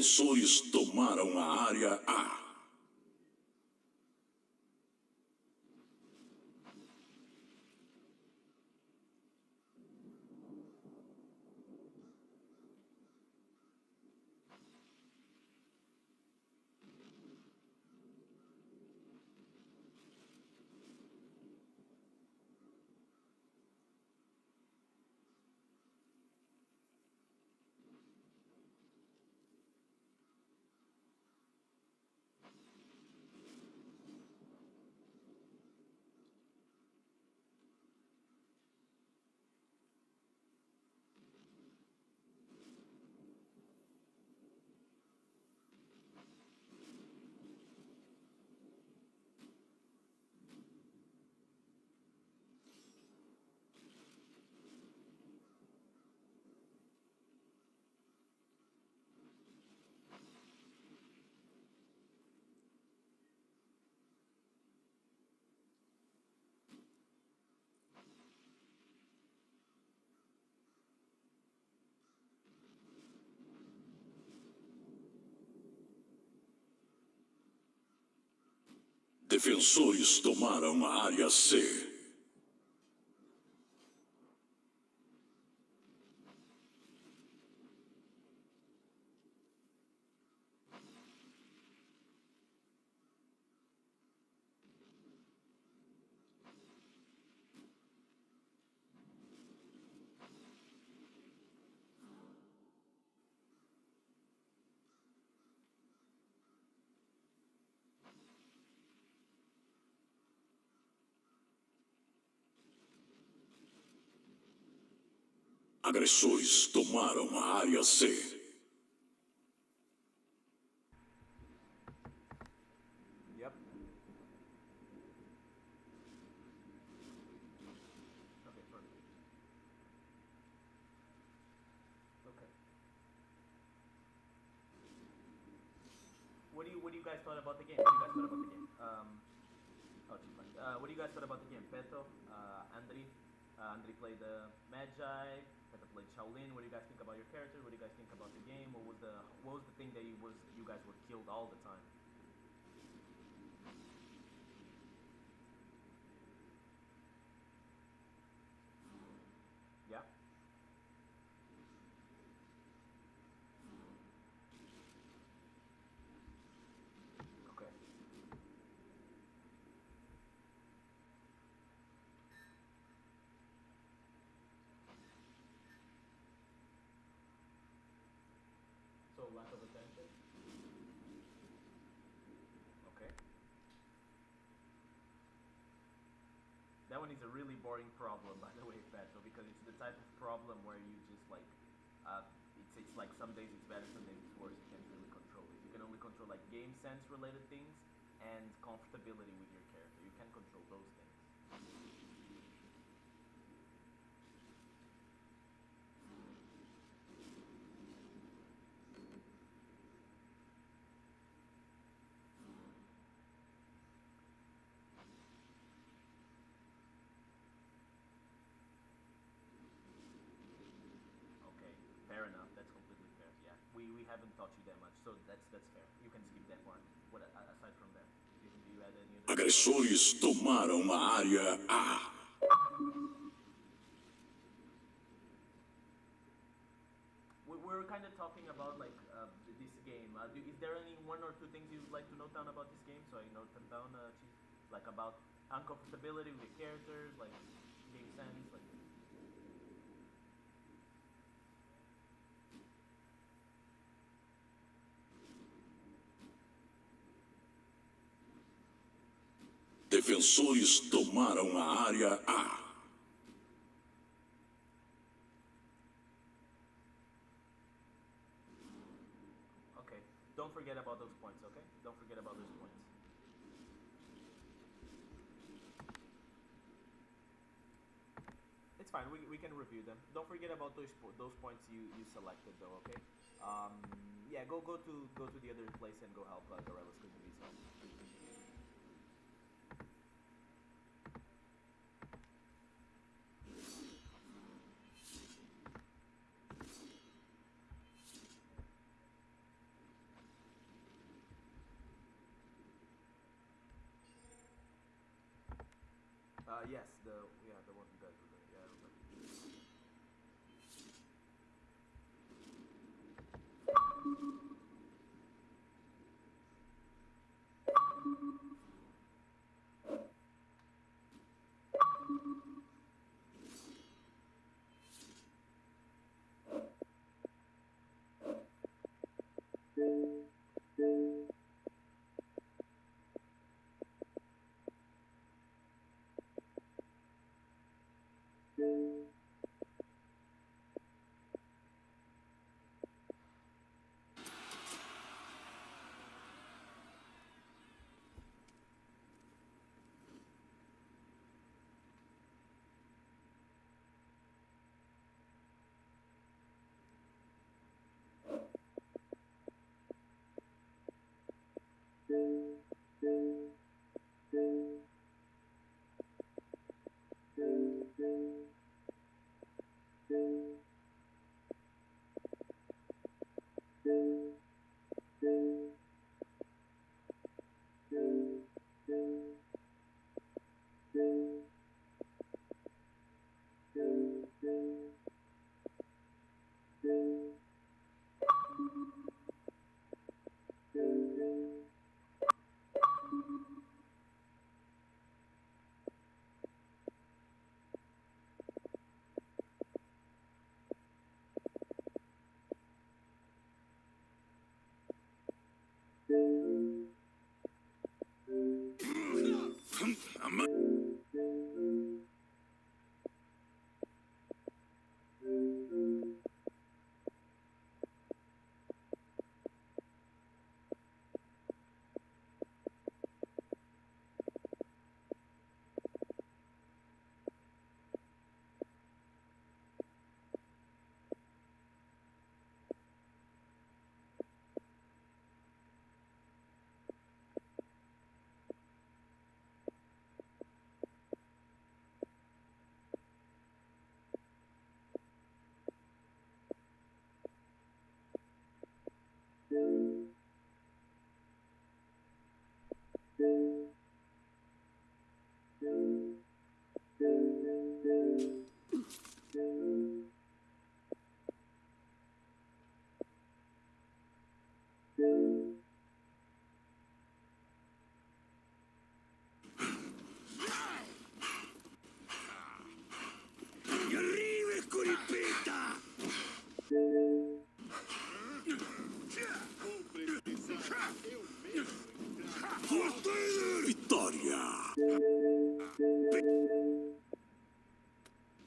Defensores tomaram a área A. Defensores tomaram a área C. Agressores tomaram a área C. Yep. Okay, perfect. Okay. What do you guys thought about the game? What do you guys thought about the game? What do you guys thought about the game? Peto, Andri played the Magi. Peto played Shaolin. What do you guys think about your character? What do you guys think about the game? What was the thing that you guys were killed all the time? Yeah. Okay. So lack of attention. Okay. That one is a really boring problem, by the way, Petro, because it's the type of problem where you just like, it's like some days it's better, some days it's worse. You can't really control it. You can only control like game sense related things and comfortability with your character. You can't control those things. Okay, fair enough. That's completely fair. Yeah, we haven't taught you that much, so that's fair. You can skip that part. What aside from that, do you add any other? Agressores tomaram a área A. We're kind of talking about like this game. Is there any one or two things you'd like to note down about this game? So I note them down, Chief. Like about uncomfortability with the characters, like game sense, like. Defensores tomaram a área A. Okay. Don't forget about those points. Okay. Don't forget about those points. It's fine. We can review them. Don't forget about those points you selected though. Okay. Yeah. Go to the other place and go help Gorella's because he needs help. Yes, the one who does with it. Yeah, I remember. Vitória!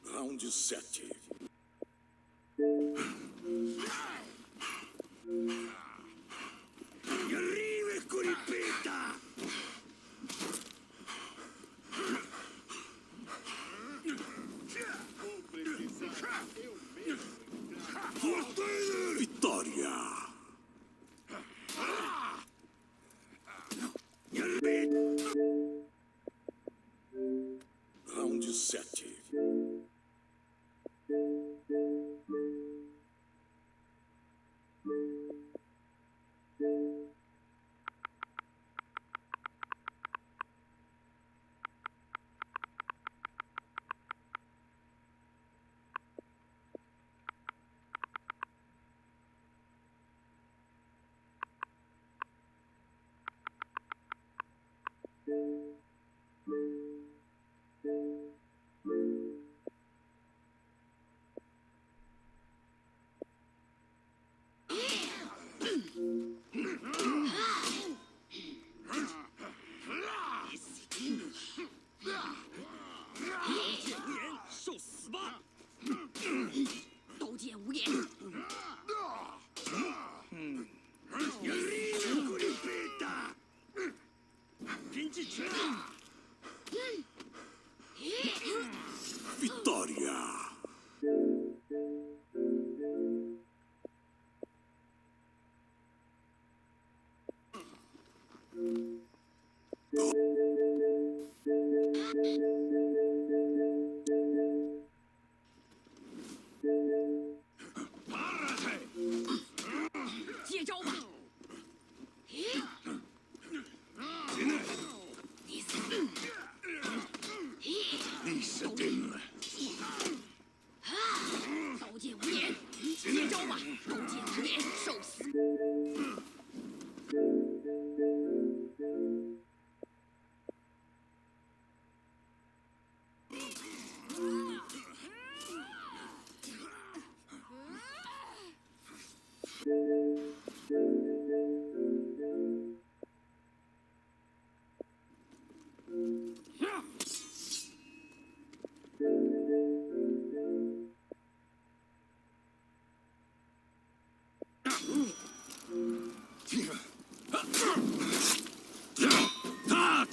Round 7. E arriva e coripeta! Vitória! Round 7. Vitória!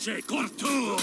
Sei corto!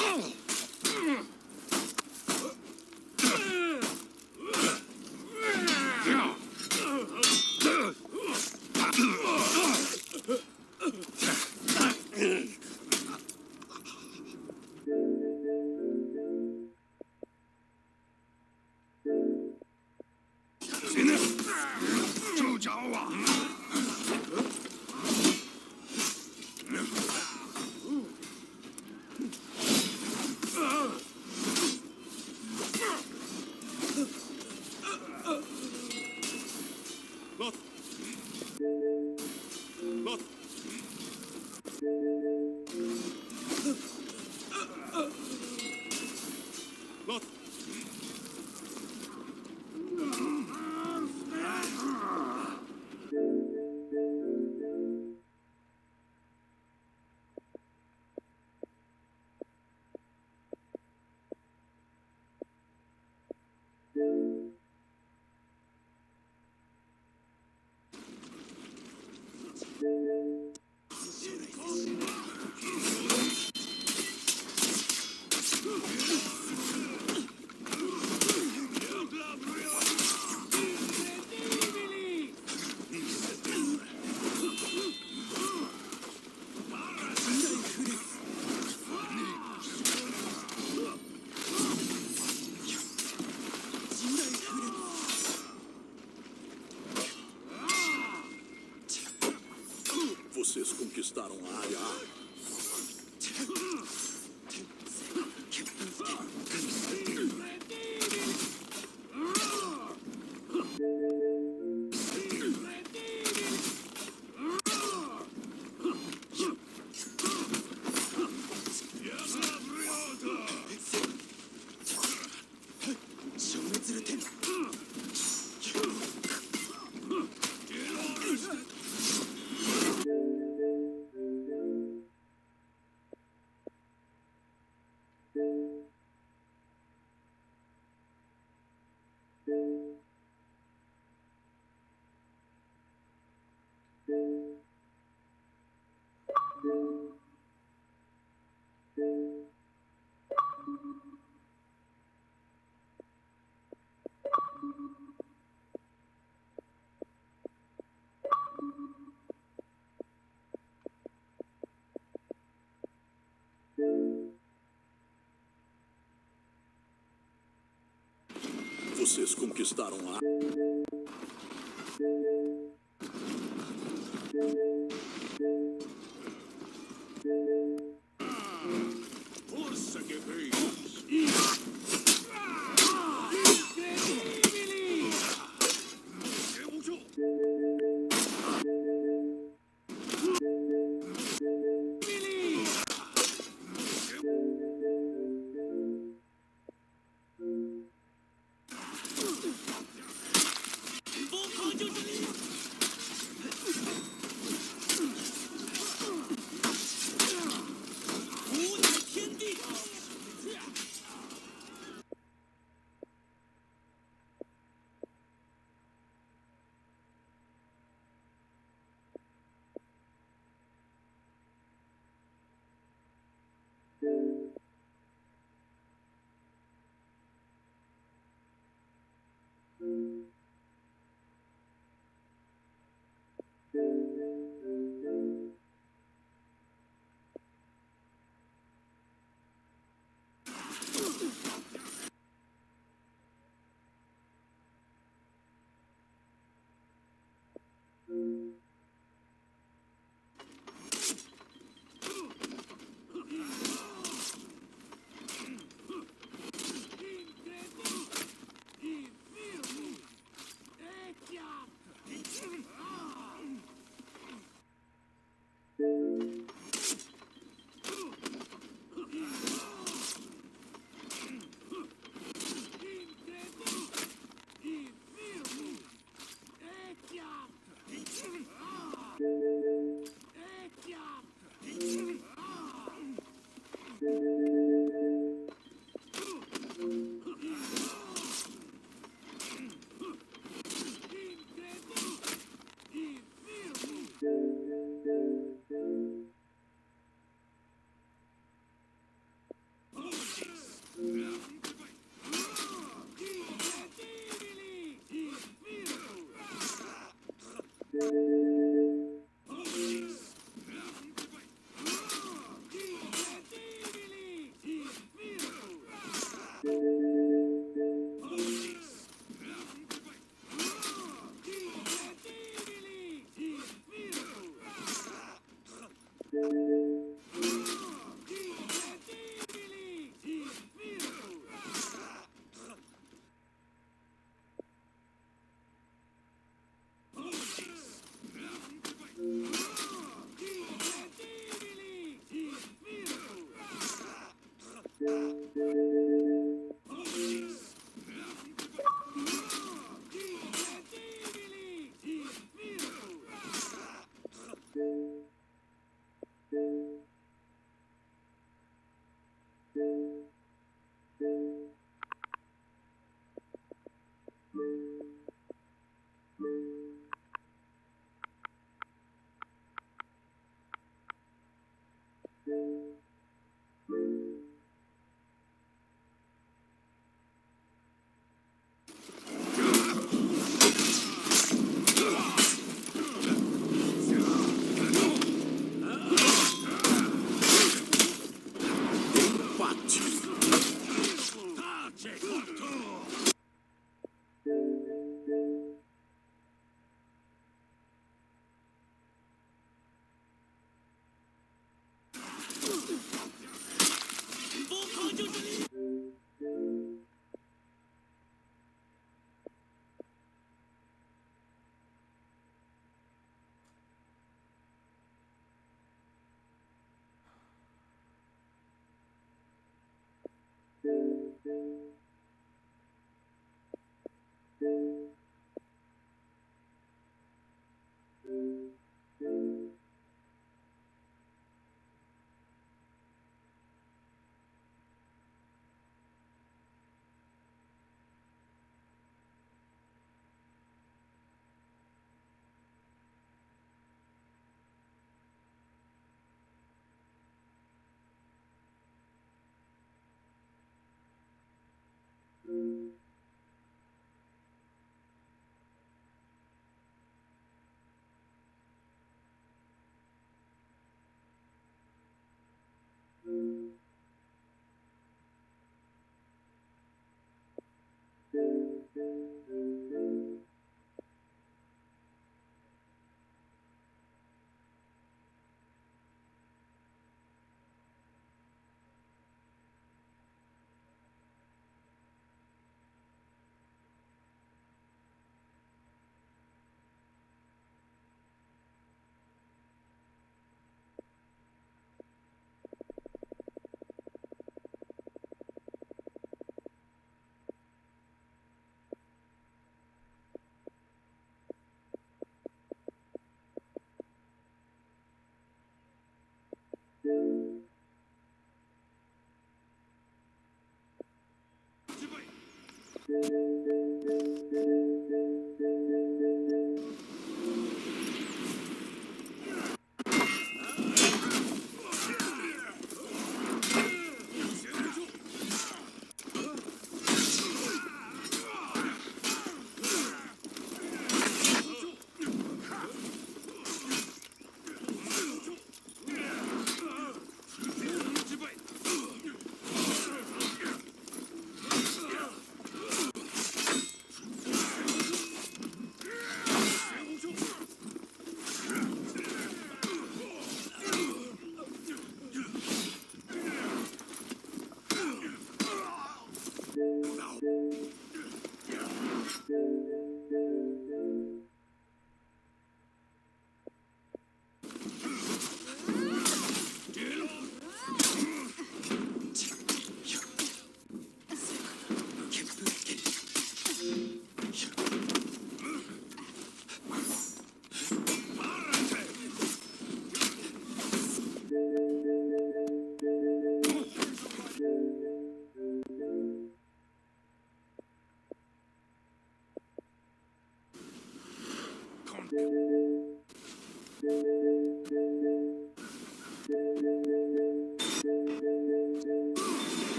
Vocês conquistaram a área A. Vocês conquistaram a... Força, guerreiros!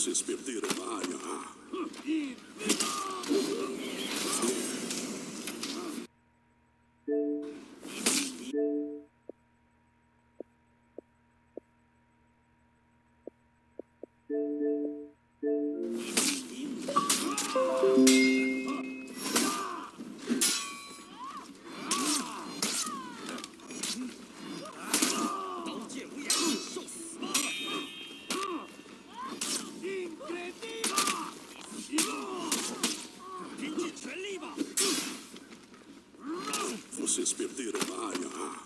Vocês perderam a área A. Vocês perderam a área A.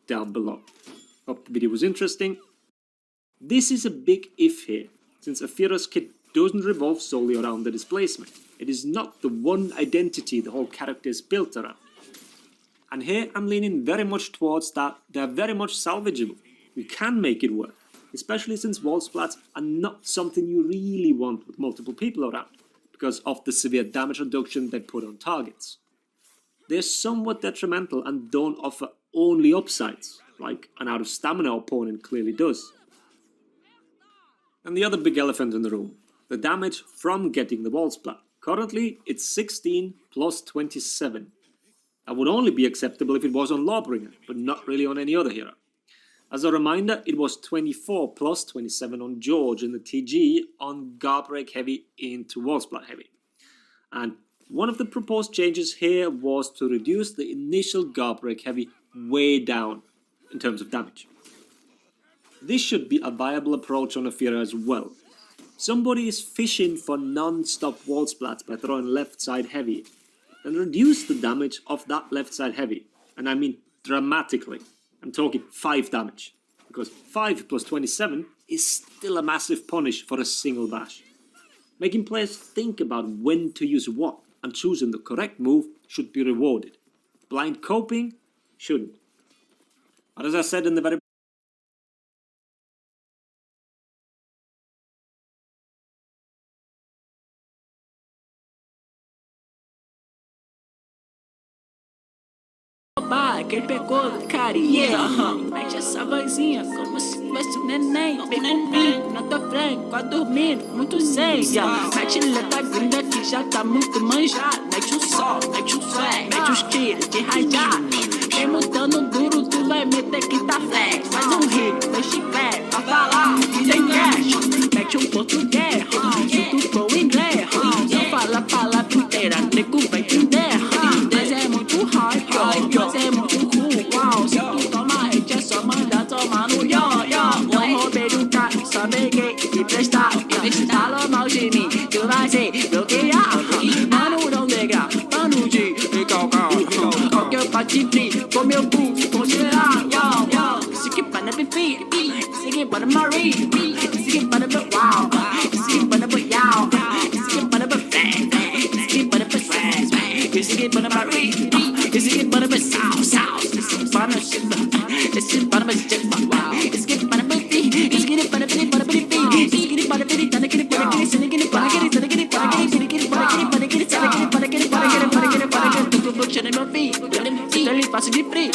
down below. Hope the video was interesting. This is a big if here, since Aphira's kit doesn't revolve solely around the displacement. It is not the one identity the whole character is built around. And here I'm leaning very much towards that they're very much salvageable. You can make it work, especially since wall splats are not something you really want with multiple people around, because of the severe damage reduction they put on targets. They're somewhat detrimental and don't offer only upsides, like an out of stamina opponent clearly does. And the other big elephant in the room, the damage from getting the wall splat. Currently it's 16 plus 27. That would only be acceptable if it was on Lawbringer, but not really on any other hero. As a reminder, it was 24 plus 27 on George in the TG on Guardbreak Heavy into Wallsplat Heavy. And one of the proposed changes here was to reduce the initial Guardbreak Heavy way down in terms of damage. This should be a viable approach on Aphira as well. Somebody is fishing for non-stop wall splats by throwing left side heavy, and reduce the damage of that left side heavy, and I mean dramatically. I'm talking 5 damage, because 5 plus 27 is still a massive punish for a single bash. Making players think about when to use what, and choosing the correct move should be rewarded. Blind coping shouldn't. But as I said in the very Quem pegou do carinha, mete essa vozinha como se fosse um neném. Pega um vinho na tua frente, quase dormindo, muito zen. Mete letra gringa que já tá muito manjado. Mete o sol, mete o swag, mete os tiros de rajada. Vem mudando duro, tu vai meter que tá flex. Faz um hit, faz chiclete, pra falar que tem cash. Mete um português, se tu for inglês. Não fala a palavra inteira, nego vai entender. Mas é muito hard, mas é muito cool. Se tu toma hate, é só mandar tomar no yo. Não roubei do carro, só peguei e prestar. Falou mal de mim, tu vai ser bloqueado. Mano, não degrau, mano de recalcar. Qualquer parte free, com meu pool, congelar. Isso aqui para na pipi, isso aqui para na Marie, isso aqui para na wow, isso aqui para na yow, isso aqui para na flag, isso aqui para na swag, isso aqui para na Marie, isso aqui para na sauce, isso aqui para na shiba, isso aqui para na jump, wow, isso aqui para na baby, isso aqui para na baby, isso aqui para na baby, tá naquele para aquele, isso aqui para aquele, isso aqui para aquele, isso aqui para aquele, para aquele, isso aqui para aquele, para aquele, para aquele, para aquele, tô puxando meu filho, então ele passa de free,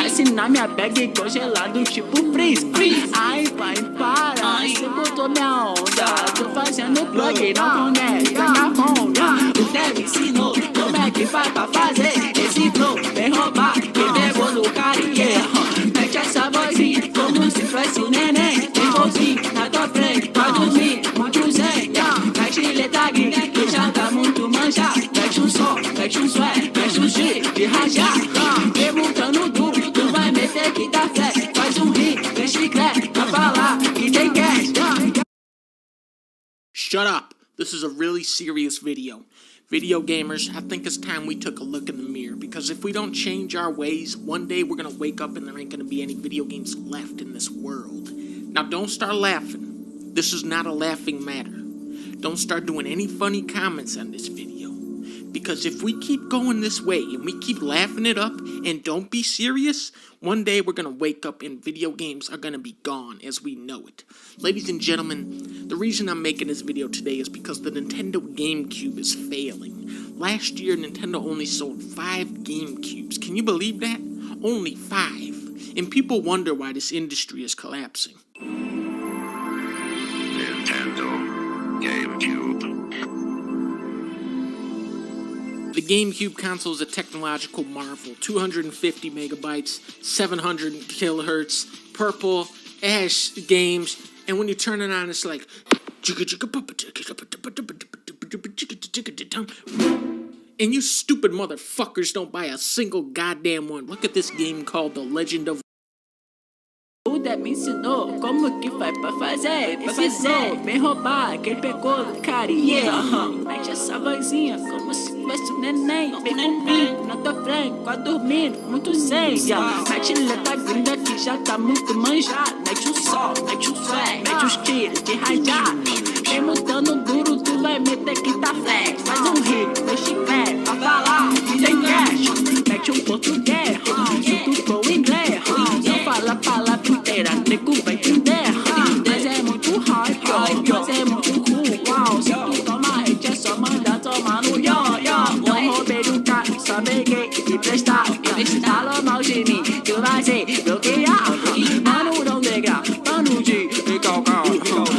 assinar minha bag congelado tipo freeze. Ai, pai, para, você botou minha onda, tô fazendo plug, não conhece, taca onda. O Deve ensinou como é que faz pra fazer esse flow, vem roubar, quem pegou no carinha. Mete essa vozinha como se fosse um neném, tem golzinho na tua frente, pra dormir, muito zen. Mete letra gringa que já tá muito manjado, mete um som, mete um swag, mete um shit de rajar. Perguntando duro, tu vai meter que tá flex, faz um hit, vem chiclete, pra falar que tem cash. Shut up! This is a really serious video. Video gamers, I think it's time we took a look in the mirror, because if we don't change our ways, one day we're gonna wake up and there ain't gonna be any video games left in this world. Now don't start laughing. This is not a laughing matter. Don't start doing any funny comments on this video, because if we keep going this way and we keep laughing it up and don't be serious, one day we're gonna wake up and video games are gonna be gone as we know it. Ladies and gentlemen, the reason I'm making this video today is because the Nintendo GameCube is failing. Last year, Nintendo only sold 5 GameCubes. Can you believe that? Only 5. And people wonder why this industry is collapsing. Nintendo GameCube. The GameCube console is a technological marvel. 250 megabytes, 700 kilohertz, purple, ash games, and when you turn it on, it's like... And you stupid motherfuckers don't buy a single goddamn one. Look at this game called The Legend of... O Deve me ensinou como que faz pra fazer esse som, vem roubar, quem pegou do carinha. Mete essa vozinha como como se fosse um neném. Na tua frente, quase dormindo, muito zen. Mete letra gringa que já tá muito manjado. Mete o sol, mete o swag, mete os tiros de rajada. Vem mudando duro, tu vai meter que tá flex. Faz um hit, faz chiclete, pra falar que tem cash. Mete um português, se tu for inglês. Não fala a palavra inteira, nego vai entender. Inglês é muito hard, inglês é muito cool. Se tu toma hate é só mandar tomar no yo. Não roubei do cara, só peguei e prestar. Fala mal de mim, tu vai ser bloqueado. Mano, não nega, mano de recalcar.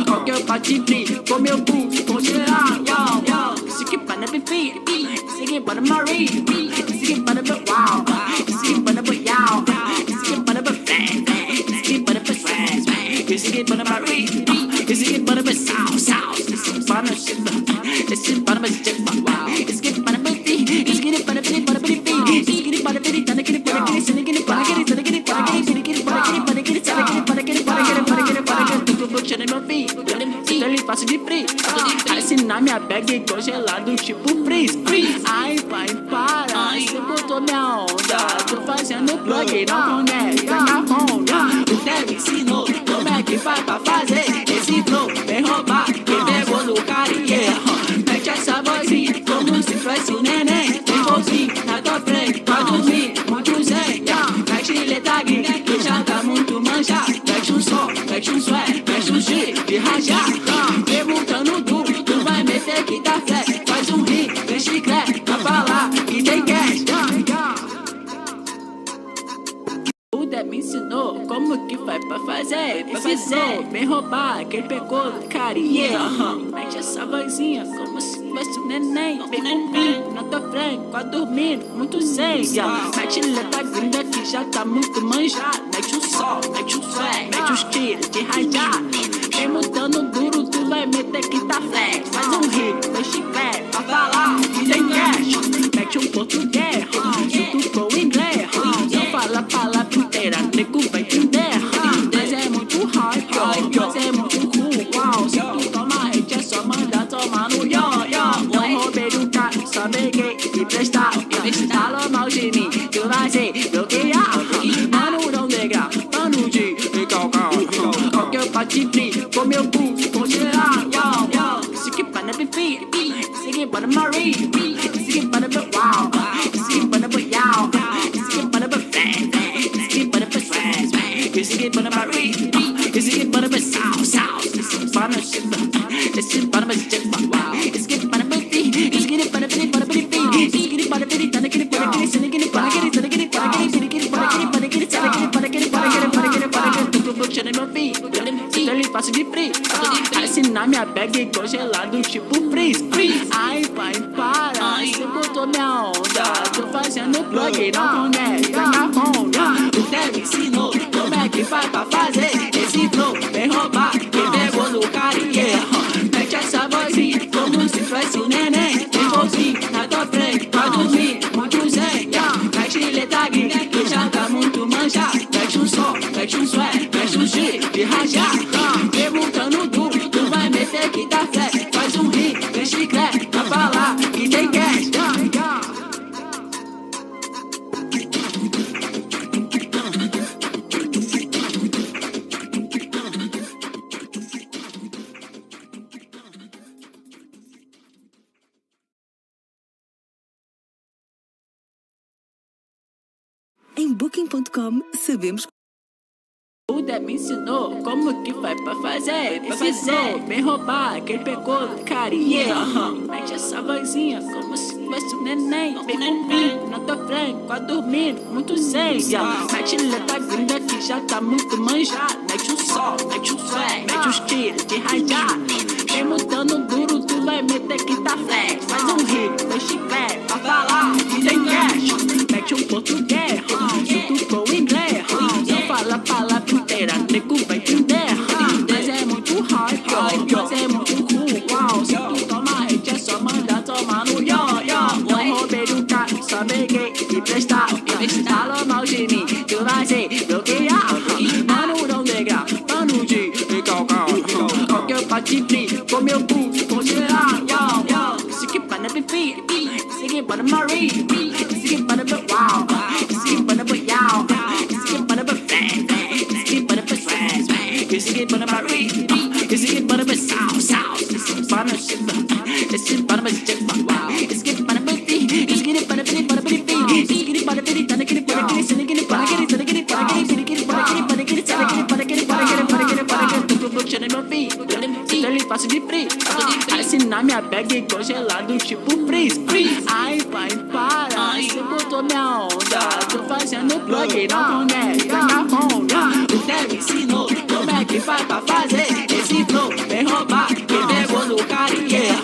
Qualquer parte free, com meu pulso, congelar. Sigue para na pipi, sigue para na marie, sigue para na wow, sigue para na yow, sigue para na flag, sigue para na swag, sigue para na marie, sigue para na south, sigue para na shiba, sigue para na jump, wow, sigue para na pipi, sigue para na pipi, para pipi, sigue para na pipi, para aquele, para aquele, sigue para aquele, para aquele, para aquele, sigue para aquele, para aquele, para aquele, para aquele, para aquele, para aquele, tu puxa no meu fim, então ele faço de free, assinar minha bag congelado tipo freeze. Ai, pai, para, você botou minha onda, tô fazendo plug, não conecta minha onda. O Deve ensinou como é que faz pra fazer esse flow, vem roubar, quem pegou no carinha. Mete essa vozinha como se fosse um neném, vem golzinho na tua frente, pra dormir, muito zen. Mete letra gringa, que já tá muito manjado. Mete um som, mete um swag, mete um shit de rajar. Perguntando duro, tu vai meter que tá flex. Faz um hit, vem chiclete, pra falar que tem cash. O Deb me ensinou como que faz pra fazer esse som, vem roubar quem pegou no carinha. Mete essa vozinha como se fosse um neném. Na tua frente, quase dormindo, muito zen. Mete letra gringa que já tá muito manjado. Mete o sol, mete o swag, mete os tiros de rajada. Vem mudando duro, tu vai meter que tá flex. Faz um hit, faz chiclete, pra falar que tem cash. Mete um português, se tu for inglês. Não fala a palavra inteira, nego vai entender. Inglês é muito hard, inglês é muito cool. Se tu toma hate é só mandar tomar no yo. Não roubei do cara, só peguei e prestar. Fala mal de mim, tu vai ser bloqueado. Mano, não nega, mano de recalcar. Qualquer parte free, com meu pulso congelar. Sigue para na pipi, sigue para na marie, sigue para na wow, sigue para na yow, sigue para na flag, sigue para na swag, sigue para na marie, sigue para na south, sigue para na shiba, sigue para na jump, wow, sigue para na pipi, sigue para na pipi, para pipi, sigue para na pipi, para aquele, para aquele, sigue para aquele, para aquele, para aquele, sigue para aquele, para aquele, para aquele, para aquele, para aquele, para aquele, para aquele, tu puxa no meu fim, então ele faço de free, assinar minha bag congelado tipo freeze. Ai, pai, para, você botou minha onda, tô fazendo plug, não conecta minha onda. O Deve ensinou como é que faz pra fazer esse flow, vem roubar quem pegou no carinha. Mete essa vozinha como se fosse um neném, vem golzinho na tua frente, pra dormir, muito zen. Mete letra gringa, que já tá muito manjado. Mete um som, mete um swag, mete um shit de rajar. Perguntando duro, tu vai meter que tá flex. Faz um hit, vem chiclete, pra falar que tem cash. Em Booking.com sabemos. O Deb me ensinou como que faz pra fazer esse som, vem roubar quem pegou no carinha. Mete essa vozinha como se fosse um neném. Na tua frente, quase dormindo, muito zen. Mete letra gringa que já tá muito manjado. Mete o sol, mete o swag, mete os tiros de rajada. Vem mudando duro, tu vai meter que tá flex. Faz um hit, faz chiclete, pra falar que tem cash. Mete um português, se tu for inglês. Não fala a palavra inteira, nego vai entender. Inglês é muito hard, inglês é muito cool. Se tu toma hate é só mandar tomar no yo. Não roubei do cara, só peguei e prestar. Fala mal de mim, tu vai ser bloqueado. Mano, não nega, mano de recalcar. Qualquer parte free, com meu pulso congelar. Sigue para na pipi, get bana Marie. It's get bana South. It's bana shit. It's bana check. Wow. It's get bana Betty. It's get bana Betty. It's get bana Betty. Tana get bana get it. Get it bana get it. Get it bana get it. Get it bana get it. Bana get it. Bana get it. Bana get it. Bana get it. Tô puxando meu fim. Então ele faço de free. Assinar minha bag congelado tipo freeze. Ai, vai, para. Você botou minha onda. Tô fazendo plug, não conecta minha onda. O Deb ensinou como é que faz pra fazer esse flow. Vem roubar, que pegou no carinha.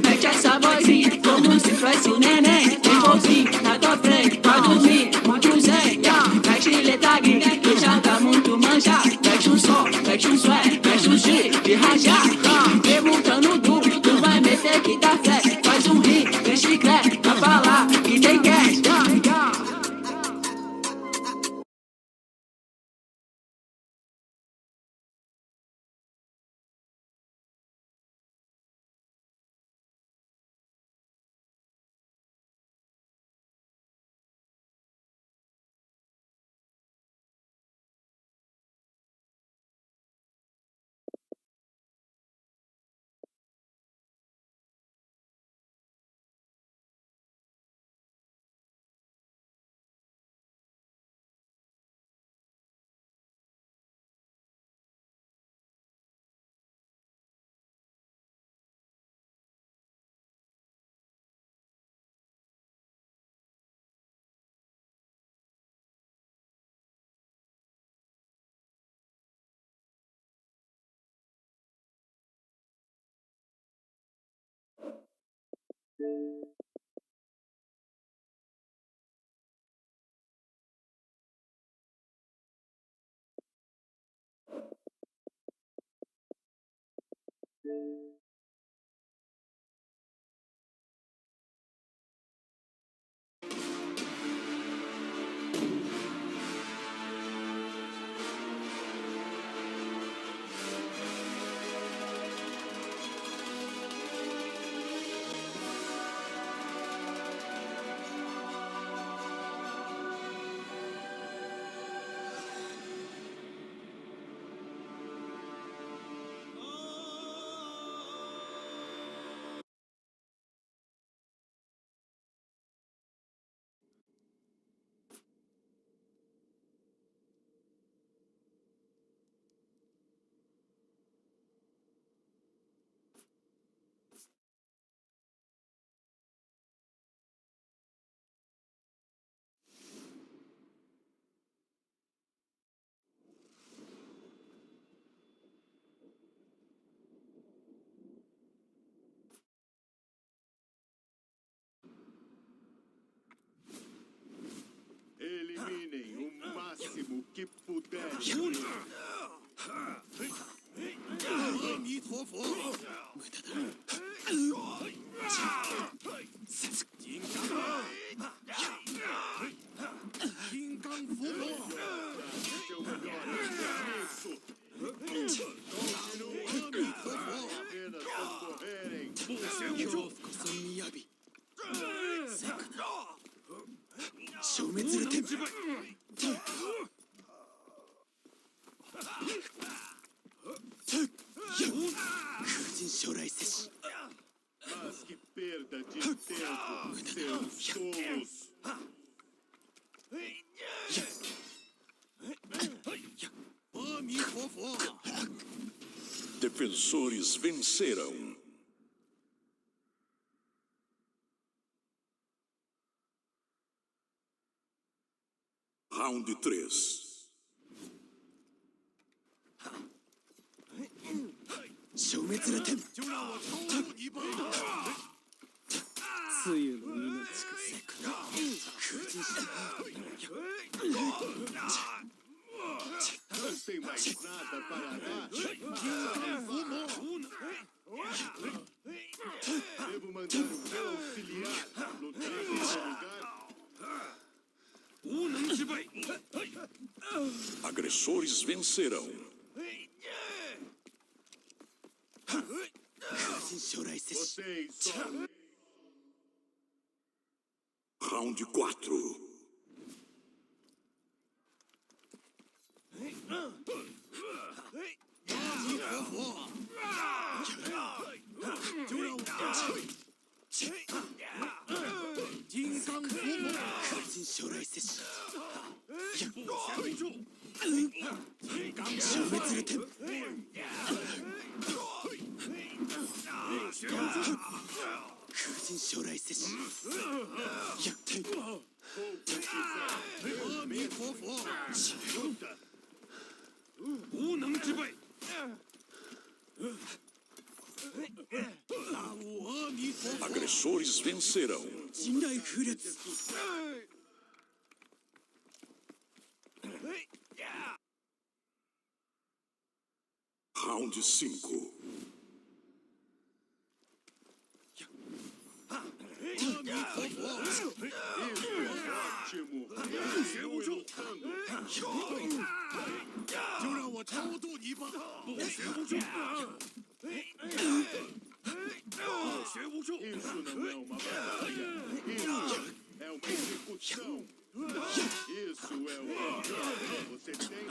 Mete essa vozinha, como se fosse um neném. Tem golzinho na tua frente, pra dormir, muito zen. Mete letra gringa, que já tá muito manjado. Mete um som, mete um swag, mete um shit de rajar. Perguntando tudo, tu vai meter que tá fé. Faz um rim, vem chiclete, pra falar que tem cash. Eliminem o máximo que puderem. Mas que perda de tempo, seus tolos. Defensores venceram. Round 3. Não tem mais nada para dar. Devo mandar o meu auxiliar lutar nesse lugar. Agressores vencerão. Vocês só... Round 4. Agressores vencerão. Round 5. Isso não é uma batalha. Isso é uma execução. Isso é o melhor que você tem.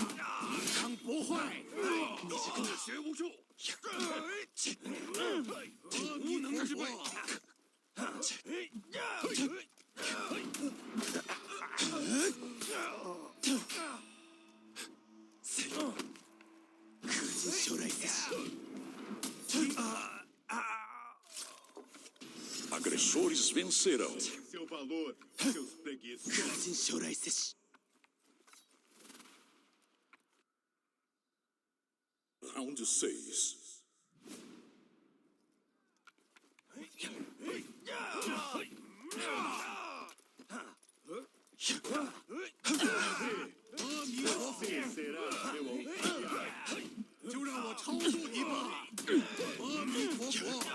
Agressores vencerão. Seu valor, seus preguiçosos. Round 6. Você será meu auxiliar.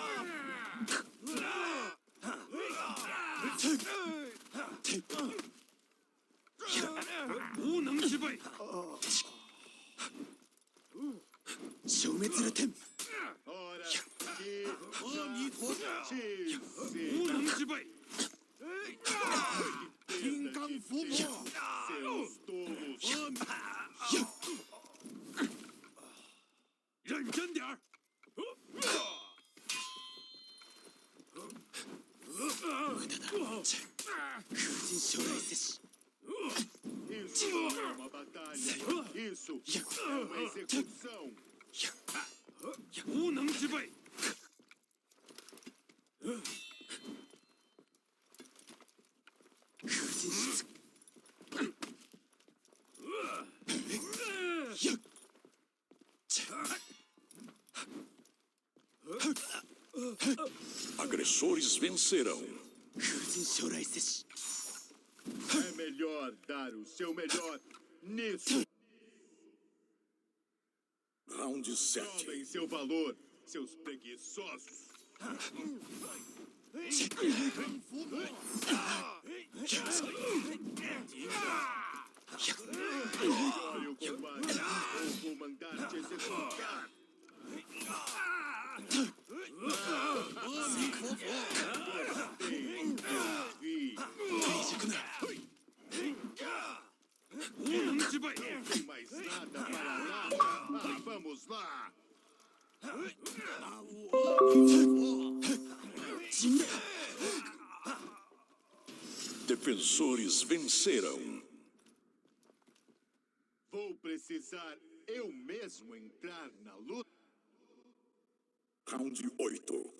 Ora seus tolos. Isso não é uma batalha. Isso é uma execução. Agressores vencerão. É melhor dar o seu melhor nisso. Round 7. Provem seu valor, seus preguiçosos. Olha o combate. Eu vou mandar te executar. Não tem mais nada para lá. Ah, vamos lá. Defensores venceram. Vou precisar eu mesmo entrar na luta. Round 8.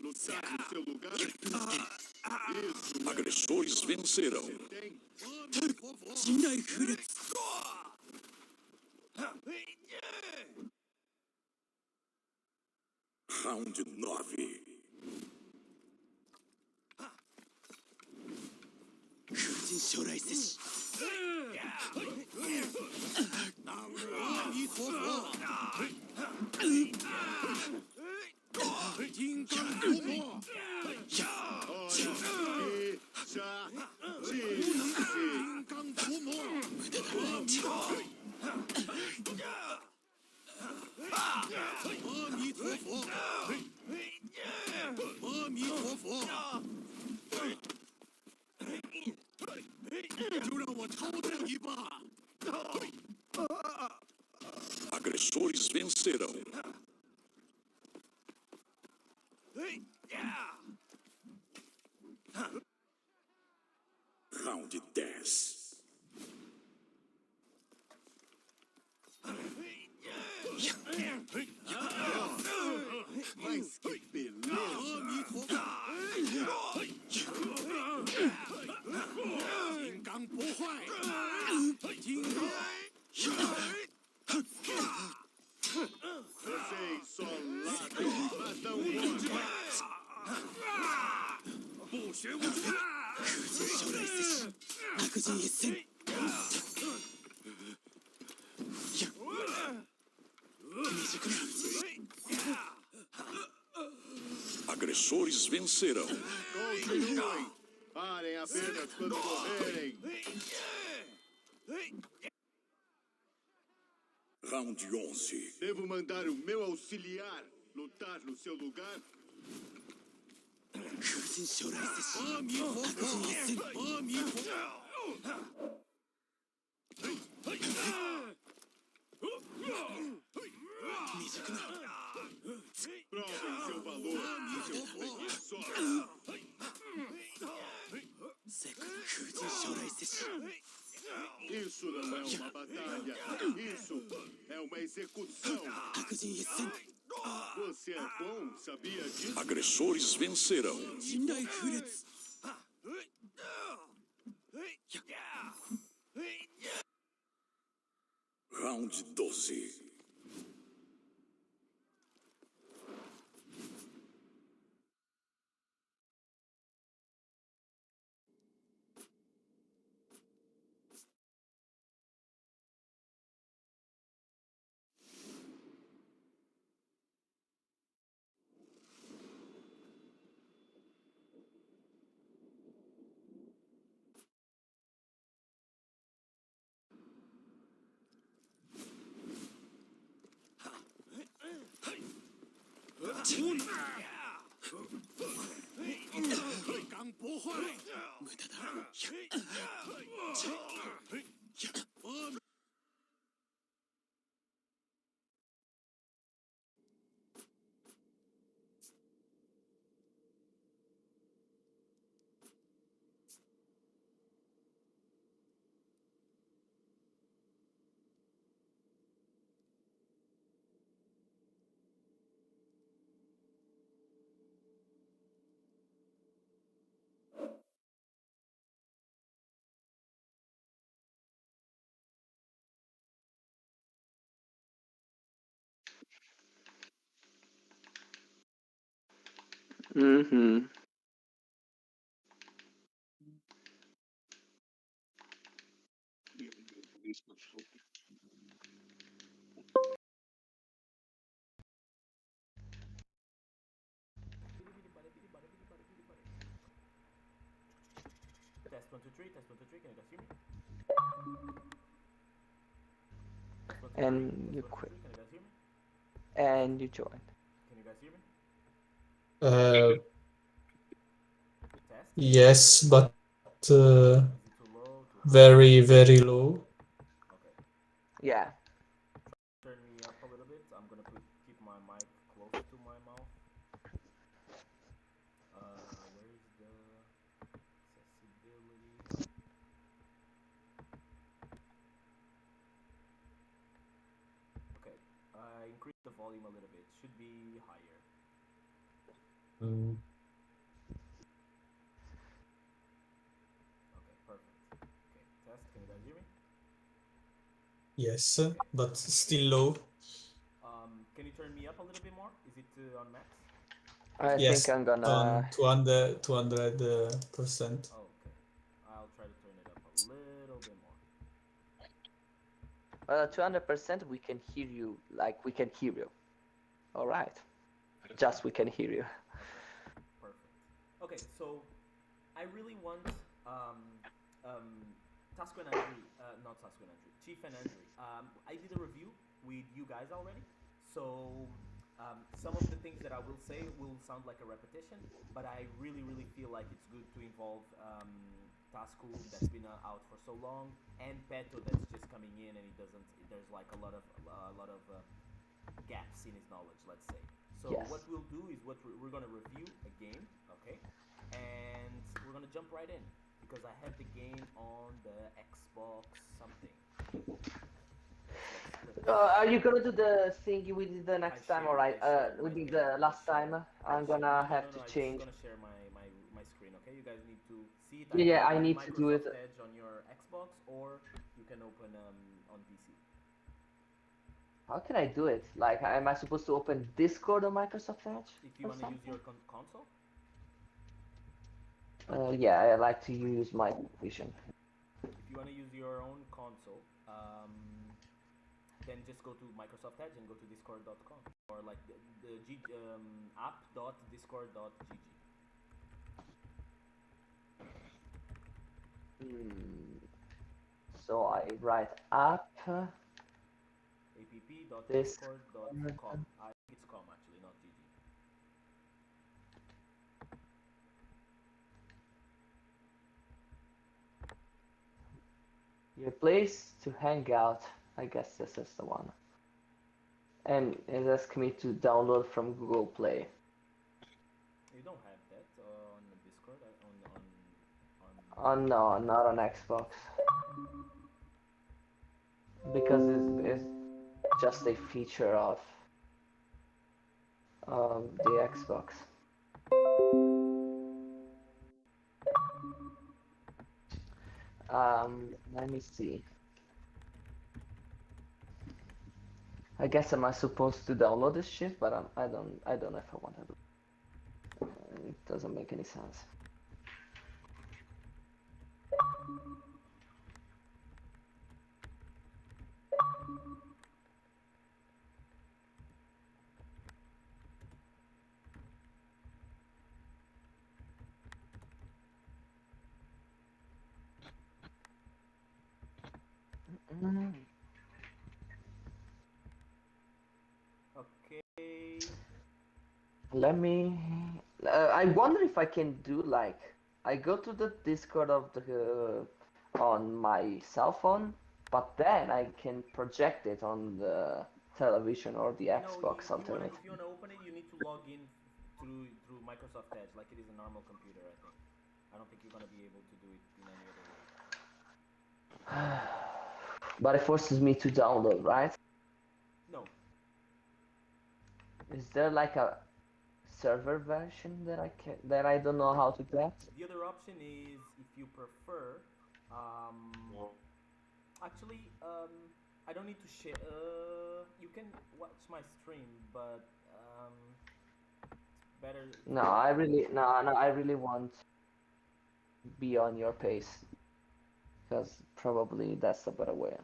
Lutar no seu lugar. Agressores vencerão. Round 9. Agressores vencerão. Round 10. Mas que beleza! Vocês só ladram, matam mortos. Agressores vencerão. Continuem. Parem apenas quando correrem. Round 11. Devo mandar o meu auxiliar lutar no seu lugar? Provem seu valor, seus preguiçosos. Isso não é uma batalha. Isso é uma execução. Você é bom, sabia disso? Agressores vencerão. Round 12. Mm-hmm. Test 1 2 3. Test 1 2 3. Can you guys hear me? Test 1 2 3. And Test you 1 2 quit. 3. Can you guys hear me? And you joined. Can you guys hear me? Test. Yes, but Is it too low? Too high? very, very low. Okay. Yeah. Turn me up a little bit. I'm gonna keep my mic close to my mouth. Where is the accessibility? Okay. Increase the volume a little bit. Should be higher. Mm, Okay, perfect. Okay, test. Can you guys hear me? yes, but still low. Can you turn me up a little bit more? Is it on max? I Yes, think I'm gonna. 200%. Oh, okay. I'll try to turn it up a little bit more. 200% we can hear you. Like, we can hear you. Alright. Just we can hear you. Perfect. Okay, so I really want Tasco and Andrew, not Tasco and Andrew, Chief and Andrew. I did a review with you guys already, so some of the things that I will say will sound like a repetition, but I really feel like it's good to involve Tasku that's been out for so long, and Peto that's just coming in and he doesn't. There's like a lot of gaps in his knowledge, let's say. So Yes. what we'll do is we're gonna review a game, okay, and we're gonna jump right in because I have the game on the Xbox something. Are you gonna do the thing we did the next time? Alright, we did the last time. I'm gonna have to I'm change. just gonna share my screen, okay? You guys need to see it. Yeah, I either need to do it. Microsoft Edge on your Xbox, or you can open on PC. How can I do it? Like, am I supposed to open Discord on Microsoft Edge? If you or want to use something? your console, Yeah, I like to use my vision. if you want to use your own console, then just go to Microsoft Edge and go to discord.com or like the app.discord.gg. So I write app. app.discord.com. I think it's com actually, not gg. Your place to hang out. I guess this is the one. And it asks me to download from Google Play. You don't have that on Discord Oh no, not on Xbox. Because it's just a feature of the Xbox. Let me see. I guess am I supposed to download this shit, but I don't know if I want to. It doesn't make any sense. Okay. Let me. I wonder if I can do like I go to the Discord of the on my cell phone, but then I can project it on the television or the Xbox alternative. If you wanna open it, you need to log in through Microsoft Edge, like it is a normal computer. I think. I don't think you're gonna be able to do it in any other way. But it forces me to download, right? No. Is there like a server version that I don't know how to get? The other option is if you prefer. Actually, I don't need to share. You can watch my stream, but it's better. No, I really want to be on your pace, because probably that's the better way.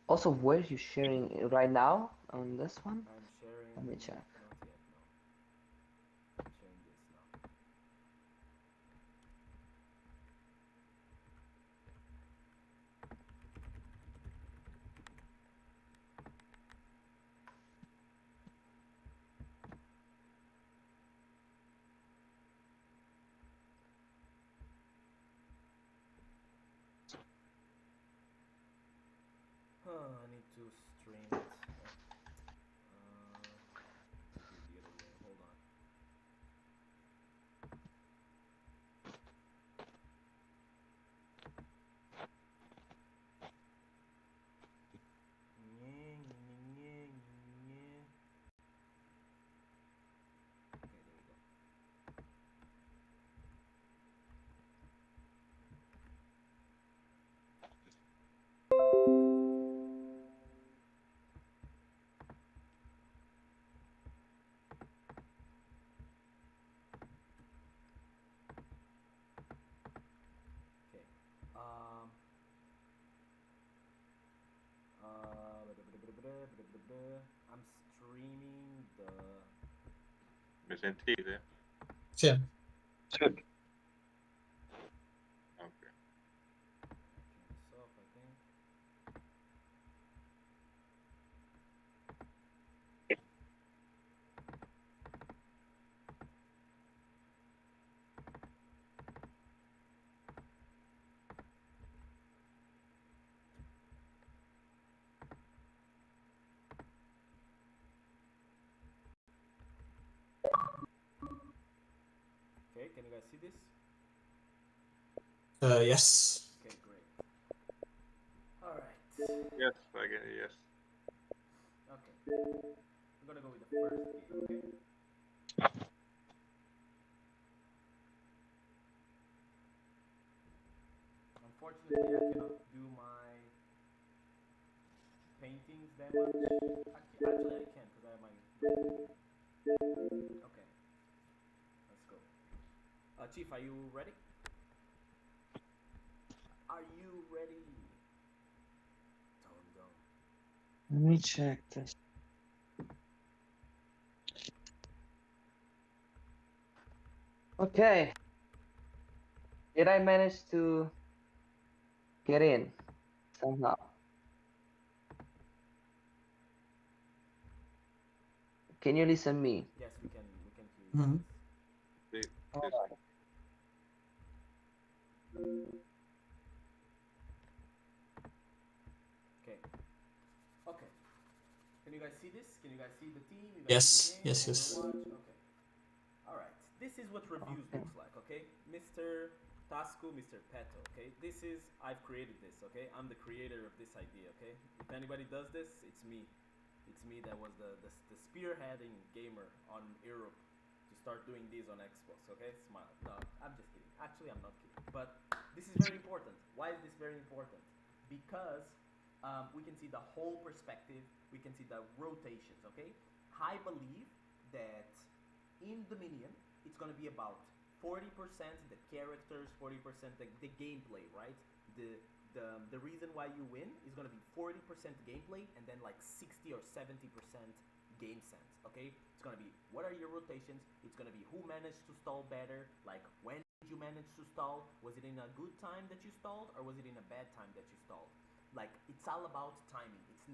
Also, where are you sharing right now on this one? I'm sharing. Let me check. Not yet. No. I'm sharing this now. I need to stream it. The other way. Hold on. Okay, there we go. Okay. I'm streaming the. Mi sentite? Sì. Ok. Turn this off, I think. Okay, can you guys see this? Yes. Okay, great. Alright. Yes, I get it, yes. Okay. I'm gonna go with the first game, okay? Unfortunately, I cannot do my paintings that much. Actually, I can because I have my. Okay, let's go. Chief, are you ready? Are you ready? Don't. Let me check this. Okay. Did I manage to get in somehow? Can you listen me? Yes, we can. We can hear you. Mhm. They, Alright. Okay. Okay. Can you guys see this? Can you guys see the team? You guys Yes, see the game? yes, yes. Overwatch? Okay. Alright. This is what reviews Okay. looks like, okay? Mr. Tasco, Mr. Peto, okay? This is, I've created this, okay? I'm the creator of this idea, okay? If anybody does this, it's me. It's me that was the spearheading gamer on Europe to start doing this on Xbox, okay? Smile. No, I'm just kidding. Actually, I'm not kidding. But this is very important. Why is this very important? Because we can see the whole perspective. We can see the rotations, okay? I believe that in Dominion, it's going to be about 40% the characters, 40% the gameplay, right? The reason why you win is going to be 40% gameplay and then like 60 or 70% game sense, okay? It's going to be what are your rotations? It's going to be who managed to stall better, like when did you manage to stall? Was it in a good time that you stalled or was it in a bad time that you stalled? Like it's all about timing. It's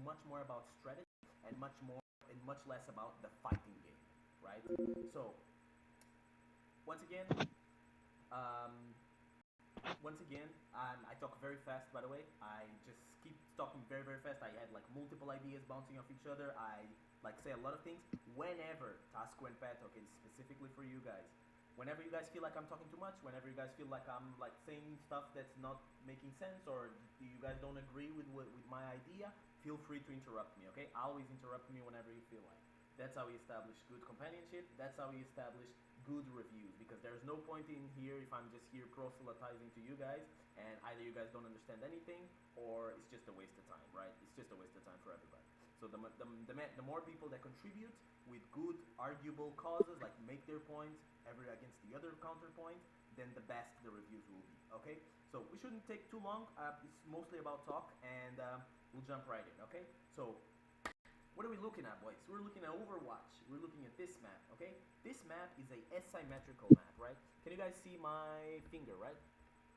much more about strategy and much less about the fighting game, right? So once again, I talk very fast. By the way, I just keep talking very very fast. I had like multiple ideas bouncing off each other. I like say a lot of things. Whenever Tasco and Pat, okay, specifically for you guys. Whenever you guys feel like I'm talking too much, whenever you guys feel like I'm like saying stuff that's not making sense, or you guys don't agree with my idea, feel free to interrupt me, okay? Always interrupt me whenever you feel like. That's how we establish good companionship. That's how we establish good reviews, because there's no point in here if I'm just here proselytizing to you guys, and either you guys don't understand anything, or it's just a waste of time, right? It's just a waste of time for everybody. So the more people that contribute with good arguable causes, like make their points every against the other counterpoint, then the best the reviews will be, okay? So we shouldn't take too long. It's mostly about talk, and we'll jump right in, okay? So what are we looking at, boys? We're looking at Overwatch. We're looking at this map, okay? This map is a asymmetrical map, right? Can you guys see my finger, right?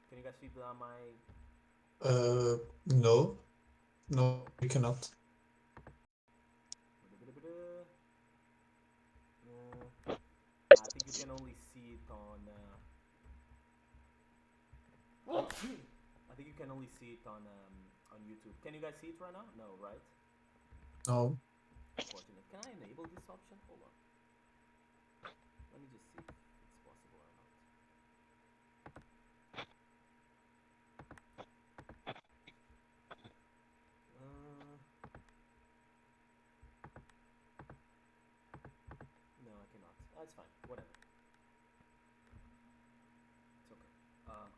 Can you guys see my... No. No, we cannot. I think you can only see it on... I think you can only see it on YouTube. Can you guys see it right now? No, right? No. Unfortunate. Can I enable this option? Hold on. Let me just see if it's possible or not. No, I cannot. That's fine. Whatever. It's okay.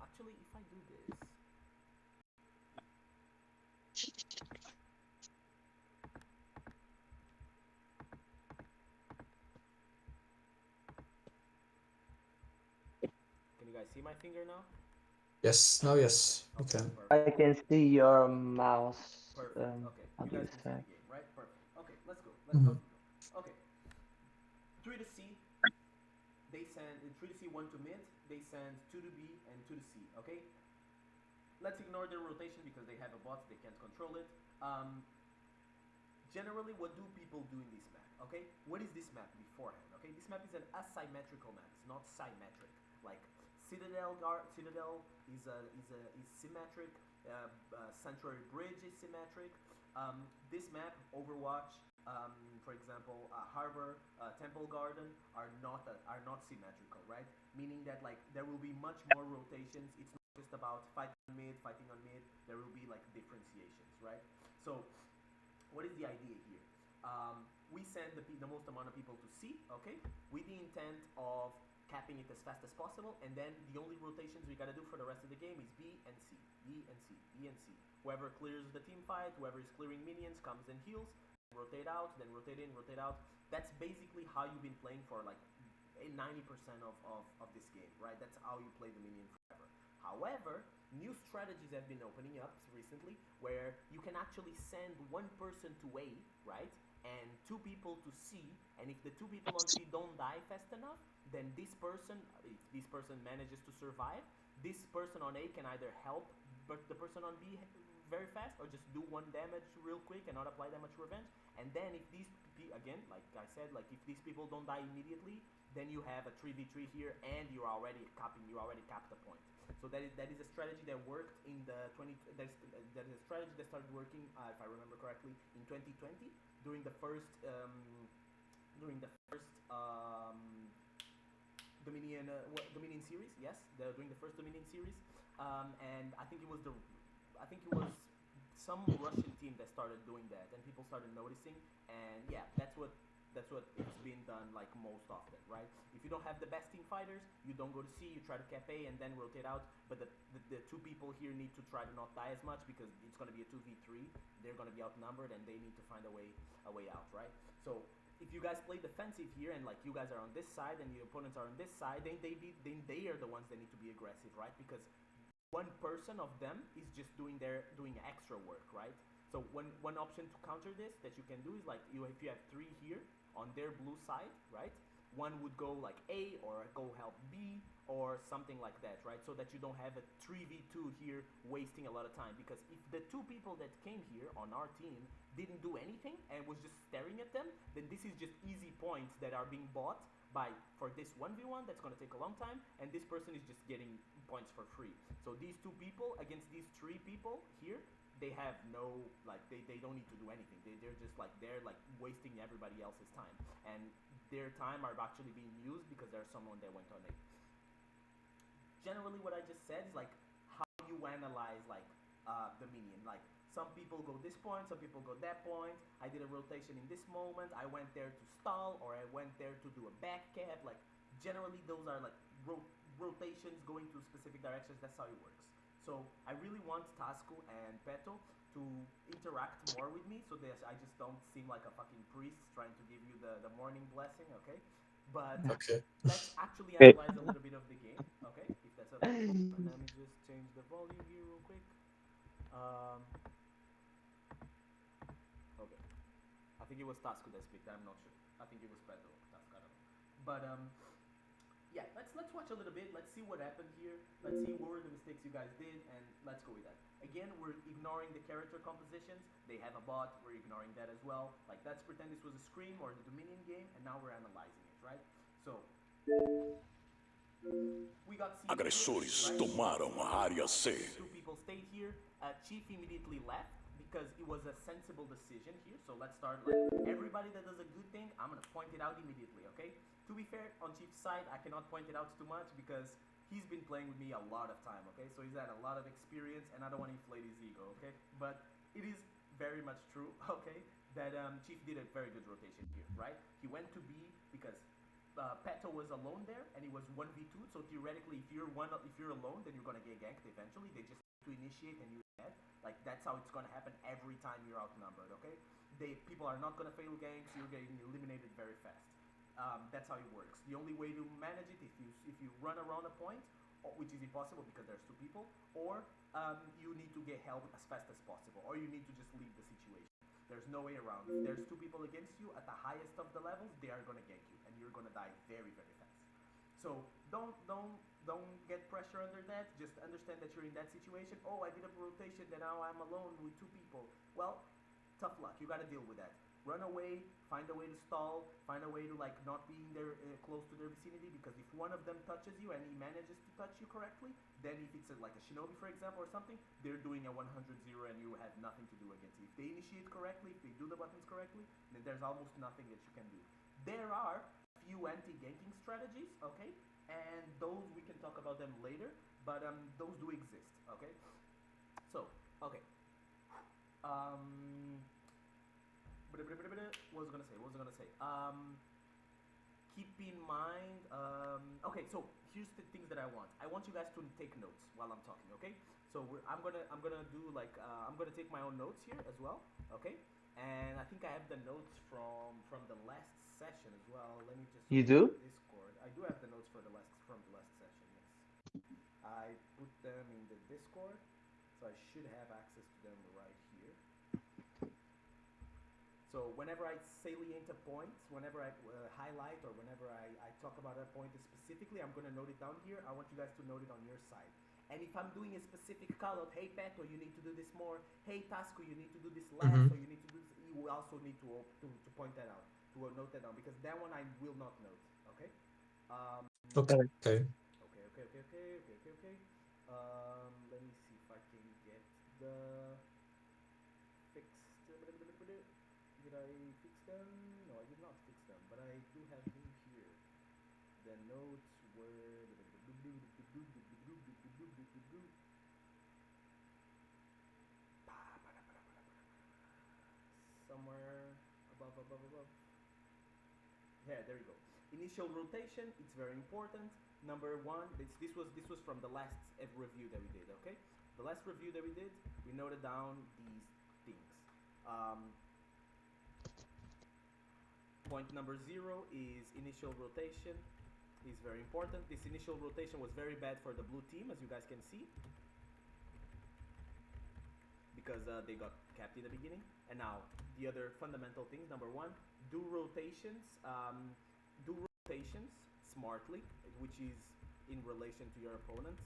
Actually, if I do this... Can you guys see my finger now? Yes, now yes, you Okay, can. perfect. I can see your mouse. Perfect. Okay, on you guys this can see side. the game, right? Perfect. Okay, let's go. Let's go. Okay. 3 to C. They send 3 to C, 1 to mid. They send 2 to B and 2 to C. Okay. Let's ignore their rotation because they have a bot. They can't control it. Generally, what do people do in this map? Okay. What is this map beforehand? Okay. This map is an asymmetrical map. It's not symmetric. Like Citadel is symmetric. Sanctuary Bridge is symmetric. This map, Overwatch, For example, Harbor, Temple Garden are not symmetrical, right? Meaning that like there will be much more rotations. It's not just about fighting on mid, fighting on mid. There will be like differentiations, right? So what is the idea here? We send the most amount of people to C, okay, with the intent of capping it as fast as possible, and then the only rotations we gotta do for the rest of the game is B and C, B and C, B and C. Whoever clears the team fight, whoever is clearing minions comes and heals, rotate out, then rotate in, rotate out. That's basically how you've been playing for like 90% of this game, right? That's how you play the minion forever. However, new strategies have been opening up recently where you can actually send one person to A, right? And two people to C, and if the two people on C don't die fast enough, then this person, if this person manages to survive, this person on A can either help but the person on B very fast, or just do one damage real quick and not apply that much revenge. And then if these again, like I said, like if these people don't die immediately, then you have a 3v3 here, and you already capped the point. So that is a strategy that worked in the that is a strategy that started working, if I remember correctly, in 2020 during the first Dominion series. Yes, during the first Dominion series, and I think it was some Russian team that started doing that, and people started noticing, and yeah, that's what it's been done like most often, right? If you don't have the best team fighters, you don't go to C, you try to cap A and then rotate out, but the two people here need to try to not die as much because it's going to be a 2v3, they're going to be outnumbered and they need to find a way out, right? So if you guys play defensive here and like you guys are on this side and your opponents are on this side, then they are the ones that need to be aggressive, right? Because one person of them is just doing extra work, right? So one option to counter this that you can do is like if you have three here on their blue side, right? One would go like A or go help B or something like that, right? So that you don't have a 3v2 here wasting a lot of time. Because if the two people that came here on our team didn't do anything and was just staring at them, then this is just easy points that are being bought for this 1v1 that's going to take a long time, and this person is just getting points for free. So these two people against these three people here, they have no, like, they don't need to do anything. They're just like, they're like wasting everybody else's time, and their time are actually being used because there's someone that went on it. Generally what I just said is like how you analyze like the minion. Like some people go this point, some people go that point. I did a rotation in this moment, I went there to stall, or I went there to do a back cap. Like generally those are like rotations going to specific directions. That's how it works. So I really want Tasco and Peto to interact more with me so that I just don't seem like a fucking priest trying to give you the morning blessing, okay? But let's actually analyze a little bit of the game, okay? If that's okay. Let me just change the volume here real quick. Okay. I think it was Tasco that speak. I'm not sure. I think it was Peto. Tasco, I don't know. But yeah, let's watch a little bit. Let's see what happened here. Let's see what were the mistakes you guys did, and let's go with that. Again, we're ignoring the character compositions. They have a bot. We're ignoring that as well. Like, let's pretend this was a Scream or the Dominion game, and now we're analyzing it, right? So we got Aggressores tomaram a área C. Two people stayed here. Chief immediately left because it was a sensible decision here. So let's start. Like, everybody that does a good thing, I'm gonna point it out immediately, okay? To be fair, on Chief's side, I cannot point it out too much because he's been playing with me a lot of time, okay? So he's had a lot of experience, and I don't want to inflate his ego, okay? But it is very much true, okay, that Chief did a very good rotation here, right? He went to B because Peto was alone there, and he was 1v2, so theoretically, if you're alone, then you're gonna get ganked eventually. They just need to initiate and you're dead. Like, that's how it's gonna happen every time you're outnumbered, okay? People are not gonna fail ganks, you're getting eliminated very fast. That's how it works. The only way to manage it is if you run around a point, which is impossible because there's two people, or you need to get help as fast as possible, or you need to just leave the situation. There's no way around. If there's two people against you at the highest of the levels, they are gonna gank you, and you're gonna die very, very fast. So don't get pressure under that. Just understand that you're in that situation. Oh, I did a rotation, then now I'm alone with two people. Well, tough luck. You gotta deal with that. run away, find a way to stall, find a way to like not be in their close to their vicinity, because if one of them touches you and he manages to touch you correctly, then if it's like a shinobi, for example, or something, they're doing a 100-0 and you have nothing to do against it. If they initiate correctly, if they do the buttons correctly, then there's almost nothing that you can do. There are a few anti-ganking strategies, okay, and those we can talk about them later, but those do exist, okay. So, okay. What was I gonna say? Keep in mind. Okay, so here's the things that I want. I want you guys to take notes while I'm talking. Okay. So I'm gonna do like I'm gonna take my own notes here as well. Okay. And I think I have the notes from the last session as well. Let me just. You do? Discord. I do have the notes from the last session. Yes. I put them in the Discord, so I should have access to them right here. So whenever I salient a point, whenever I highlight, or whenever I talk about a point specifically, I'm going to note it down here. I want you guys to note it on your side. And if I'm doing a specific call out, hey Peto, you need to do this more. Hey Tasco, you need to do this less, or you need to do this. You will also need to point that out, to note that down, because that one I will not note. Okay. Okay. Okay. Let me see if I can get the fixed. Did I fix them? No, I did not fix them, but I do have them here. The notes were somewhere above. Yeah, there you go. Initial rotation, it's very important. Number one, this was from the last review that we did. Okay, the last review that we did, we noted down these things. Point number 0 is initial rotation. Is very important. This initial rotation was very bad for the blue team, as you guys can see, because they got capped in the beginning. And now the other fundamental things. Number 1, do rotations. Do rotations smartly, which is in relation to your opponent.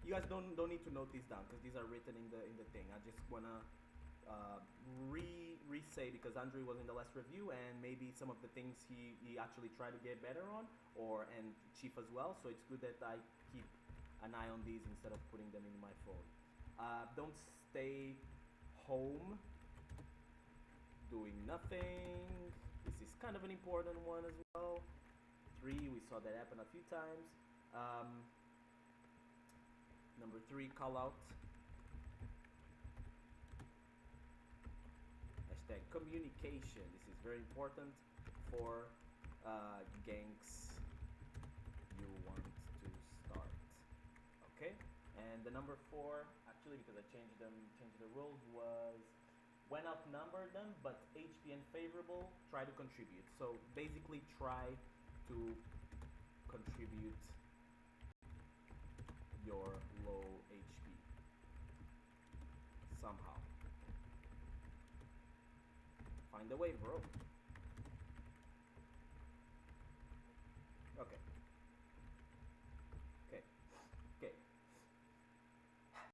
You guys don't need to note these down, because these are written in the thing. I just wanna re-say, because Andre was in the last review, and maybe some of the things he actually tried to get better on, and Chief as well. So it's good that I keep an eye on these instead of putting them in my phone. Don't stay home doing nothing. This is kind of an important one as well. 3, we saw that happen a few times. Number 3, call out. Hashtag communication. This is very important for ganks you want to start. Okay? And the number 4, actually, because I changed the rules, was when outnumber them, but HP unfavorable, try to contribute. So basically try to contribute your low HP somehow. Find a way, bro. Okay.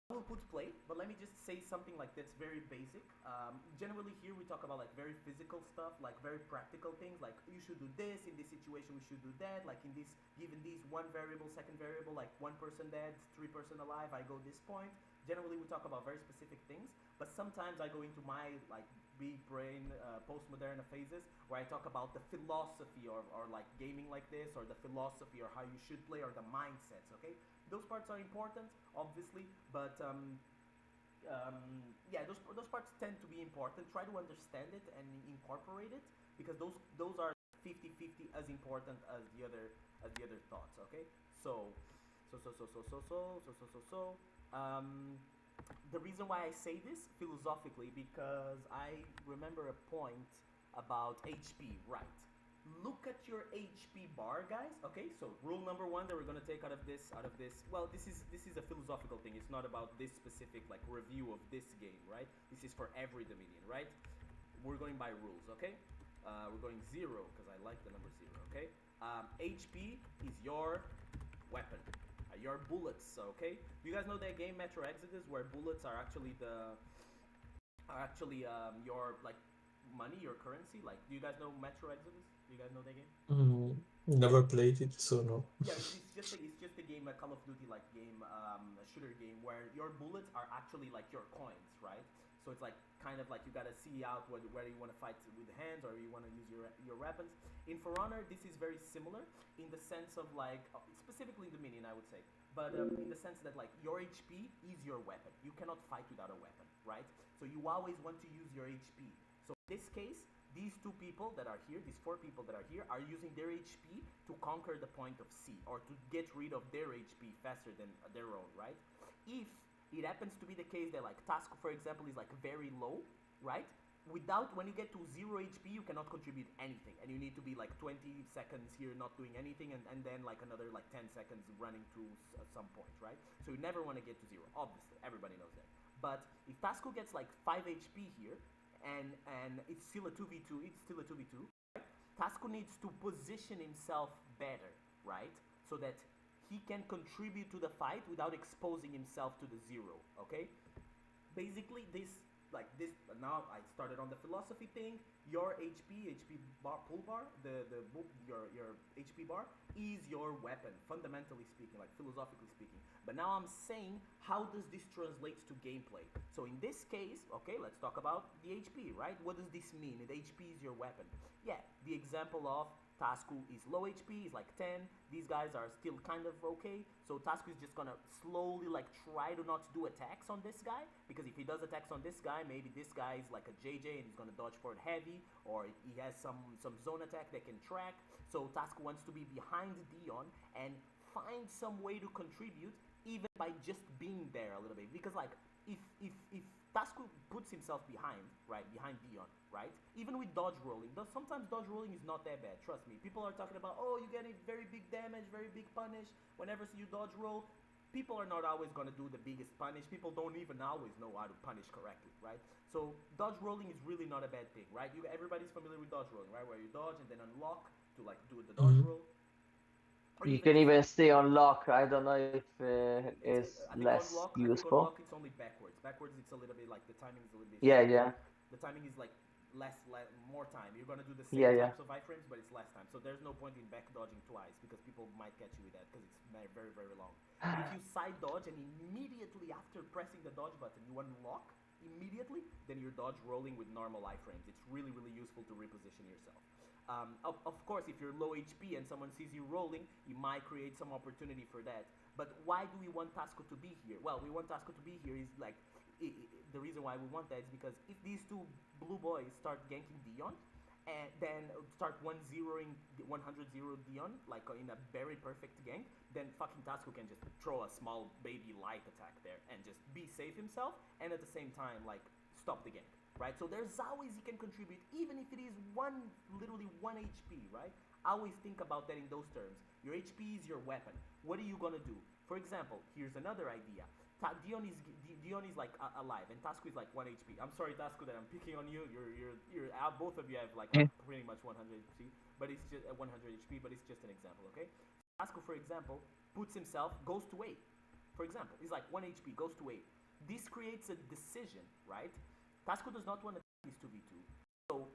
I will put play, but let me just say something like that's very basic. Generally here we talk about like very physical stuff, like very practical things, like you should do this, in this situation we should do that, like in this, given these 1 variable, 2nd variable, like 1 person dead, 3 person alive, I go this point. Generally we talk about very specific things, but sometimes I go into my like big brain postmodern phases where I talk about the philosophy or like gaming like this, or the philosophy, or how you should play, or the mindsets. Okay, those parts are important, obviously, but yeah, those parts tend to be important. Try to understand it and incorporate it, because those are 50-50 as important as the other thoughts. Okay, the reason why I say this philosophically, because I remember a point about HP, right? Look at your HP bar, guys. Okay, so rule number 1 that we're gonna take out of this. Well, this is a philosophical thing. It's not about this specific like review of this game, right? This is for every Dominion, right? We're going by rules, okay? We're going 0 because I like the number 0. Okay. HP is your weapon. your bullets. Okay, do you guys know that game Metro Exodus, where bullets are actually your like money, your currency? Like, do you guys know Metro Exodus? Do you guys know that game? Never played it, so no. Yeah, it's just a game, a Call of Duty like game, a shooter game where your bullets are actually like your coins, right? So it's like kind of like you gotta see out whether you want to fight with the hands or you want to use your weapons. In For Honor, this is very similar in the sense of like specifically the minion, I would say, but in the sense that like your HP is your weapon. You cannot fight without a weapon, right? So you always want to use your HP. So in this case, these two people that are here, these 4 people that are here, are using their HP to conquer the point of C, or to get rid of their HP faster than their own, right? If it happens to be the case that like Task, for example, is like very low, right? When you get to 0 HP, you cannot contribute anything, and you need to be like 20 seconds here not doing anything, and then like another like 10 seconds running to some point, right? So you never want to get to 0, obviously, everybody knows that. But if Tasco gets like 5 HP here, and it's still a 2v2, right? Tasco needs to position himself better, right? So that he can contribute to the fight without exposing himself to the 0, okay? Basically, now I started on the philosophy thing. Your HP bar, pull bar, your HP bar is your weapon, fundamentally speaking, like philosophically speaking. But now I'm saying, how does this translate to gameplay? So in this case, okay, let's talk about the HP, right? What does this mean? The HP is your weapon. Yeah, the example of Tasku is low HP, is like 10. These guys are still kind of okay. So Tasku is just gonna slowly like try to not do attacks on this guy, because if he does attacks on this guy, maybe this guy is like a JJ and he's gonna dodge forward heavy, or he has some zone attack that can track. So Tasku wants to be behind Dion and find some way to contribute, even by just being there a little bit. Because like if Tasku puts himself behind Dion, right? Even with dodge rolling, sometimes dodge rolling is not that bad, trust me. People are talking about, oh, you get a very big damage, very big punish whenever you dodge roll. People are not always going to do the biggest punish. People don't even always know how to punish correctly, right? So dodge rolling is really not a bad thing, right? Everybody's familiar with dodge rolling, right? Where you dodge and then unlock to like do the dodge roll. Or You can even stay on lock. I don't know if it's less I think on useful. lock it's only backwards. Backwards it's a little bit like the timing is a little bit. Yeah. The timing is like more time. You're gonna do the same types of iframes, but it's less time. So there's no point in back dodging twice, because people might catch you with that, because it's very, very, very long. But if you side dodge and immediately after pressing the dodge button you unlock immediately, then you're dodge rolling with normal iframes. It's really, really useful to reposition yourself. Of course, if you're low HP and someone sees you rolling, you might create some opportunity for that. But why do we want Tasco to be here? Well, we want Tasco to be here is like, the reason why we want that is because if these two blue boys start ganking Dion, and then start 1-0ing Dion, like in a very perfect gank, then fucking Tasco can just throw a small baby light attack there and just be safe himself, and at the same time, like, stop the gank, right? So there's always he can contribute, even if it is literally 1 HP, right? Always think about that in those terms. Your HP is your weapon. What are you gonna do? For example, here's another idea. Dion is like alive, and Tasco is like 1 HP. I'm sorry, Tasco, that I'm picking on you. You're both of you have like pretty much 100 HP, but it's just 100 HP. But it's just an example, okay? Tasco, for example, puts himself, goes to 8. For example, he's like 1 HP, goes to 8. This creates a decision, right? Tasco does not want to take this 2v2, so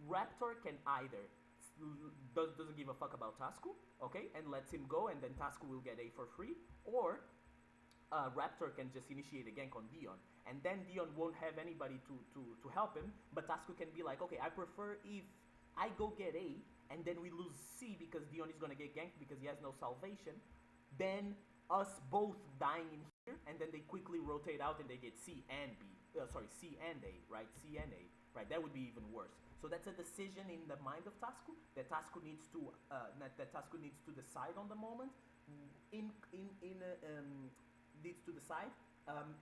Raptor can either doesn't give a fuck about Tasco, okay, and lets him go, and then Tasco will get A for free, or Raptor can just initiate a gank on Dion, and then Dion won't have anybody to help him, but Tasco can be like, okay, I prefer if I go get A, and then we lose C because Dion is gonna get ganked because he has no salvation, then us both dying in here, and then they quickly rotate out and they get C and A, right? C and A, right? That would be even worse. So that's a decision in the mind of Tasco that Tasco needs to decide on the moment. Needs to decide,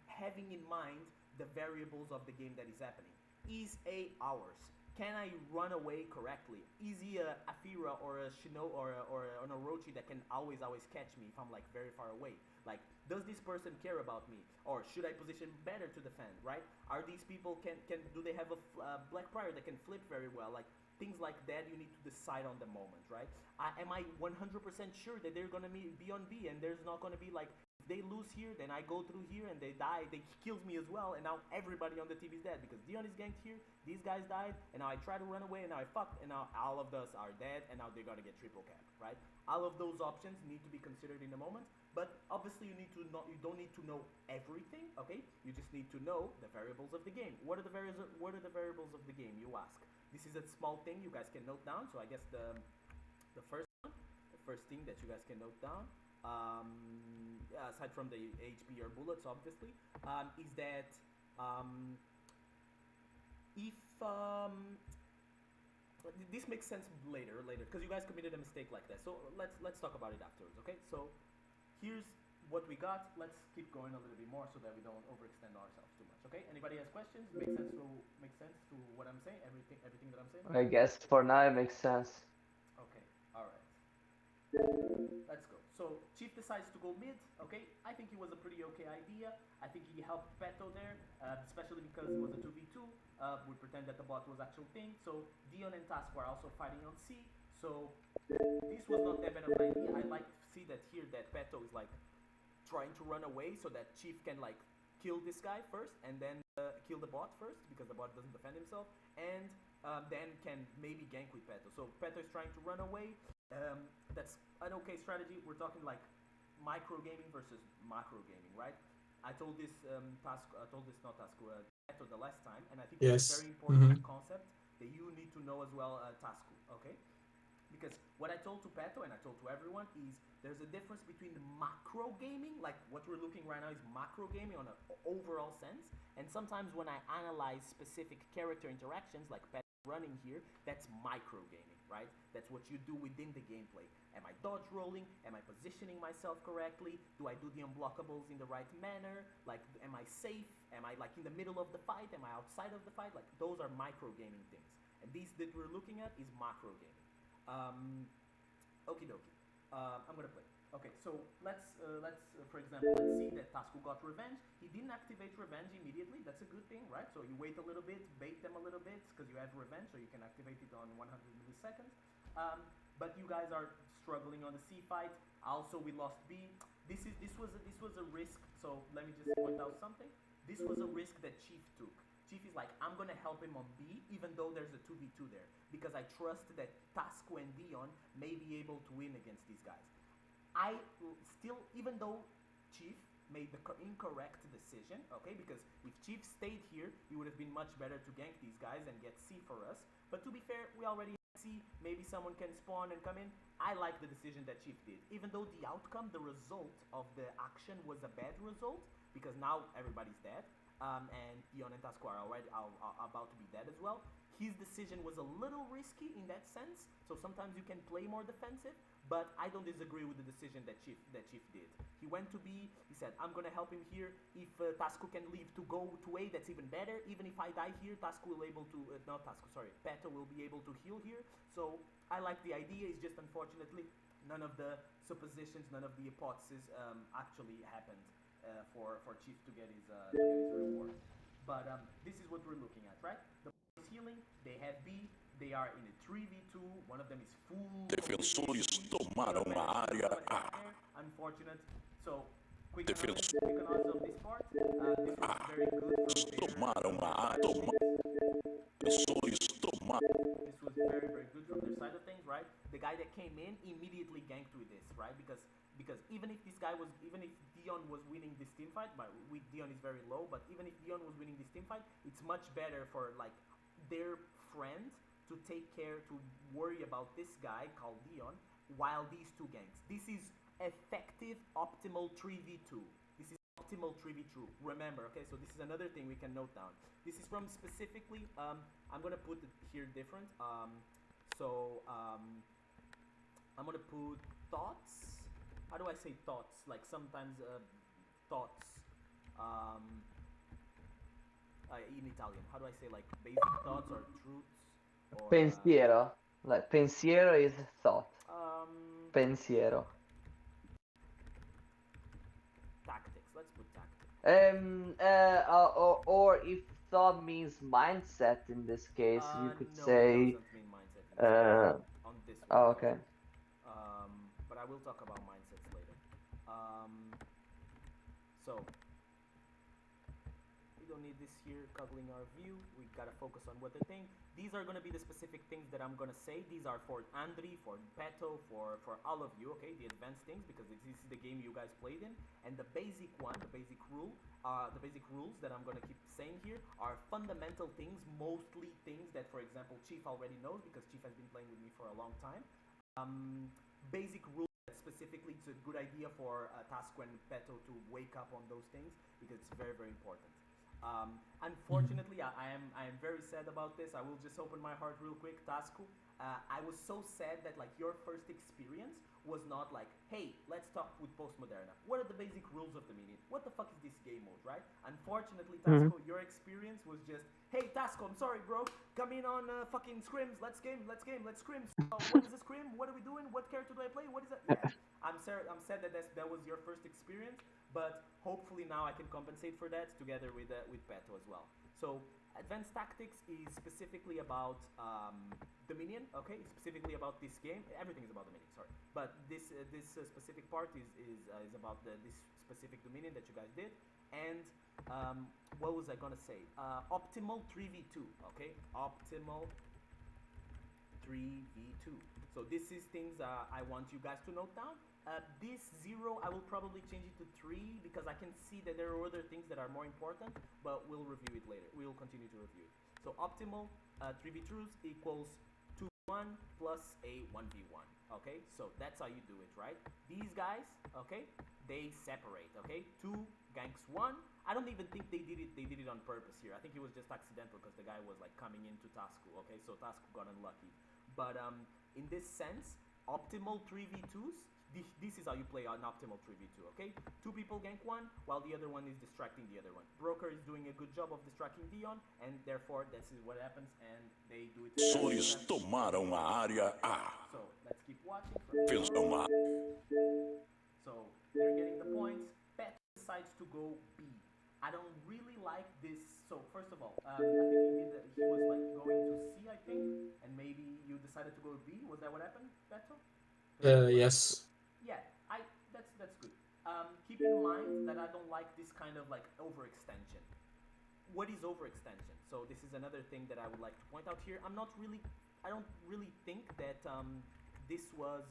having in mind the variables of the game that is happening. Is A ours? can I run away correctly? Is he a Afira or a Shino or an Orochi that can always catch me if I'm like very far away? Like, does this person care about me, or should I position better to defend? Right? Are these people do they have a Black Prior that can flip very well? Like things like that, you need to decide on the moment, right? Am I 100% sure that they're gonna be on B and there's not gonna be like, if they lose here, then I go through here and they die, they kills me as well, and now everybody on the team is dead because Dion is ganked here, these guys died, and now I try to run away and now I fucked, and now all of us are dead, and now they're gonna get triple cap, right? All of those options need to be considered in the moment, but obviously you don't need to know everything, okay? You just need to know the variables of the game. What are the variables of the game, you ask? This is a small thing you guys can note down, so I guess the first thing that you guys can note down, aside from the HP or bullets, obviously, is that if this makes sense later, because you guys committed a mistake like that. So let's talk about it afterwards, okay? So here's what we got. Let's keep going a little bit more so that we don't overextend ourselves too much, okay? Anybody has questions? Makes sense to what I'm saying? Everything that I'm saying? I guess for now it makes sense. Okay, all right. Let's go. So Chief decides to go mid. Okay, I think it was a pretty okay idea. I think he helped Peto there, especially because it was a 2v2. We pretend that the bot was actual thing. So Dion and Task were also fighting on C. So this was not that bad of an idea. I like to see that here that Peto is like trying to run away so that Chief can like kill this guy first and then kill the bot first because the bot doesn't defend himself, and then can maybe gank with Peto. So Peto is trying to run away. That's an okay strategy. We're talking like micro gaming versus macro gaming, right? I told this Peto the last time, and I think it's a very important concept that you need to know as well, Tasku, okay? Because what I told to Peto and I told to everyone is there's a difference between macro gaming, like what we're looking right now is macro gaming on an overall sense, and sometimes when I analyze specific character interactions, like Peto running here, that's micro gaming, right? That's what you do within the gameplay. Am I dodge rolling? Am I positioning myself correctly? Do I do the unblockables in the right manner? Like, am I safe? Am I like in the middle of the fight? Am I outside of the fight? Like, those are micro gaming things. And these that we're looking at is macro gaming. Okie dokie. I'm gonna play. Okay, so let's for example, let's see that Tasku got revenge. He didn't activate revenge immediately. That's a good thing, right? So you wait a little bit, bait them a little bit, because you have revenge, so you can activate it on 100 milliseconds. But you guys are struggling on the C fight. Also, we lost B. This was a risk. So let me just point out something. This was a risk that Chief took. Chief is like, I'm gonna help him on B, even though there's a 2v2 there, because I trust that Tasku and Dion may be able to win against these guys. I still, even though Chief made the incorrect decision, okay, because if Chief stayed here, it would have been much better to gank these guys and get C for us. But to be fair, we already have C, maybe someone can spawn and come in. I like the decision that Chief did, even though the outcome, the result of the action was a bad result, because now everybody's dead. And Dion and Tasku are already about to be dead as well. His decision was a little risky in that sense, so sometimes you can play more defensive, but I don't disagree with the decision that Chief did. He went to B, he said, I'm gonna help him here. If Tasku can leave to go to A, that's even better. Even if I die here, Tasku will able to, not Tasku, sorry, Peto will be able to heal here. So I like the idea, it's just unfortunately none of the suppositions, none of the hypotheses actually happened. For Chief to get his reward. But this is what we're looking at, right? The is healing, they have B, they are in a 3v2, one of them is full. Defensores tomaram a área A. Unfortunate. So, quick analysis of this part. This was very good. Tomaram a área. Defensores tomaram. This was very, very good from their side of things, right? The guy that came in immediately ganked with this, right? Because even if Dion was winning this team fight, but Dion is very low, but even if Dion was winning this team fight, it's much better for like their friend to take care, to worry about this guy called Dion, while these two ganks. This is effective optimal 3v2. This is optimal 3v2. Remember, okay, so this is another thing we can note down. This is from specifically, I'm gonna put it here different. I'm gonna put thoughts. How do I say thoughts? Like sometimes thoughts in Italian. How do I say like basic thoughts or truths? Or Pensiero. Like pensiero is thought. um, Pensiero. tactics. Let's put tactics. Or if thought means mindset in this case, you could No, it say. doesn't mean mindset in this case. On this one. Oh, okay. But I will talk about mindsets later. So we don't need this here cuddling our view. We gotta focus on what they think. These are gonna be the specific things that I'm gonna say. These are for Andri, for Peto, for all of you, okay? The advanced things, because this is the game you guys played in. And the basic one, the basic rules that I'm gonna keep saying here are fundamental things, mostly things that, for example, Chief already knows because Chief has been playing with me for a long time. Basic rules that specifically it's a good idea for Tasco and Peto to wake up on those things because it's very, very important. Unfortunately, I am very sad about this. I will just open my heart real quick, Tasku. I was so sad that like your first experience was not like, hey, let's talk with Postmoderna. What are the basic rules of the minion? What the fuck is this game mode, right? Unfortunately, Tasco, your experience was just, hey, Tasco, I'm sorry, bro. Come in on fucking scrims. Let's scrim. What is a scrim? What are we doing? What character do I play? What is that? Yeah. I'm sad that that was your first experience. But hopefully now I can compensate for that together with Peto as well. So advanced tactics is specifically about the minion, okay? Specifically about this game. Everything is about the minion, sorry. But this specific part is about this specific dominion that you guys did. And what was I gonna say? Optimal 3v2, okay? Optimal 3v2. So this is things I want you guys to note down. This 0, I will probably change it to 3 because I can see that there are other things that are more important, but we'll review it later. We will continue to review it. So optimal 3v2s equals 2v1 plus a 1v1. Okay, so that's how you do it, right? These guys, okay, they separate. Okay, 2 ganks 1. I don't even think they did it on purpose here. I think it was just accidental because the guy was like coming into Tasku. Okay, so Tasku got unlucky. But in this sense, optimal 3v2s. This is how you play an optimal 3v2, okay? 2 people gank 1, while the other one is distracting the other one. Broker is doing a good job of distracting Dion, and therefore this is what happens, and they do it. Açores tomaram a área A. So let's keep watching. So they're getting the points. Pet decides to go B. I don't really like this. So first of all, I think he was like going to C, I think, and maybe you decided to go B. Was that what happened, Beto? Yes. Yeah, that's good. Keep in mind that I don't like this kind of like overextension. What is overextension? So this is another thing that I would like to point out here. I don't really think that this was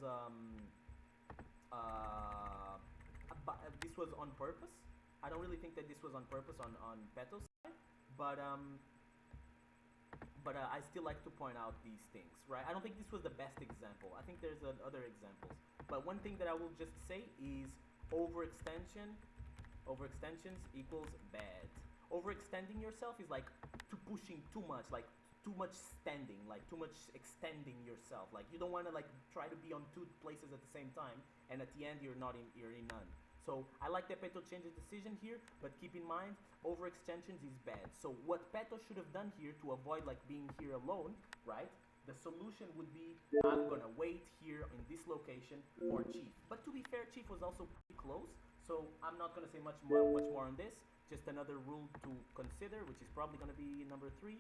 on purpose. I don't really think that this was on purpose on Peto's side, but I still like to point out these things, right? I don't think this was the best example. I think there's other examples. But one thing that I will just say is overextensions equals bad. Overextending yourself is like pushing too much, like too much standing, like too much extending yourself. Like you don't want to like try to be on 2 places at the same time, and at the end you're in none. So I like that Peto changed his decision here, but keep in mind, overextensions is bad. So what Peto should have done here to avoid like being here alone, right? The solution would be, I'm gonna wait here in this location for Chief. But to be fair, Chief was also pretty close, so I'm not gonna say much more on this. Just another rule to consider, which is probably gonna be number 3.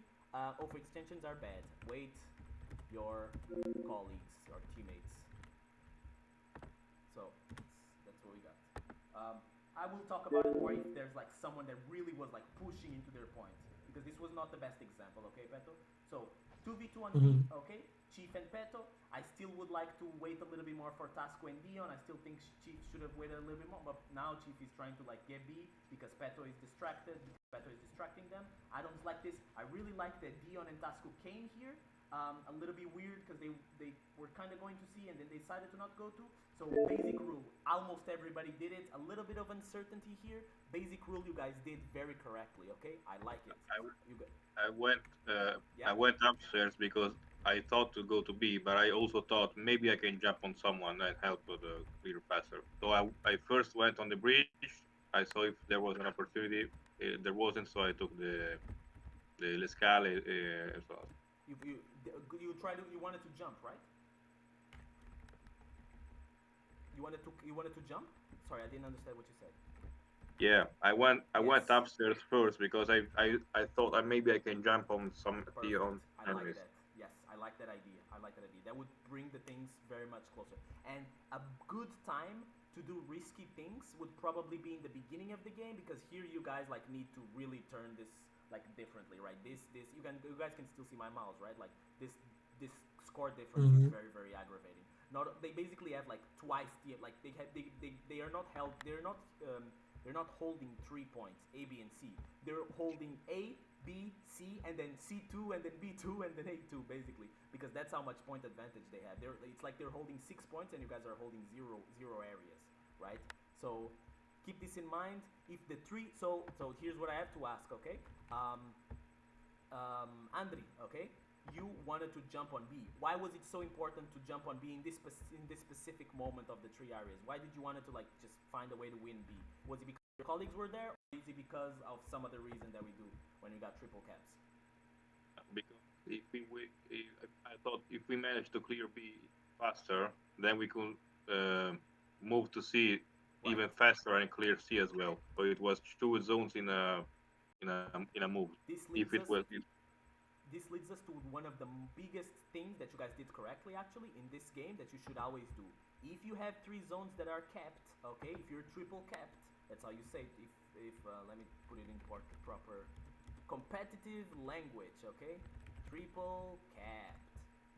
Overextensions are bad. Wait your colleagues or teammates. So that's what we got. I will talk about it more if there's like someone that really was like pushing into their points, because this was not the best example, okay, Peto? So 2v2 on B, okay? Chief and Peto. I still would like to wait a little bit more for Tasco and Dion. I still think Chief should have waited a little bit more, but now Chief is trying to like get B because Peto is distracted, Peto is distracting them. I don't like this. I really like that Dion and Tasco came here. A little bit weird because they were kind of going to see and then they decided to not go to. So basic rule, almost everybody did it. A little bit of uncertainty here. Basic rule, you guys did very correctly. Okay, I like it. I went upstairs because I thought to go to B, but I also thought maybe I can jump on someone and help with the clear passer. So I first went on the bridge. I saw if there was an opportunity. There wasn't, so I took the Le Scale as well. You wanted to jump, right? You wanted to jump? Sorry, I didn't understand what you said. Yeah, I went Yes. upstairs first because I thought maybe I can jump on some Perfect. on I like enemies. that. Yes, I like that idea. I like that idea. That would bring the things very much closer. And a good time to do risky things would probably be in the beginning of the game, because here you guys like need to really turn this like differently, right? This you guys can still see my mouse, right? Like this score difference is very, very aggravating. Not They basically have like twice the like they are not held they're not holding 3 points A, B, and C. They're holding A, B, C, and then C2, and then B2, and then A2, basically, because that's how much point advantage they have. It's like they're holding 6 points, and you guys are holding zero areas, right? So keep this in mind. If the three, so here's what I have to ask, okay? Andri, okay? You wanted to jump on B. Why was it so important to jump on B in this specific moment of the 3 areas? Why did you want to like just find a way to win B? Was it because your colleagues were there, or is it because of some other reason that we do when we got triple caps? Because I thought if we managed to clear B faster, then we could move to C even faster and clear C as well. So it was 2 zones in a move. This leads us to one of the biggest things that you guys did correctly, actually, in this game that you should always do. If you have 3 zones that are capped, okay, if you're triple capped, that's how you say it. If let me put it in proper competitive language, okay? Triple capped.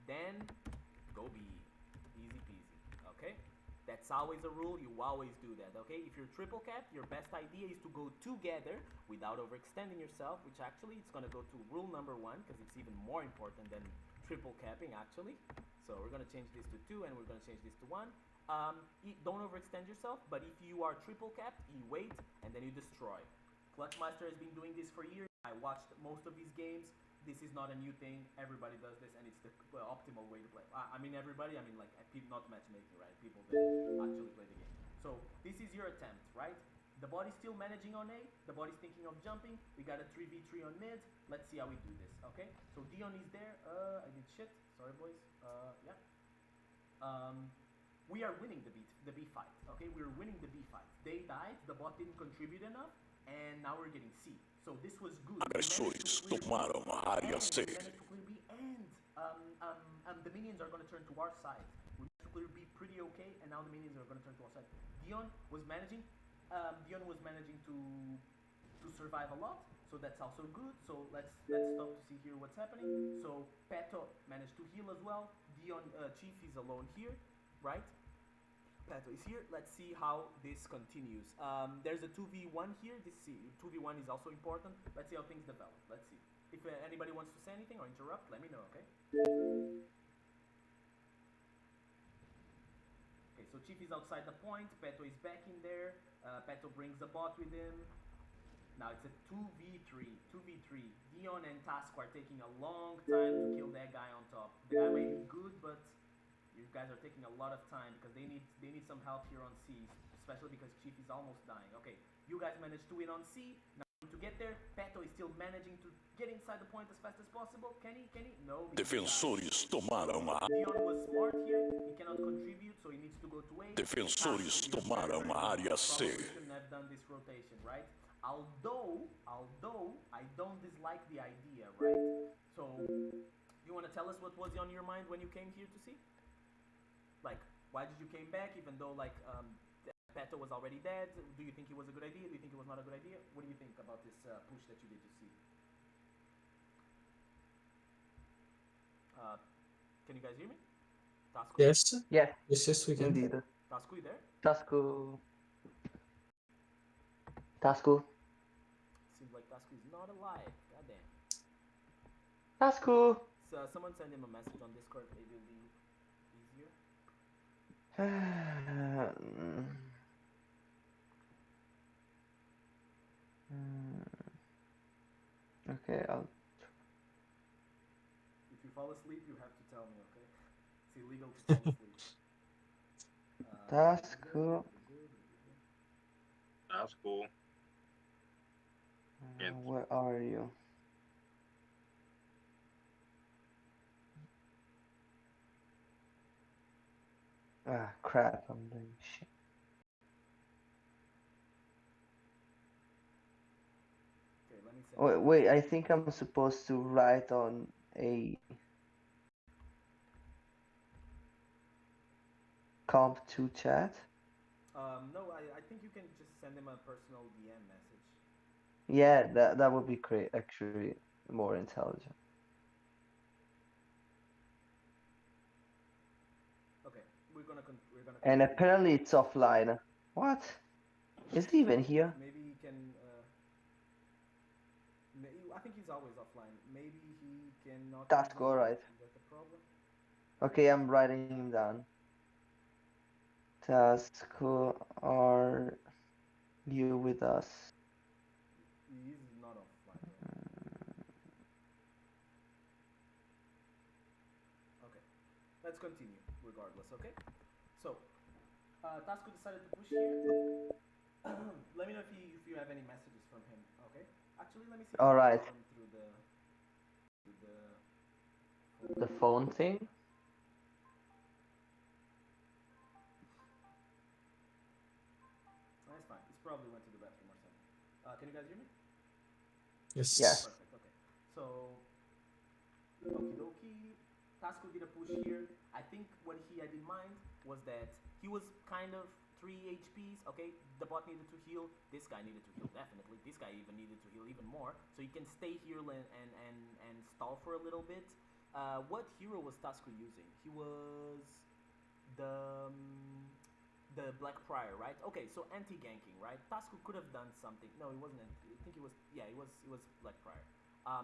Then go B. Easy peasy, okay? That's always a rule. You always do that, okay? If you're triple capped, your best idea is to go together without overextending yourself, which actually it's gonna go to rule number 1, because it's even more important than triple capping, actually. So we're gonna change this to 2, and we're gonna change this to 1. Don't overextend yourself, but if you are triple capped, you wait, and then you destroy. Clutchmaster has been doing this for years. I watched most of these games. This is not a new thing. Everybody does this, and it's the optimal way to play. I mean everybody. I mean like not matchmaking, right? People that actually play the game. So this is your attempt, right? The body's still managing on A. The body's thinking of jumping. We got a 3v3 on mid. Let's see how we do this, okay? So Dion is there. I did shit. Sorry, boys. Yeah. We are winning the B fight, okay? We're winning the B fight. They died. The bot didn't contribute enough, and now we're getting C. So this was good. Agressores tomaram a área C. We managed to clear B, and the minions are going to turn to our side. We managed to clear B pretty okay, and now the minions are going to turn to our side. Dion was managing to survive a lot, so that's also good. So let's stop to see here what's happening. So Peto managed to heal as well. Dion Chief is alone here, right? Peto is here. Let's see how this continues. There's a 2v1 here. This 2v1 is also important. Let's see how things develop. Let's see. If anybody wants to say anything or interrupt, let me know, okay? Okay, so Chief is outside the point. Peto is back in there. Peto brings the bot with him. Now it's a 2v3. Dion and Tasko are taking a long time to kill that guy on top. The guy may be good, but you guys are taking a lot of time because they need some help here on C, especially because Chief is almost dying. Okay, you guys managed to win on C. Now to get there, Peto is still managing to get inside the point as fast as possible. Can he? No. Defensores tomaram a Dion was smart here. He cannot contribute, so he needs to go to A. Defensores tomaram a área C. Probably shouldn't have done this rotation, right? Although I don't dislike the idea, right? So you want to tell us what was on your mind when you came here to see? Like, why did you came back even though like Peto was already dead? Do you think it was a good idea? Do you think it was not a good idea? What do you think about this push that you did to see? Can you guys hear me? Tasku? Yes. Yeah. Yes, we can. Indeed. Tasku, you there? Tasku. Seems like Tasku is not alive. Goddamn. Tasku. So someone send him a message on Discord. Maybe it'll be easier. Okay, If you fall asleep, you have to tell me, okay? It's illegal to fall asleep. Tasku. That's cool. Where are you? Ah, crap, I'm doing shit. Okay, let me send Wait, I think I'm supposed to write on a comp to chat. No, I think you can just send him a personal DM message. Yeah, that would be great. Actually, more intelligent. Okay, we're gonna And continue. apparently it's offline. What? Is he even here? Maybe he can. I think he's always offline. Maybe he cannot use Task, his mic. alright. Is that the problem? Okay, I'm writing him down. Task, are you with us? He is not offline though. Okay, let's continue regardless. Okay, so Tasco decided to push here. Let me know if you have any messages from him. Okay. Actually, let me see if I can Alright. call him through the The phone thing? That's fine. He's probably went to the bathroom or something. Can you guys hear me? Yes. Yes. Perfect. Okay. So, okie dokie. Tasco did a push here. I think what he had in mind was that he was kind of 3 HPs. Okay, the bot needed to heal. This guy needed to heal definitely. This guy even needed to heal even more. So he can stay here and stall for a little bit. What hero was Tasco using? He was the Black Prior, right? Okay, so anti-ganking, right? Tasco could have done something. No, it wasn't. I think it was. Yeah, it was Black Prior.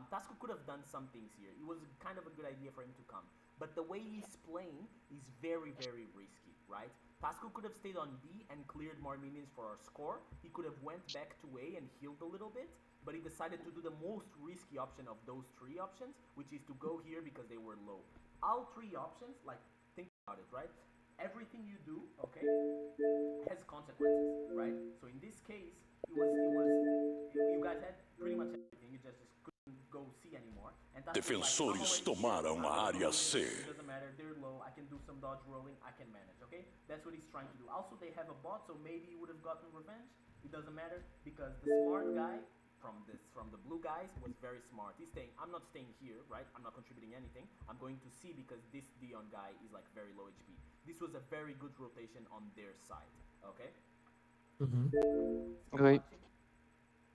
Tasco could have done some things here. It was kind of a good idea for him to come. But the way he's playing is very, very risky, right? Tasco could have stayed on B and cleared more minions for our score. He could have went back to A and healed a little bit, but he decided to do the most risky option of those 3 options, which is to go here because they were low. All 3 options, like, think about it, right? Everything you do, okay, has consequences, right? So in this case, you guys had pretty much everything. You just couldn't go C anymore. And that's Defensores tomaram a área C. It doesn't matter. They're low. I can do some dodge rolling. I can manage. Okay, that's what he's trying to do. Also, they have a bot, so maybe he would have gotten revenge. It doesn't matter because the smart guy from the blue guys was very smart. He's saying, I'm not staying here, right? I'm not contributing anything. I'm going to C because this Dion guy is like very low HP. This was a very good rotation on their side. Okay. Great.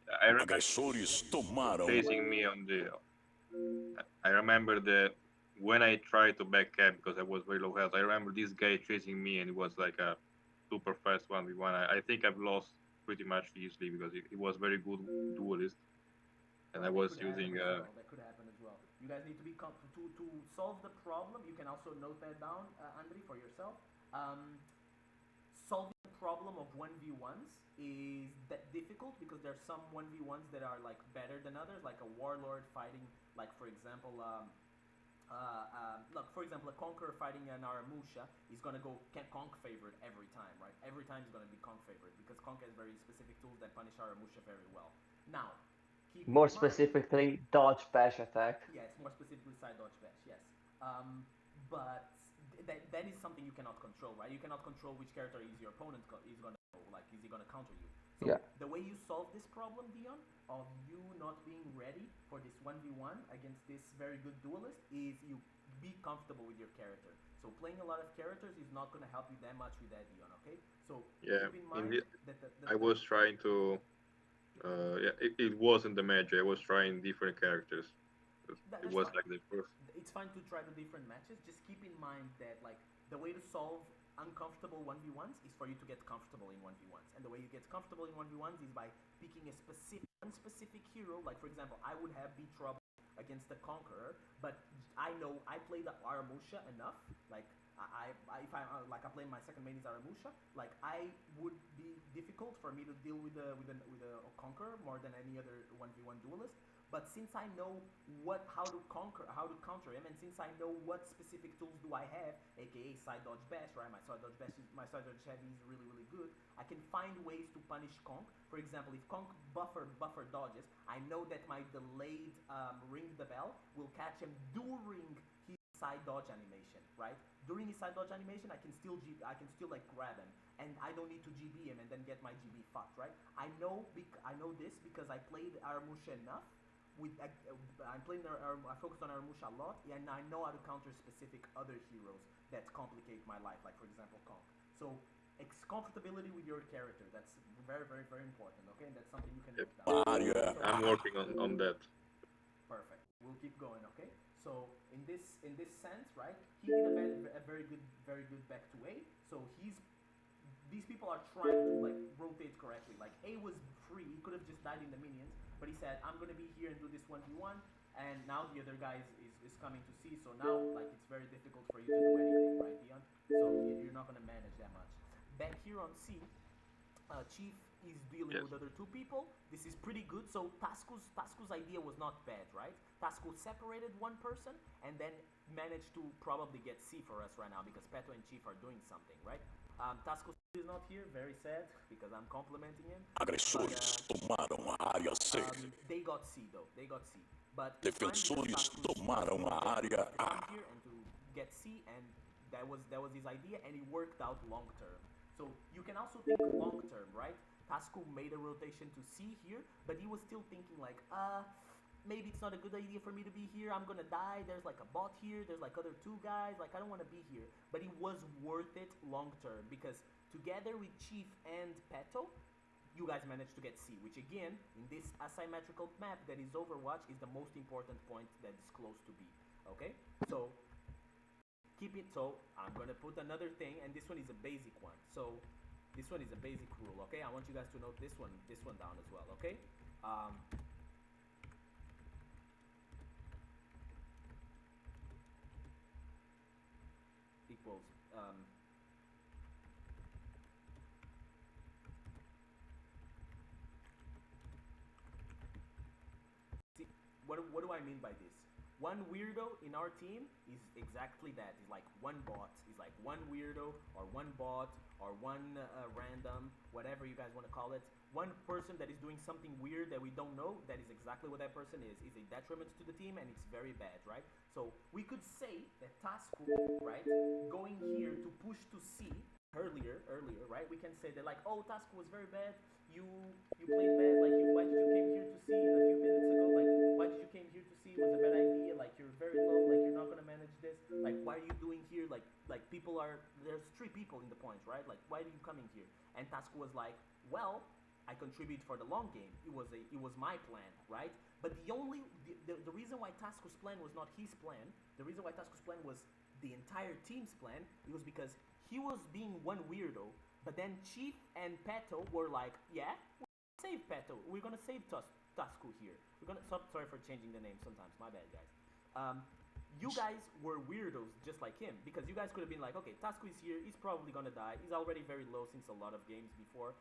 I remember Agressores tomaram. chasing me on the. I remember that when I tried to backcap because I was very low health. I remember this guy chasing me, and it was like a super fast 1v1. I think I've lost pretty much easily because he was very good duelist, and I was using. That could happen as well. You guys need to be to solve the problem. You can also note that down, Andri, for yourself. Solving the problem of 1v1s is that difficult because there's some 1v1s that are like better than others, like a warlord fighting, like for example, look, for example, a Conqueror fighting an Aramusha is gonna go Conk favorite every time, right? Every time is gonna be Conk favorite because Conk has very specific tools that punish Aramusha very well. Now, more specifically, dodge bash attack. Yeah, it's more specifically side dodge bash. Yes, but that is something you cannot control, right? You cannot control which character is your opponent is gonna go. Like, is he gonna counter you? So yeah. The way you solve this problem, Dion, of you not being ready for this 1v1 against this very good duelist is you be comfortable with your character. So playing a lot of characters is not gonna help you that much with that, Dion. Okay? So yeah, keep in mind that I was trying to. It wasn't the magic. I was trying different characters. It was like the first. It's fine to try the different matches. Just keep in mind that like the way to solve uncomfortable 1v1s is for you to get comfortable in 1v1s. And the way you get comfortable in 1v1s is by picking a specific hero. Like for example, I would have Be Trouble against the Conqueror, but I know I play the Aramusha enough. Like if I like I play my second main is Aramusha, like I would be difficult for me to deal with a Conqueror more than any other 1v1 duelist. But since I know how to counter him, and since I know what specific tools do I have, aka side dodge bash, right? My side dodge heavy is really really good. I can find ways to punish Conk. For example, if Conk buffer dodges, I know that my delayed ring the bell will catch him during his side dodge animation, right? during his side dodge animation, I can still like grab him, and I don't need to GB him and then get my GB fucked, right? I know this because I played Aramusha enough. I'm playing I focus on Aramusha a lot, and I know how to counter specific other heroes that complicate my life, like for example Conk. So comfortability with your character, that's very, very, very important, okay? And that's something you can work down. I'm working on that. Perfect. We'll keep going, okay? So in this sense, right? He did a very good back to A. So these people are trying to like rotate correctly. Like A was free, he could have just died in the minions, but he said, I'm gonna be here and do this 1v1, and now the other guy is coming to C, so now like it's very difficult for you to do anything, right, Dion? So you're not gonna manage that much. Back here on C, Chief is dealing with other two people. This is pretty good. So Tasku's idea was not bad, right? Tasku separated one person and then managed to probably get C for us right now because Peto and Chief are doing something, right? Tasku is not here, very sad because I'm complimenting him. Agressores tomaram a área C. They got C though. They got C. But Defensores tomaram a área A. Here and to get C, and that was his idea, and it worked out long term. So you can also think long term, right? Tasku made a rotation to C here, but he was still thinking like, maybe it's not a good idea for me to be here. I'm gonna die. There's like a bot here. There's like other two guys. Like I don't want to be here. But it was worth it long term because together with Chief and Peto, you guys managed to get C, which again, in this asymmetrical map that is Overwatch, is the most important point that is close to B. Okay, so keep it. So I'm gonna put another thing, and this one is a basic one. So this one is a basic rule. Okay, I want you guys to note this one down as well. Okay. Equals see, what do I mean by this? One weirdo in our team is exactly that. It's like one bot. It's like one weirdo or one bot or one random, whatever you guys want to call it. One person that is doing something weird that we don't know, that is exactly what that person is a detriment to the team, and it's very bad, right? So we could say that Tasku, right, going here to push to C earlier, right? We can say that like, oh, Tasku was very bad. You played bad. Like, why did you came here to C a few minutes ago? Like, why did you came here to C? It was a bad idea. Like, you're very low. Like, you're not gonna manage this. Like, why are you doing here? Like people are. There's 3 people in the points, right? Like, why are you coming here? And Tasku was like, well, I contribute for the long game. It was my plan, right? But the reason why Tasku's plan was not his plan, the reason why Tasku's plan was the entire team's plan, it was because he was being one weirdo, but then Chief and Peto were like, yeah, we're gonna save Peto. We're gonna save Tasku here. We're gonna sorry for changing the name sometimes, my bad guys. You guys were weirdos just like him, because you guys could have been like, okay, Tasku is here, he's probably gonna die, he's already very low since a lot of games before.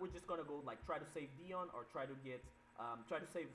We're just gonna go like try to save Dion or try to get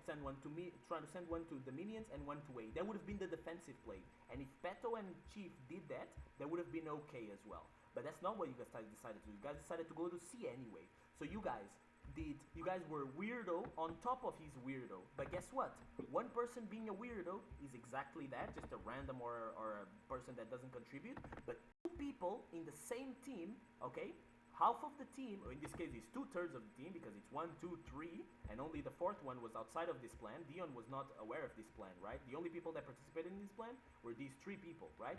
send one to me, try to send one to the minions and one to A. That would have been the defensive play. And if Peto and Chief did that, that would have been okay as well. But that's not what you guys decided to do. You guys decided to go to C anyway. So you guys were weirdo on top of his weirdo. But guess what? One person being a weirdo is exactly that, just a random or a person that doesn't contribute. But 2 people in the same team, okay? Half of the team, or in this case it's 2/3 of the team, because it's 1, 2, 3, and only the 4th one was outside of this plan. Dion was not aware of this plan, right? The only people that participated in this plan were these 3 people, right?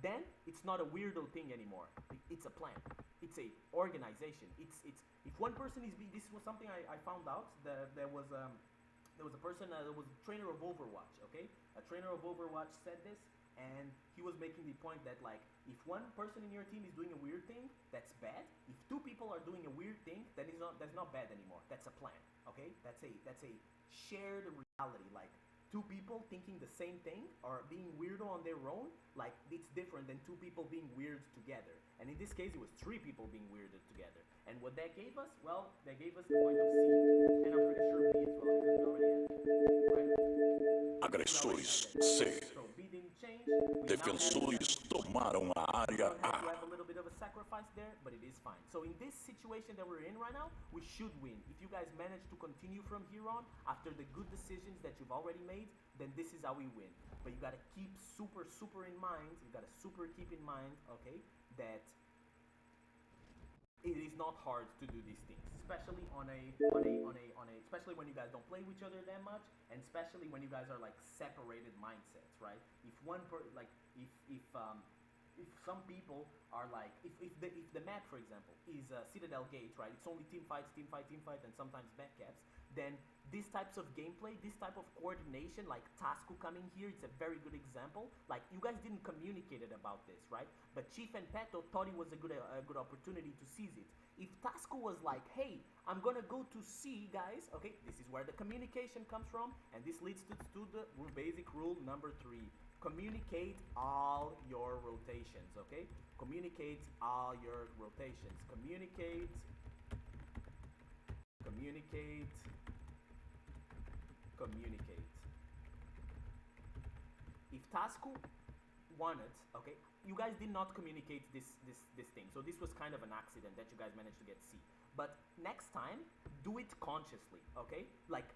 Then it's not a weirdo thing anymore. It's a plan. It's a organization. It's if one person is this was something I found out that there was a person that was a trainer of Overwatch, okay? A trainer of Overwatch said this, and he was making the point that like, if one person in your team is doing a weird thing, that's bad. If 2 people are doing a weird thing, that's not bad anymore. That's a plan, okay? That's a shared reality. Like 2 people thinking the same thing or being weirdo on their own, like it's different than 2 people being weird together. And in this case, it was 3 people being weirded together. And what that gave us? Well, that gave us the point of C, and I'm pretty sure B as well, because we already had it, right? Agressores C. So B didn't change. Defensores tomaram a área A. have a little bit of a sacrifice. sacrifice there, but it is fine. So in this situation that we're in right now, we should win. If you guys manage to continue from here on, after the good decisions that you've already made, then this is how we win. But you gotta keep super in mind, keep in mind, okay, that it is not hard to do these things, especially especially when you guys don't play with each other that much, and especially when you guys are like separated mindsets, right? If if some people are like, if the map, for example, is Citadel Gate, right? It's only team fights, and sometimes backcaps. Then these types of gameplay, this type of coordination, like Tasku coming here, it's a very good example. Like, you guys didn't communicate about this, right? But Chief and Peto thought it was a good opportunity to seize it. If Tasku was like, hey, I'm gonna go to C, guys, okay, this is where the communication comes from, and this leads to the basic rule number 3. Communicate all your rotations, okay? Communicate all your rotations. Communicate. If Tasku wanted, okay, you guys did not communicate this thing, so this was kind of an accident that you guys managed to get C. But next time, do it consciously, okay? Like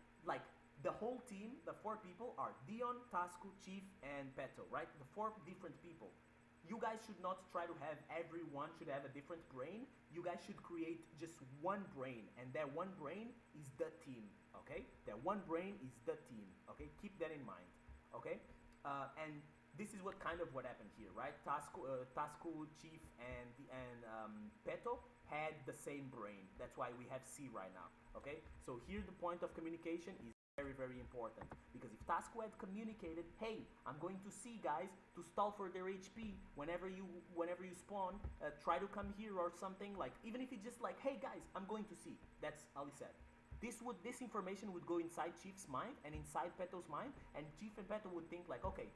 the whole team, the 4 people are Dion, Tasku, Chief, and Peto, right? The 4 different people. You guys should not try to have everyone should have a different brain. You guys should create just one brain, and that one brain is the team, okay? That one brain is the team, okay? Keep that in mind, okay? And this is what happened here, right? Tasku, Chief, and Peto had the same brain. That's why we have C right now, okay? So here the point of communication is very important, because if Tasku had communicated, hey, I'm going to C, guys, to stall for their HP whenever you spawn, try to come here or something, like, even if it's just like, hey guys, I'm going to C, that's all he said. This information would go inside Chief's mind and inside Peto's mind, and Chief and Peto would think like, okay,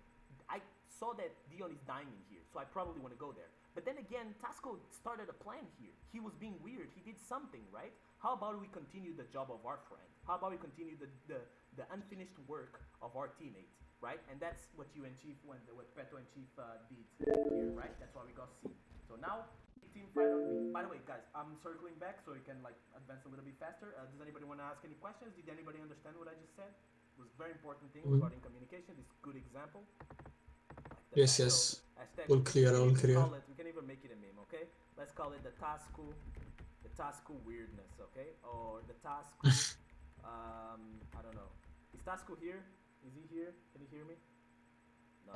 I saw that Dion is dying in here, so I probably want to go there. But then again, Tasku started a plan here. He was being weird. He did something, right? How about we continue the job of our friend? How about we continue the unfinished work of our teammate, right? And that's what you and Chief, what Peto and Chief did here, right? That's why we got C. So now, team fight on B. By the way, guys, I'm circling back so you can like advance a little bit faster. Does anybody want to ask any questions? Did anybody understand what I just said? It was a very important thing regarding communication. This good example. Yes. All clear. We can even make it a meme, okay? Let's call it the Tasku weirdness, okay? Or the Tasku, I don't know. Is Tasku here? Is he here? Can you hear me?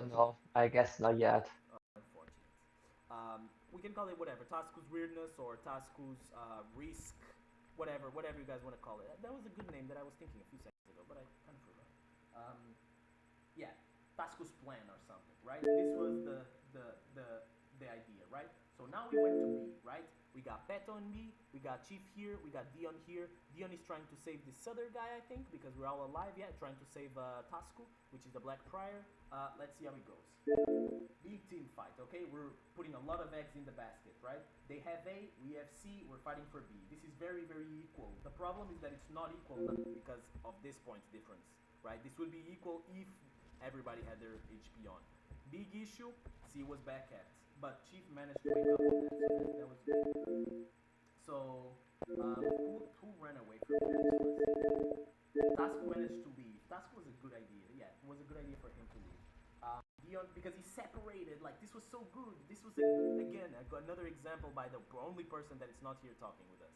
No, I guess not yet. Unfortunate. We can call it whatever. Tasku's weirdness or Tasku's risk, whatever you guys want to call it. That was a good name that I was thinking a few seconds ago, but I kind of forgot. Yeah, Tasku's plan or something, right? This was the idea, right? So now we went to B, right? We got Peto on B, we got Chief here, we got Dion here. Dion is trying to save this other guy, I think, because we're all alive, yeah, trying to save Tasku, which is the Black Prior. Let's see how it goes. Big team fight, okay? We're putting a lot of eggs in the basket, right? They have A, we have C, we're fighting for B. This is very equal. The problem is that it's not equal because of this points difference, right? This would be equal if everybody had their HP on. Big issue, C was backcapped, but Chief managed to wake up on that, so that was good. So, who ran away from here? Tasku managed to leave. Tasku was a good idea, yeah, it was a good idea for him to leave. Dion, because he separated, like, this was so good. This was, again, another example by the only person that is not here talking with us.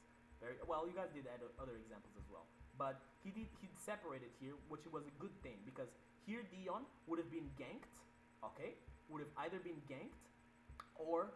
Well, you guys did add other examples as well. But he separated here, which was a good thing, because here Dion would have been ganked, okay? Would have either been ganked, or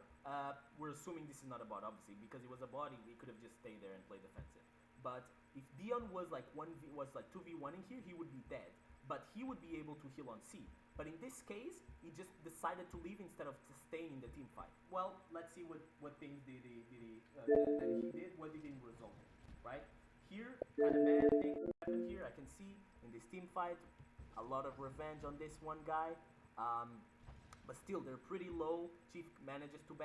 we're assuming this is not a bot, obviously, because it was a bot, he could have just stayed there and played defensive. But if Dion was like 2v1ing here, he would be dead. But he would be able to heal on C. But in this case, he just decided to leave instead of staying in the team fight. Well, let's see what things that he did, what did he result in, right? Here, kind of bad thing happened here. I can see in this team fight, a lot of revenge on this one guy. But still, they're pretty low. Chief manages to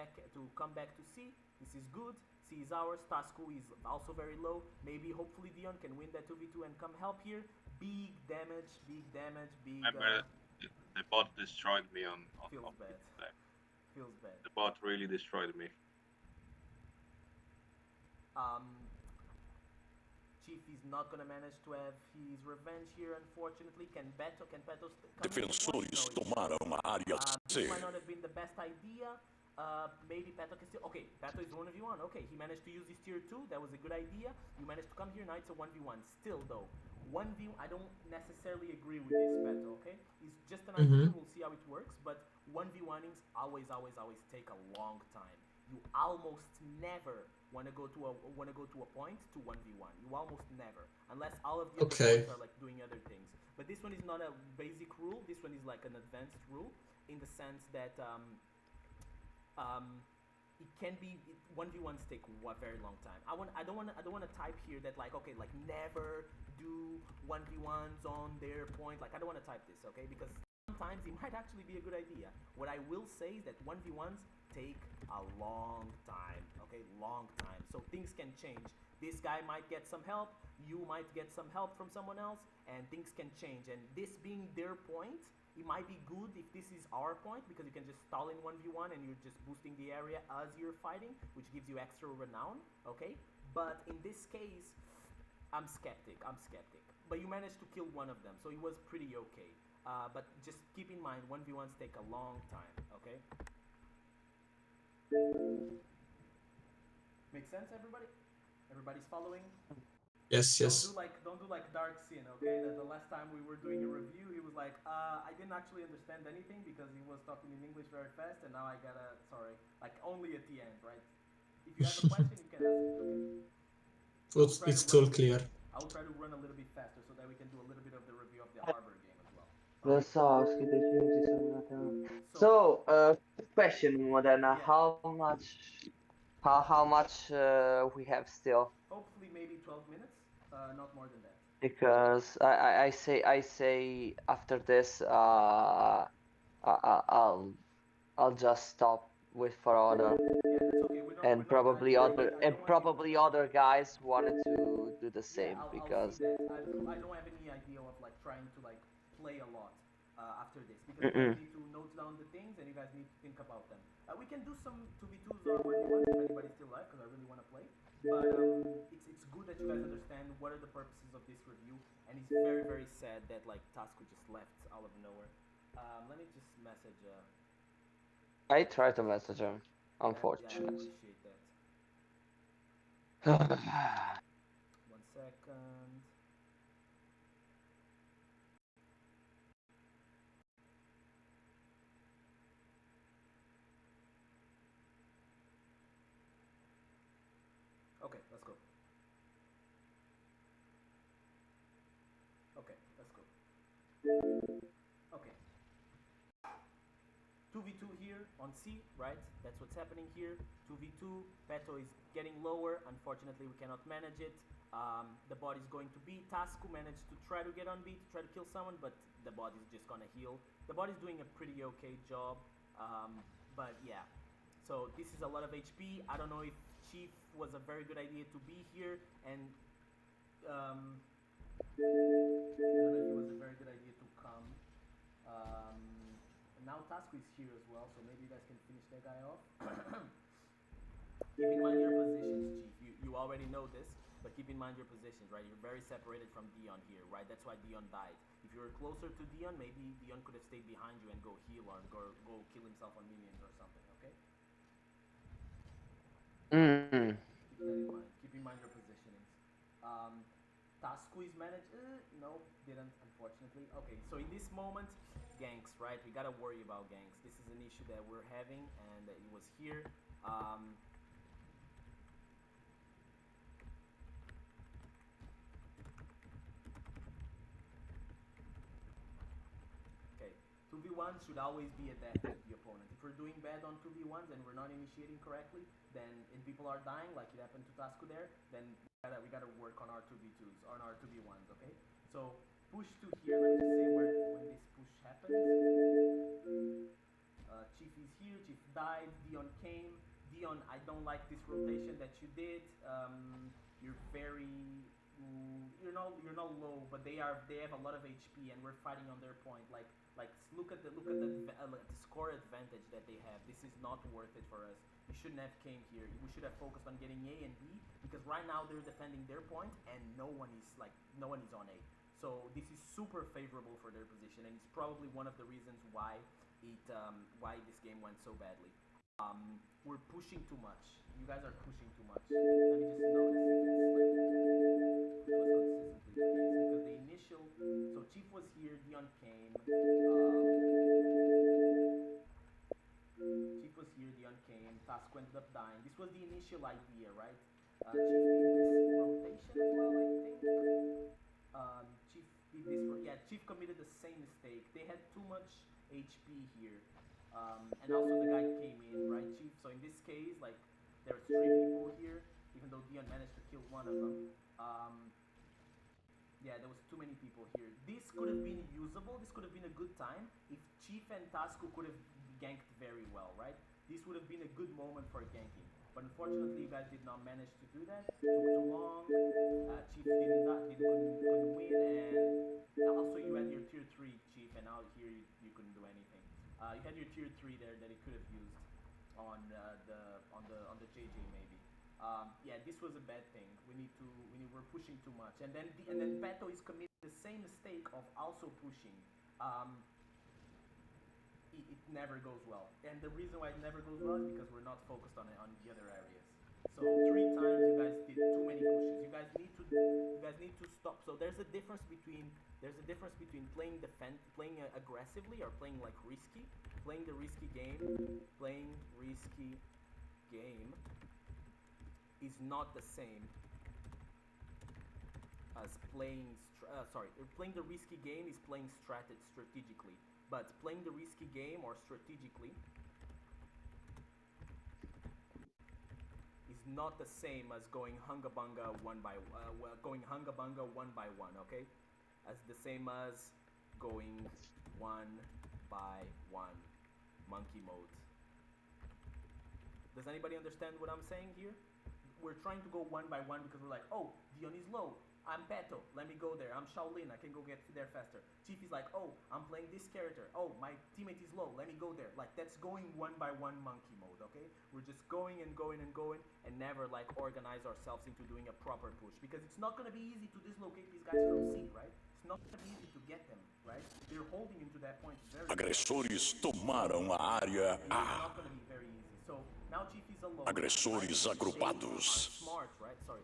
come back to C. This is good. C is ours. Tasku is also very low. Maybe, hopefully, Dion can win that 2v2 and come help here. Big damage. The bot destroyed me on feels bad. Feels bad. The bot really destroyed me. Chief is not gonna manage to have his revenge here, unfortunately. Can Beto come Defensores in? tomaram a área This C. might not have been the best idea. Maybe Beto can still... Okay, Beto is 1v1. Okay, he managed to use his tier 2. That was a good idea. You managed to come here. Now it's a 1v1. Still, though, 1v... I don't necessarily agree with this, Beto, okay? It's just an idea. We'll see how it works. But 1v1ings always take a long time. You almost never want to go to a point to 1v1. You almost never, unless all of the other points are like doing other things. But this one is not a basic rule. This one is like an advanced rule in the sense that it can be 1v1s take a very long time. I don't want to type here that like okay like never do 1v1s on their point. Like I don't want to type this, okay, because sometimes it might actually be a good idea. What I will say is that 1v1s take a long time, okay, long time. So things can change. This guy might get some help, you might get some help from someone else, and things can change. And this being their point, it might be good if this is our point, because you can just stall in 1v1 and you're just boosting the area as you're fighting, which gives you extra renown, okay? But in this case, I'm skeptic. But you managed to kill one of them, so it was pretty okay. But just keep in mind, 1v1s take a long time, okay? Makes sense, everybody? Everybody's following? Yes. Don't do like Dark Sin, okay? The last time we were doing a review, he was like, I didn't actually understand anything because he was talking in English very fast, and now I gotta, sorry, like only at the end, right? If you have a question, you can ask it, okay? It's all clear. I will try to run a little bit faster so that we can do a little bit of the review of the Harbor game as well. So, question, Moderna, how much we have still? Hopefully maybe 12 minutes, not more than that. Because I say after this I'll just stop with For Honor. Yeah, that's okay. And probably other guys wanted to do the same because I don't have any idea of like trying to like play a lot after this because you guys need to note down the things and you guys need to think about them. We can do some 2v2s or 1v1s if anybody's still alive because I really want to play. But it's good that you guys understand what are the purposes of this review, and it's very sad that like Tasco just left out of nowhere. Let me just message. I tried to message him. Unfortunately. Yeah, I appreciate that. 1 second. Okay, let's go. Okay. 2v2 here on C, right? That's what's happening here. 2v2, Beto is getting lower. Unfortunately, we cannot manage it. The bot is going to B. Tasco managed to try to get on B to try to kill someone, but the bot is just gonna heal. The bot is doing a pretty okay job, but yeah. So this is a lot of HP. I don't know if Chief was a very good idea to be here, and I don't know if it was a very good idea to come. Now Tasco is here as well, so maybe you guys can finish that guy off. Keep in mind your positions, Chief. You already know this, but keep in mind your positions, right? You're very separated from Dion here, right? That's why Dion died. If you were closer to Dion, maybe Dion could have stayed behind you and go heal or go kill himself on minions or something, okay? Keep that in mind. Keep in mind your positionings. Tasco is managed. No, didn't, unfortunately. Okay, so in this moment, ganks, right? We gotta worry about ganks. This is an issue that we're having, and it was here. Okay, 2v1s should always be a death to the opponent. If we're doing bad on 2v1s and we're not initiating correctly, then and people are dying, like it happened to Tasco there, then we gotta work on our 2v2s, on our 2v1s, okay? So push to here. Let me just say when this push happens. Chief is here. Chief died. Dion came. Dion, I don't like this rotation that you did. You're very you're not low, but they have a lot of HP, and we're fighting on their point. Like look at the score advantage that they have. This is not worth it for us. We shouldn't have came here. We should have focused on getting A and B, because right now they're defending their point, and no one is on A. So this is super favorable for their position, and it's probably one of the reasons why this game went so badly. We're pushing too much. You guys are pushing too much. Let me just notice if it's like it was consistently the case, because the initial, so Chief was here, Dion came. Chief was here, Dion came. Task ended up dying. This was the initial idea, right? Chief did this rotation as well, I think. Chief did this. Chief committed the same mistake. They had too much HP here. And also the guy came in, right, Chief? So in this case, like, there's 3 people here, even though Dion managed to kill one of them. Yeah, there was too many people here. This could have been usable. This could have been a good time if Chief and Tasco could have ganked very well, right? This would have been a good moment for ganking. But unfortunately, you guys did not manage to do that. It took too long. Chief couldn't win, and also you had your tier 3 Chief, and now here you couldn't do anything. You had your tier 3 there that it could have used on the JJ maybe. Yeah, this was a bad thing. We're pushing too much, and then Beto is committing the same mistake of also pushing. It never goes well, and the reason why it never goes well is because we're not focused on the other areas. So 3 times you guys did too many pushes. You guys need to stop. So there's a difference between playing aggressively or playing like risky. Playing risky game is not the same as playing the risky game is playing strategically, but playing the risky game or strategically is not the same as going hunga bunga one by one, okay? As the same as going 1 by 1 monkey mode. Does anybody understand what I'm saying here? We're trying to go 1 by 1 because we're like, oh, Dion is low. I'm Beto. Let me go there. I'm Shaolin. I can go get there faster. Chief is like, oh, I'm playing this character. Oh, my teammate is low. Let me go there. Like, that's going 1 by 1 monkey mode, okay? We're just going and going and going and never, like, organize ourselves into doing a proper push, because it's not going to be easy to dislocate these guys from C, right? It's not going to be easy to get them, right? They're holding into that point very Agressores tomaram a área it's not going to be very easy. So, now Chief is alone. Agressores agrupados. Smart, right? Sorry.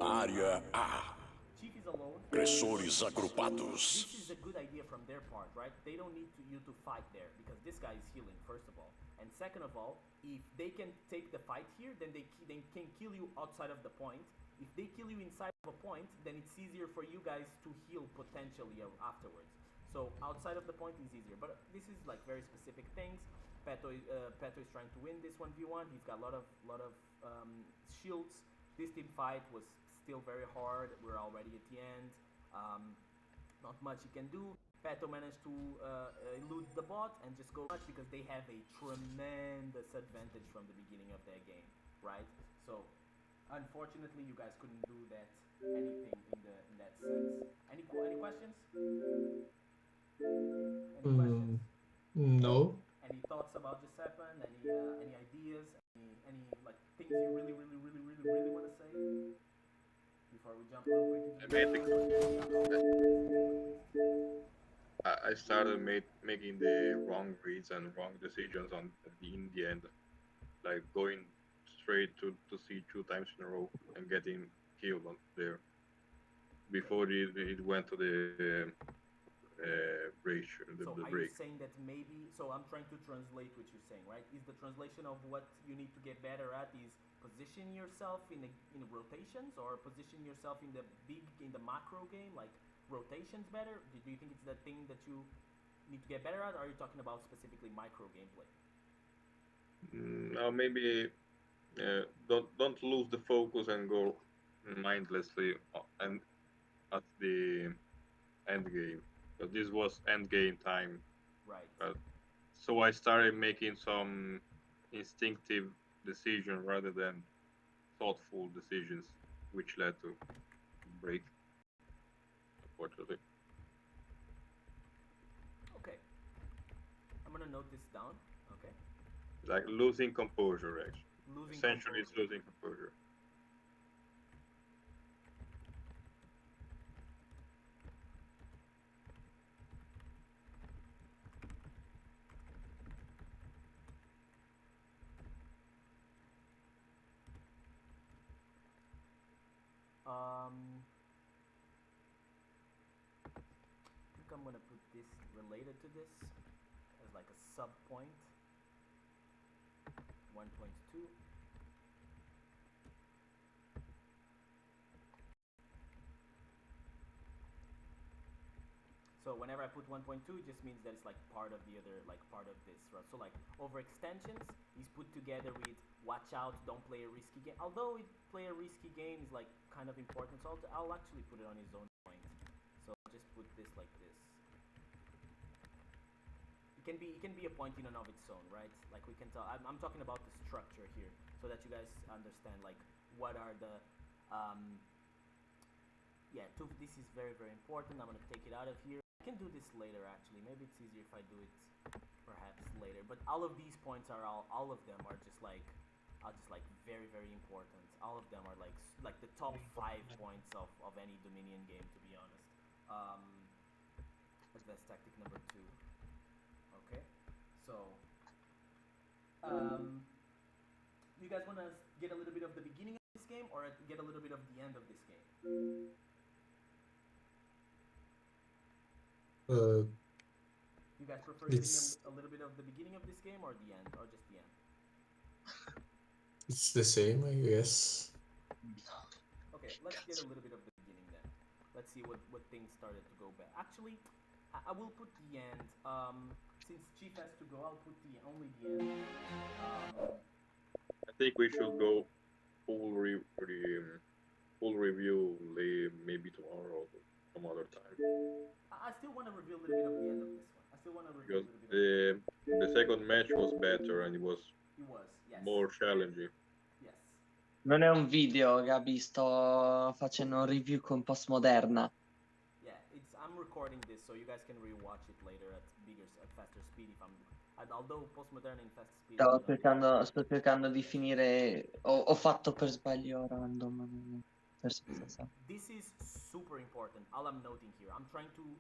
Área A. Chief is alone. Agressores agrupados. This is a good idea from their part, right? They don't need you to fight there, because this guy is healing, first of all. And second of all, if they can take the fight here, then they can kill you outside of the point. If they kill you inside of a point, then it's easier for you guys to heal potentially afterwards. So outside of the point is easier. But this is like very specific things. Peto is trying to win this 1v1. He's got a lot of shields. This team fight was still very hard. We're already at the end. Not much he can do. Peto managed to elude the bot and just go much because they have a tremendous advantage from the beginning of their game, right? So unfortunately, you guys couldn't do anything in that sense. Any questions? Any questions? No. Any thoughts about this happened? Any ideas? Any like things you really want to say before we jump real quick? I started making the wrong reads and wrong decisions in the end, like going straight to C 2 times in a row and getting killed on there before it went to the break. So are you saying that maybe? So I'm trying to translate what you're saying, right? Is the translation of what you need to get better at is position yourself in rotations, or position yourself in the macro game, like rotations better? Do you think it's the thing that you need to get better at, or are you talking about specifically micro gameplay? No, maybe don't lose the focus and go mindlessly and at the end game. But this was end game time, right? So I started making some instinctive decision rather than thoughtful decisions, which led to break, unfortunately. Okay. I'm gonna note this down. Okay. Like losing composure, actually. Losing Essentially, it's composure. losing composure. I think I'm gonna put this related to this as like a sub point. 1.2. So whenever I put 1.2, it just means that it's like part of the other, like part of this, right? So like overextensions is put together with watch out, don't play a risky game. Although play a risky game is like kind of important, so I'll actually put it on his own point. So I'll just put this like this. It can be a point in and of its own, right? Like we can tell. I'm talking about the structure here, so that you guys understand like what are the yeah. This is very important. I'm gonna take it out of here. I can do this later actually. Maybe it's easier if I do it perhaps later. But all of these points are all of them are just like very important. All of them are like the top 5 points of any Dominion game, to be honest. Advanced tactic number 2. Okay, so you guys wanna get a little bit of the beginning of this game or get a little bit of the end of this game? You guys prefer getting a little bit of the beginning of this game or the end, or just the end? It's the same, I guess. Okay, let's get a little bit of the beginning then. Let's see what things started to go bad. Actually, I will put the end. Since Chief has to go, I'll put only the end. I think we should go full review maybe tomorrow or some other time. I still want to reveal a little bit of the end of this one. I still want to reveal Because a little bit. the second match was better and it was Yes. more challenging. Yes. Non è un video, Gabi, sto facendo un review con postmoderna. Yeah, I'm recording this so you guys can rewatch it later at faster speed if although postmodern in fast speed. Sto cercando di finire. Ho fatto per sbaglio random. This is super important. All I'm noting here, I'm trying to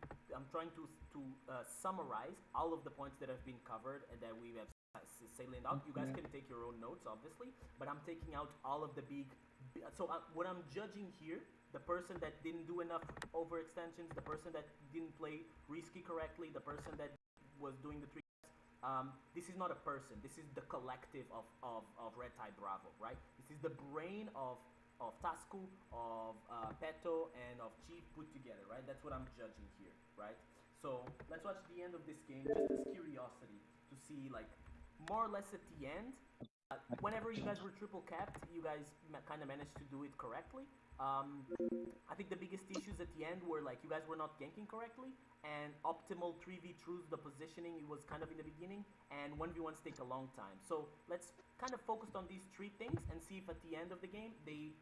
summarize all of the points that have been covered and that we have salient out. You guys can take your own notes, obviously, but I'm taking out all of the big. So what I'm judging here, the person that didn't do enough overextensions, the person that didn't play risky correctly, the person that was doing the 3. This is not a person. This is the collective of Red Tide Bravo, right? This is the brain of Tasku, of Peto, and of Chief put together, right? That's what I'm judging here, right? So let's watch the end of this game just as curiosity to see, like, more or less at the end. Whenever you guys were triple capped, you guys kind of managed to do it correctly. I think the biggest issues at the end were like you guys were not ganking correctly, and optimal 3v2s, the positioning, it was kind of in the beginning, and 1v1s take a long time. So let's kind of focus on these 3 things and see if at the end of the game they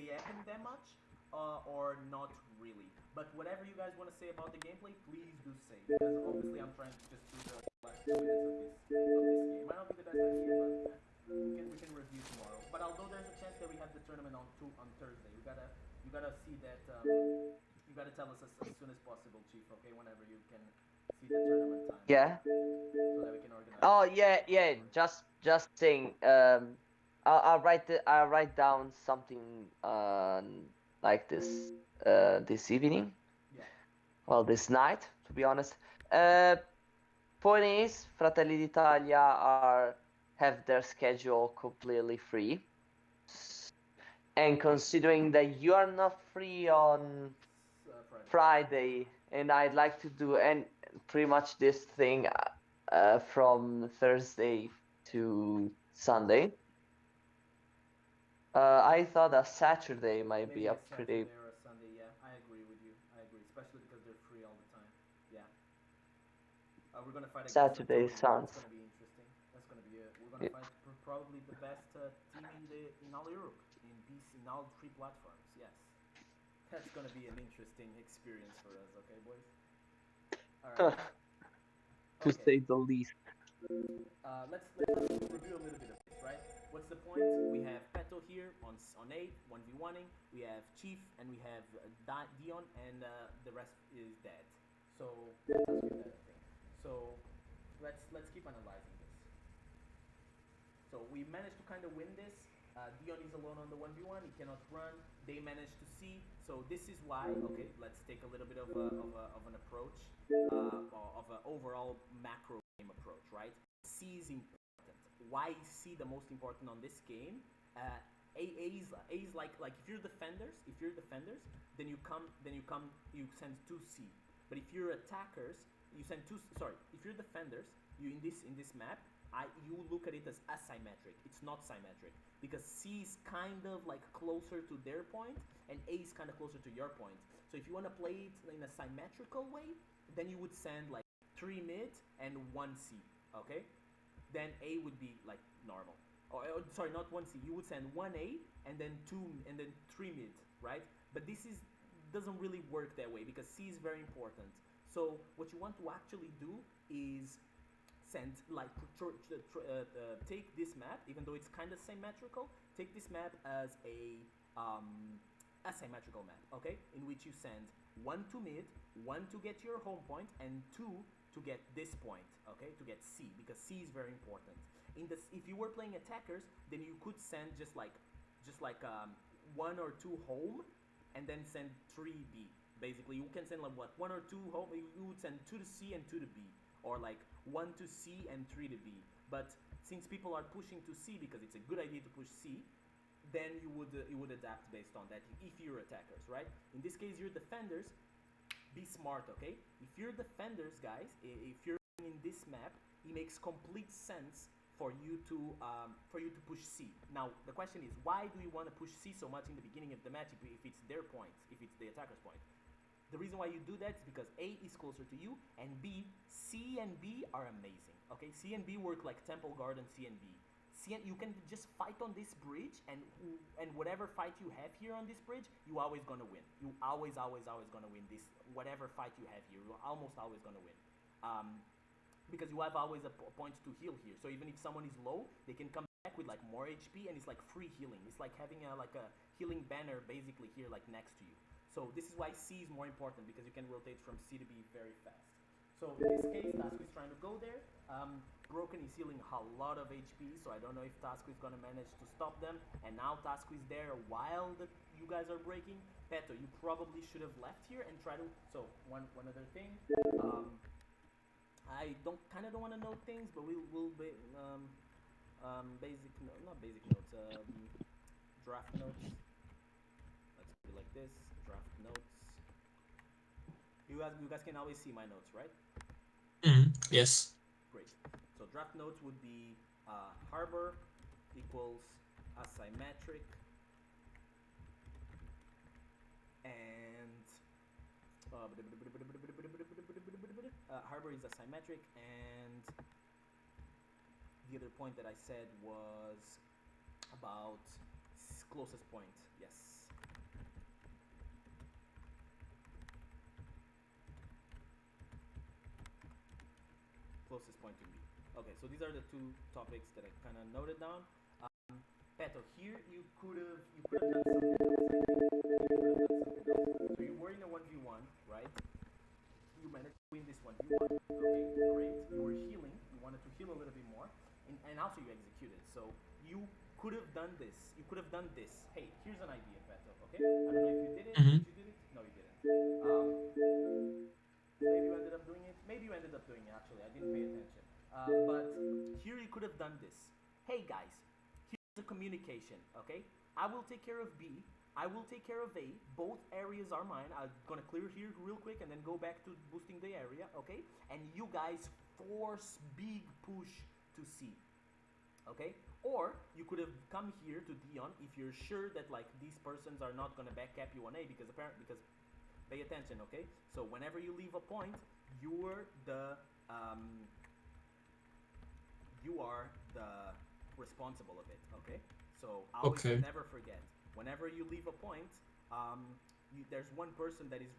happen that much or not really. But whatever you guys want to say about the gameplay, please do say, because obviously I'm trying to just do the last 2 minutes of this game. Might not be the best idea, but we can review tomorrow. But although there's a chance that we have the tournament on Thursday, you gotta see that. You gotta tell us as soon as possible, Chief. Okay, whenever you can see the tournament time. Yeah. So that we can organize. Oh yeah. Just saying. I'll write down something like this this evening. Yeah. Well, this night, to be honest. Point is, Fratelli d'Italia have their schedule completely free, and considering that you are not free on Friday, and I'd like to do pretty much this thing from Thursday to Sunday. I thought a Saturday might be a pretty. Saturday or a Sunday, yeah. I agree with you. I agree, especially because they're free all the time. Yeah. We're gonna fight against Saturday sounds. That's gonna be interesting. We're gonna fight probably the best team in all Europe. in all 3 platforms. Yes, that's gonna be an interesting experience for us. Okay, boys. All right. To Okay. say the least. Let's review a little bit of this, right? What's the point? We have Peto here on 8, 1v1ing. We have Chief and we have Dion, and the rest is dead. So that's us with that, I think. So let's keep analyzing this. So we managed to kind of win this. Dion is alone on the 1v1. He cannot run. They managed to see. So this is why. Okay, let's take a little bit of an approach, of an overall macro game approach, right? C is important. Why is C the most important on this game? A is like if you're defenders, then you send 2C. But if you're attackers, you send 2. Sorry, if you're defenders, you in this map, you look at it as asymmetric. It's not symmetric because C is kind of like closer to their point and A is kind of closer to your point. So if you want to play it in a symmetrical way, then you would send like 3 mid and 1 C. Okay, then A would be like normal. Or sorry, not 1 C. You would send 1 A and then 2 and then 3 mid, right? But this doesn't really work that way because C is very important. So what you want to actually do is send like take this map, even though it's kind of symmetrical. Take this map as a asymmetrical map, okay? In which you send 1 to mid, 1 to get your home point, and 2 to get this point, okay? To get C, because C is very important. If you were playing attackers, then you could send just like 1 or 2 home, and then send 3 B. Basically, you can send like what 1 or 2 home. You would send 2 to C and 2 to B, or like 1 to C and 3 to B. But since people are pushing to C because it's a good idea to push C, then you would adapt based on that if you're attackers, right? In this case, you're defenders. Be smart, okay? If you're defenders, guys, if you're in this map, it makes complete sense for you to push C. Now the question is, why do you want to push C so much in the beginning of the match if it's their point, if it's the attacker's point? The reason why you do that is because A is closer to you, and B, C and B are amazing. Okay, C and B work like Temple Guard and C and B. You can just fight on this bridge, and whatever fight you have here on this bridge, you always gonna win. You always gonna win this. Whatever fight you have here, you're almost always gonna win. Because you have always a point to heal here. So even if someone is low, they can come back with like more HP, and it's like free healing. It's like having a healing banner basically here, like next to you. So this is why C is more important, because you can rotate from C to B very fast. So in this case, Tasco is trying to go there. Broken is healing a lot of HP, so I don't know if Tasco is gonna manage to stop them. And now Tasco is there while you guys are breaking. Peto, you probably should have left here and try to. So one other thing. I don't want to know things, but we'll be draft notes. Let's put it like this. Draft notes. You guys can always see my notes, right? Yes. Great. So draft notes would be harbor equals asymmetric, and harbor is asymmetric, and the other point that I said was about closest point. Yes. Closest point to me. Okay, so these are the 2 topics that I kind of noted down. Peto, here you could have done something else. So you were in a 1v1, right? You managed to win this 1v1. Okay, great. You were healing. You wanted to heal a little bit more, and also you executed. So you could have done this. You could have done this. Hey, here's an idea, Peto. Okay, I don't know if you did it. Did you do it? No, you didn't. Maybe you ended up doing it. Maybe you ended up doing it. Actually, I didn't pay attention. But here you could have done this. Hey guys, here's the communication. Okay, I will take care of B. I will take care of A. Both areas are mine. I'm gonna clear here real quick and then go back to boosting the area. Okay, and you guys force big push to C. Okay, or you could have come here to Dion if you're sure that like these persons are not gonna backcap you on A, because pay attention, okay? So whenever you leave a point, you are the responsible of it, okay? So always never forget. Whenever you leave a point, there's one person that is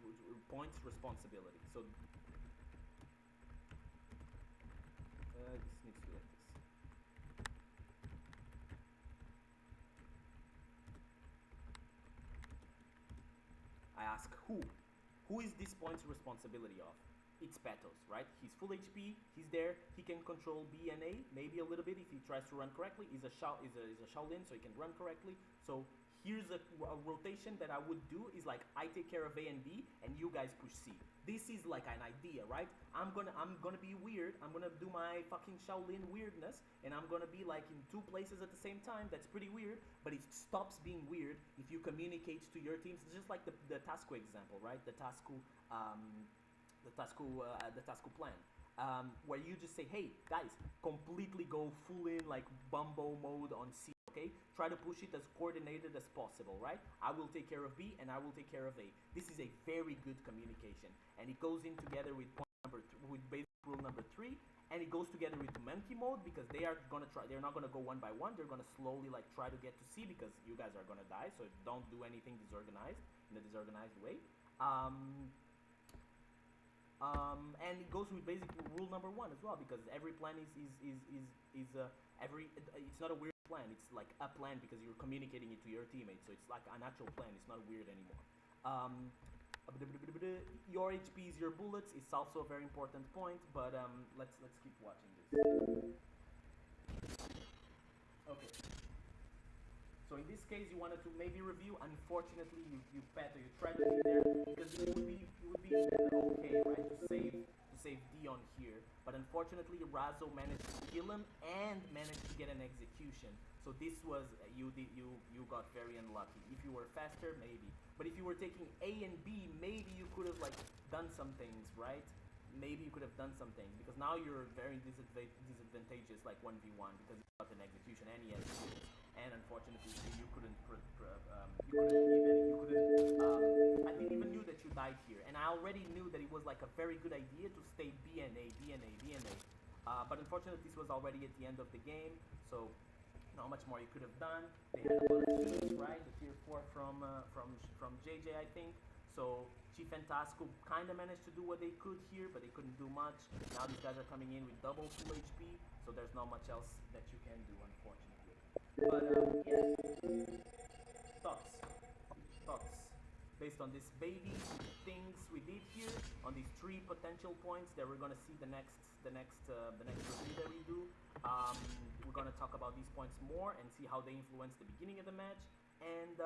points responsibility. So this needs to be like this. I ask who? Who is this point's responsibility of? It's Patos, right? He's full HP, he's there, he can control B and A, maybe a little bit if he tries to run correctly. He's a Shaolin, so he can run correctly. So here's a rotation that I would do is like I take care of A and B and you guys push C. This is like an idea, right? I'm gonna be weird. I'm gonna do my fucking Shaolin weirdness, and I'm gonna be like in two places at the same time. That's pretty weird, but it stops being weird if you communicate to your teams. It's just like the Tasco example, right? The Tasco plan, where you just say, hey guys, completely go full in like Bumbo mode on C. Okay, try to push it as coordinated as possible, right? I will take care of B and I will take care of A. This is a very good communication, and it goes in together with with basic rule number 3, and it goes together with monkey mode because they are gonna try. They're not gonna go one by one. They're gonna slowly like try to get to C because you guys are gonna die. So don't do anything disorganized in a disorganized way. And it goes with basic rule number 1 as well because every plan it's not a weird plan. It's like a plan because you're communicating it to your teammates. So it's like an actual plan. It's not weird anymore. Your HP is your bullets. It's also a very important point. But let's keep watching this. Okay. So in this case, you wanted to maybe review. Unfortunately, you tried to be there because it would be okay, right, to save Dion here. But unfortunately, Razo managed to kill him and managed to get an execution. So this was you got very unlucky. If you were faster, maybe. But if you were taking A and B, maybe you could have like done some things, right? Maybe you could have done some things because now you're very disadvantageous, like 1v1 because you got an execution and he has skills. And unfortunately, you couldn't I didn't even knew that you died here, and I already knew that it was like a very good idea to stay B and A. But unfortunately, this was already at the end of the game, so not much more you could have done. They had a lot of kills, right? The tier 4 from JJ, I think. So Chief and Tasco kind of managed to do what they could here, but they couldn't do much. Now these guys are coming in with double full HP, so there's not much else that you can do, unfortunately. But yeah, thoughts based on this baby things we did here on these 3 potential points that we're gonna see the next review that we do. We're gonna talk about these points more and see how they influence the beginning of the match and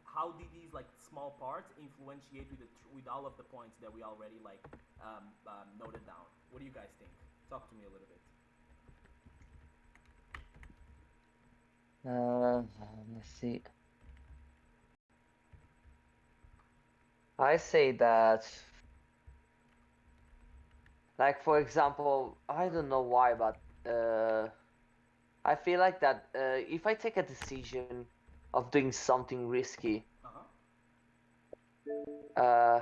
how did these like small parts influentiate with all of the points that we already like noted down. What do you guys think? Talk to me a little bit. Let's see. I say that, like for example, I don't know why, but I feel like that if I take a decision of doing something risky, now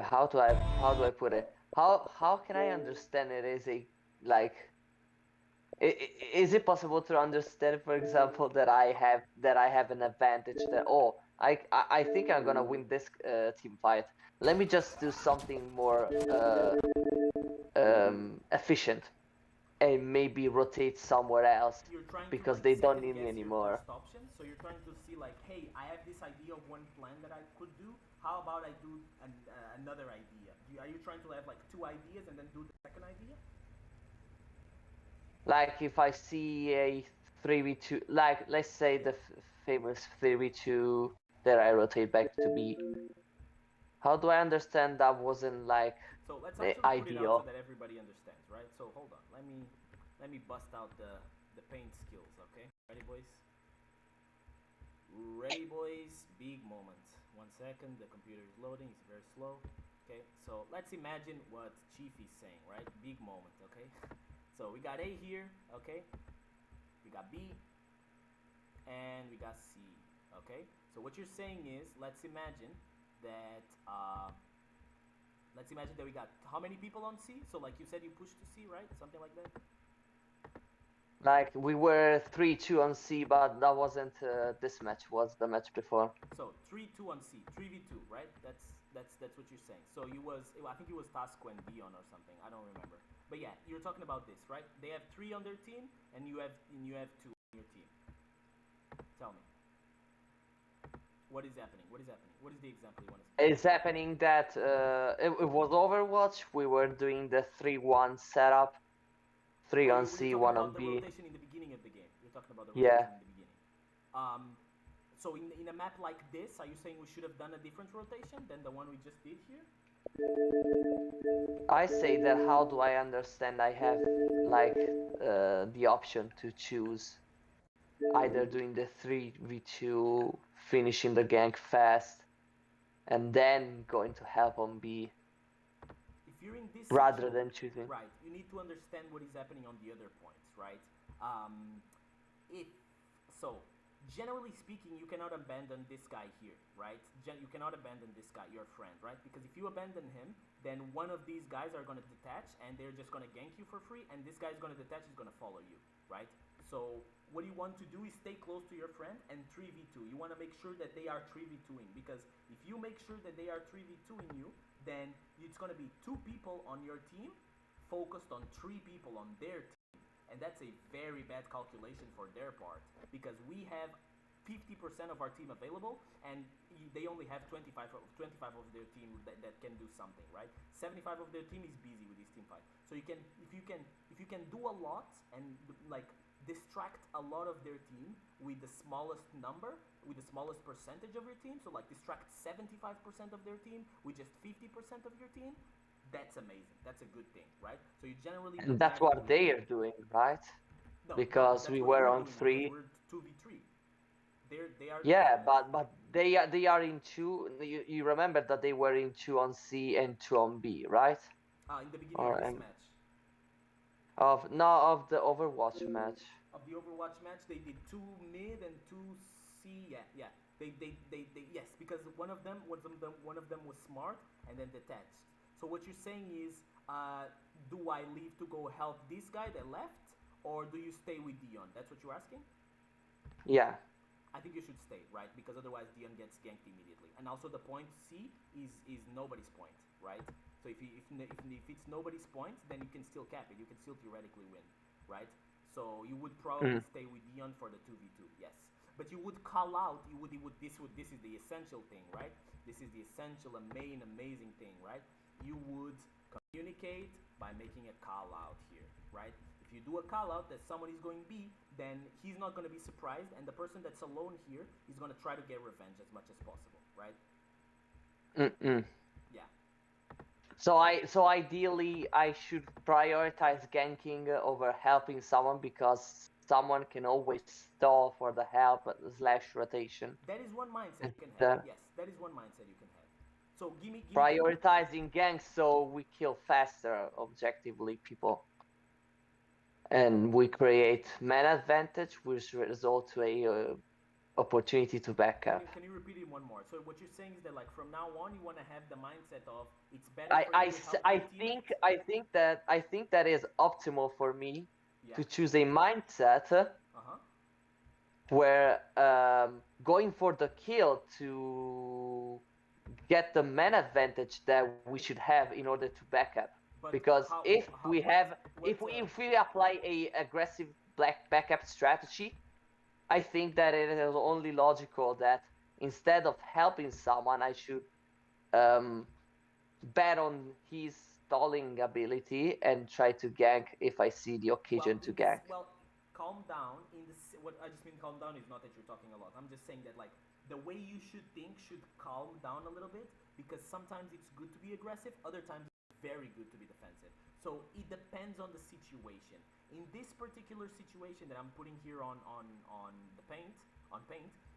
how do I put it? How can I understand it as a like? Is it possible to understand, for example, that I have an advantage that I think I'm gonna win this team fight. Let me just do something more efficient and maybe rotate somewhere else because they don't need me anymore. Options. So you're trying to see like, hey, I have this idea of one plan that I could do. How about I do another idea? Are you trying to have like 2 ideas and then do the second idea? Like if I see a 3v2, like let's say the famous 3v2 that I rotate back to B. How do I understand that wasn't like so let's the actually put it ideal? out so that everybody understands, right? So hold on, let me bust out the paint skills, okay? Ready, boys? Ready, boys? Big moment. 1 second, the computer is loading. It's very slow. Okay, so let's imagine what Chief is saying, right? Big moment, okay? So we got A here, okay? We got B, and we got C, okay? So what you're saying is, let's imagine that we got how many people on C? So like you said, you pushed to C, right? Something like that. Like we were 3-2 on C, but that wasn't this match. Was the match before? So 3-2 on C, 3v2, right? That's what you're saying. So I think it was Tasco and Dion or something. I don't remember. But yeah, you're talking about this, right? They have 3 on their team, and you have 2 on your team. Tell me. What is happening? What is happening? What is the example you want to say? It's happening that it was Overwatch. We were doing the 3-1 setup. 3 on C, 1 on B. The rotation in the beginning of the game. You're talking about the Yeah. rotation in the beginning. So in a map like this, are you saying we should have done a different rotation than the one we just did here? I say that how do I understand I have like the option to choose either doing the 3v2, finishing the gank fast, and then going to help on B If you're in this rather than choosing. Right, you need to understand what is happening on the other points, right? Generally speaking, you cannot abandon this guy here, right? You cannot abandon this guy, your friend, right? Because if you abandon him, then one of these guys are going to detach, and they're just going to gank you for free, and this guy is going to detach, is going to follow you, right? So what you want to do is stay close to your friend and 3v2. You want to make sure that they are 3v2ing, because if you make sure that they are 3v2ing you, then it's going to be 2 people on your team focused on 3 people on their team. And that's a very bad calculation for their part, because we have 50% of our team available, and they only have 25 of their team that can do something, right? 75 of their team is busy with this team fight. So if you can do a lot and like distract a lot of their team with the smallest number, with the smallest percentage of your team, so like distract 75% of their team with just 50% of your team, that's amazing. That's a good thing, right? So you generally And that's what they are doing, right? No, because we were on 3. We're 2v3. They are. Yeah, but they are in 2. You remember that they were in 2 on C and 2 on B, right? In the beginning of this match. Of the Overwatch match. Of the Overwatch match, they did 2 mid and 2 C. Yeah. They yes, because one of them was smart and then detached. So what you're saying is, do I leave to go help this guy that left, or do you stay with Dion? That's what you're asking? Yeah. I think you should stay, right? Because otherwise Dion gets ganked immediately. And also the point C is nobody's point, right? So if it's nobody's point, then you can still cap it. You can still theoretically win, right? So you would probably stay with Dion for the 2v2, yes. But you would call out. This is the essential thing, right? This is the essential, amazing thing, right? You would communicate by making a call out here, right? If you do a call out that someone is going B, then he's not going to be surprised, and the person that's alone here is going to try to get revenge as much as possible, right? Yeah. So ideally, I should prioritize ganking over helping someone, because someone can always stall for the help / rotation. That is one mindset you can have. Yes, that is one mindset you can have. So give me prioritizing ganks so we kill faster, objectively, people. And we create man advantage, which result to a opportunity to back up. Can you repeat it one more? So what you're saying is that like from now on you want to have the mindset of it's better I think that is optimal for me to choose a mindset where going for the kill to get the man advantage that we should have in order to back up. Because if we apply a aggressive backup strategy, I think that it is only logical that instead of helping someone, I should bet on his stalling ability and try to gank if I see the occasion to gank. Well, calm down. What I just mean calm down is not that you're talking a lot. I'm just saying that like the way you should think should calm down a little bit, because sometimes it's good to be aggressive, other times it's very good to be defensive. So it depends on the situation. In this particular situation that I'm putting here on paint,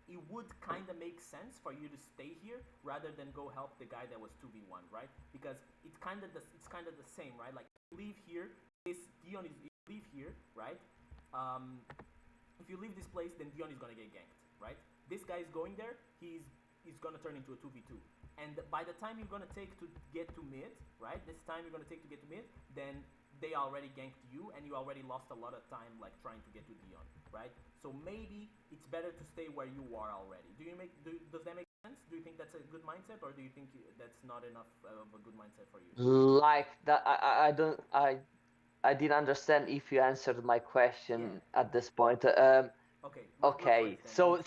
it would kind of make sense for you to stay here rather than go help the guy that was 2v1, right? Because it's kind of the same, right? Like you leave here, Dion is leave here, right? If you leave this place, then Dion is gonna get ganked, right? This guy is going there, he's gonna turn into a 2v2. And by the time you're gonna take to get to mid, right? This time you're gonna take to get to mid, then they already ganked you, and you already lost a lot of time like trying to get to Dion, right? So maybe it's better to stay where you are already. Does that make sense? Do you think that's a good mindset, or do you think that's not enough of a good mindset for you? Like that, I don't, I didn't understand if you answered my question at this point. Okay. Okay. So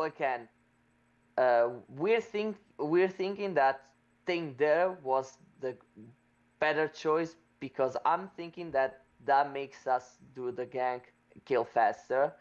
again, we're thinking that thing there was the better choice because I'm thinking that makes us do the gank kill faster,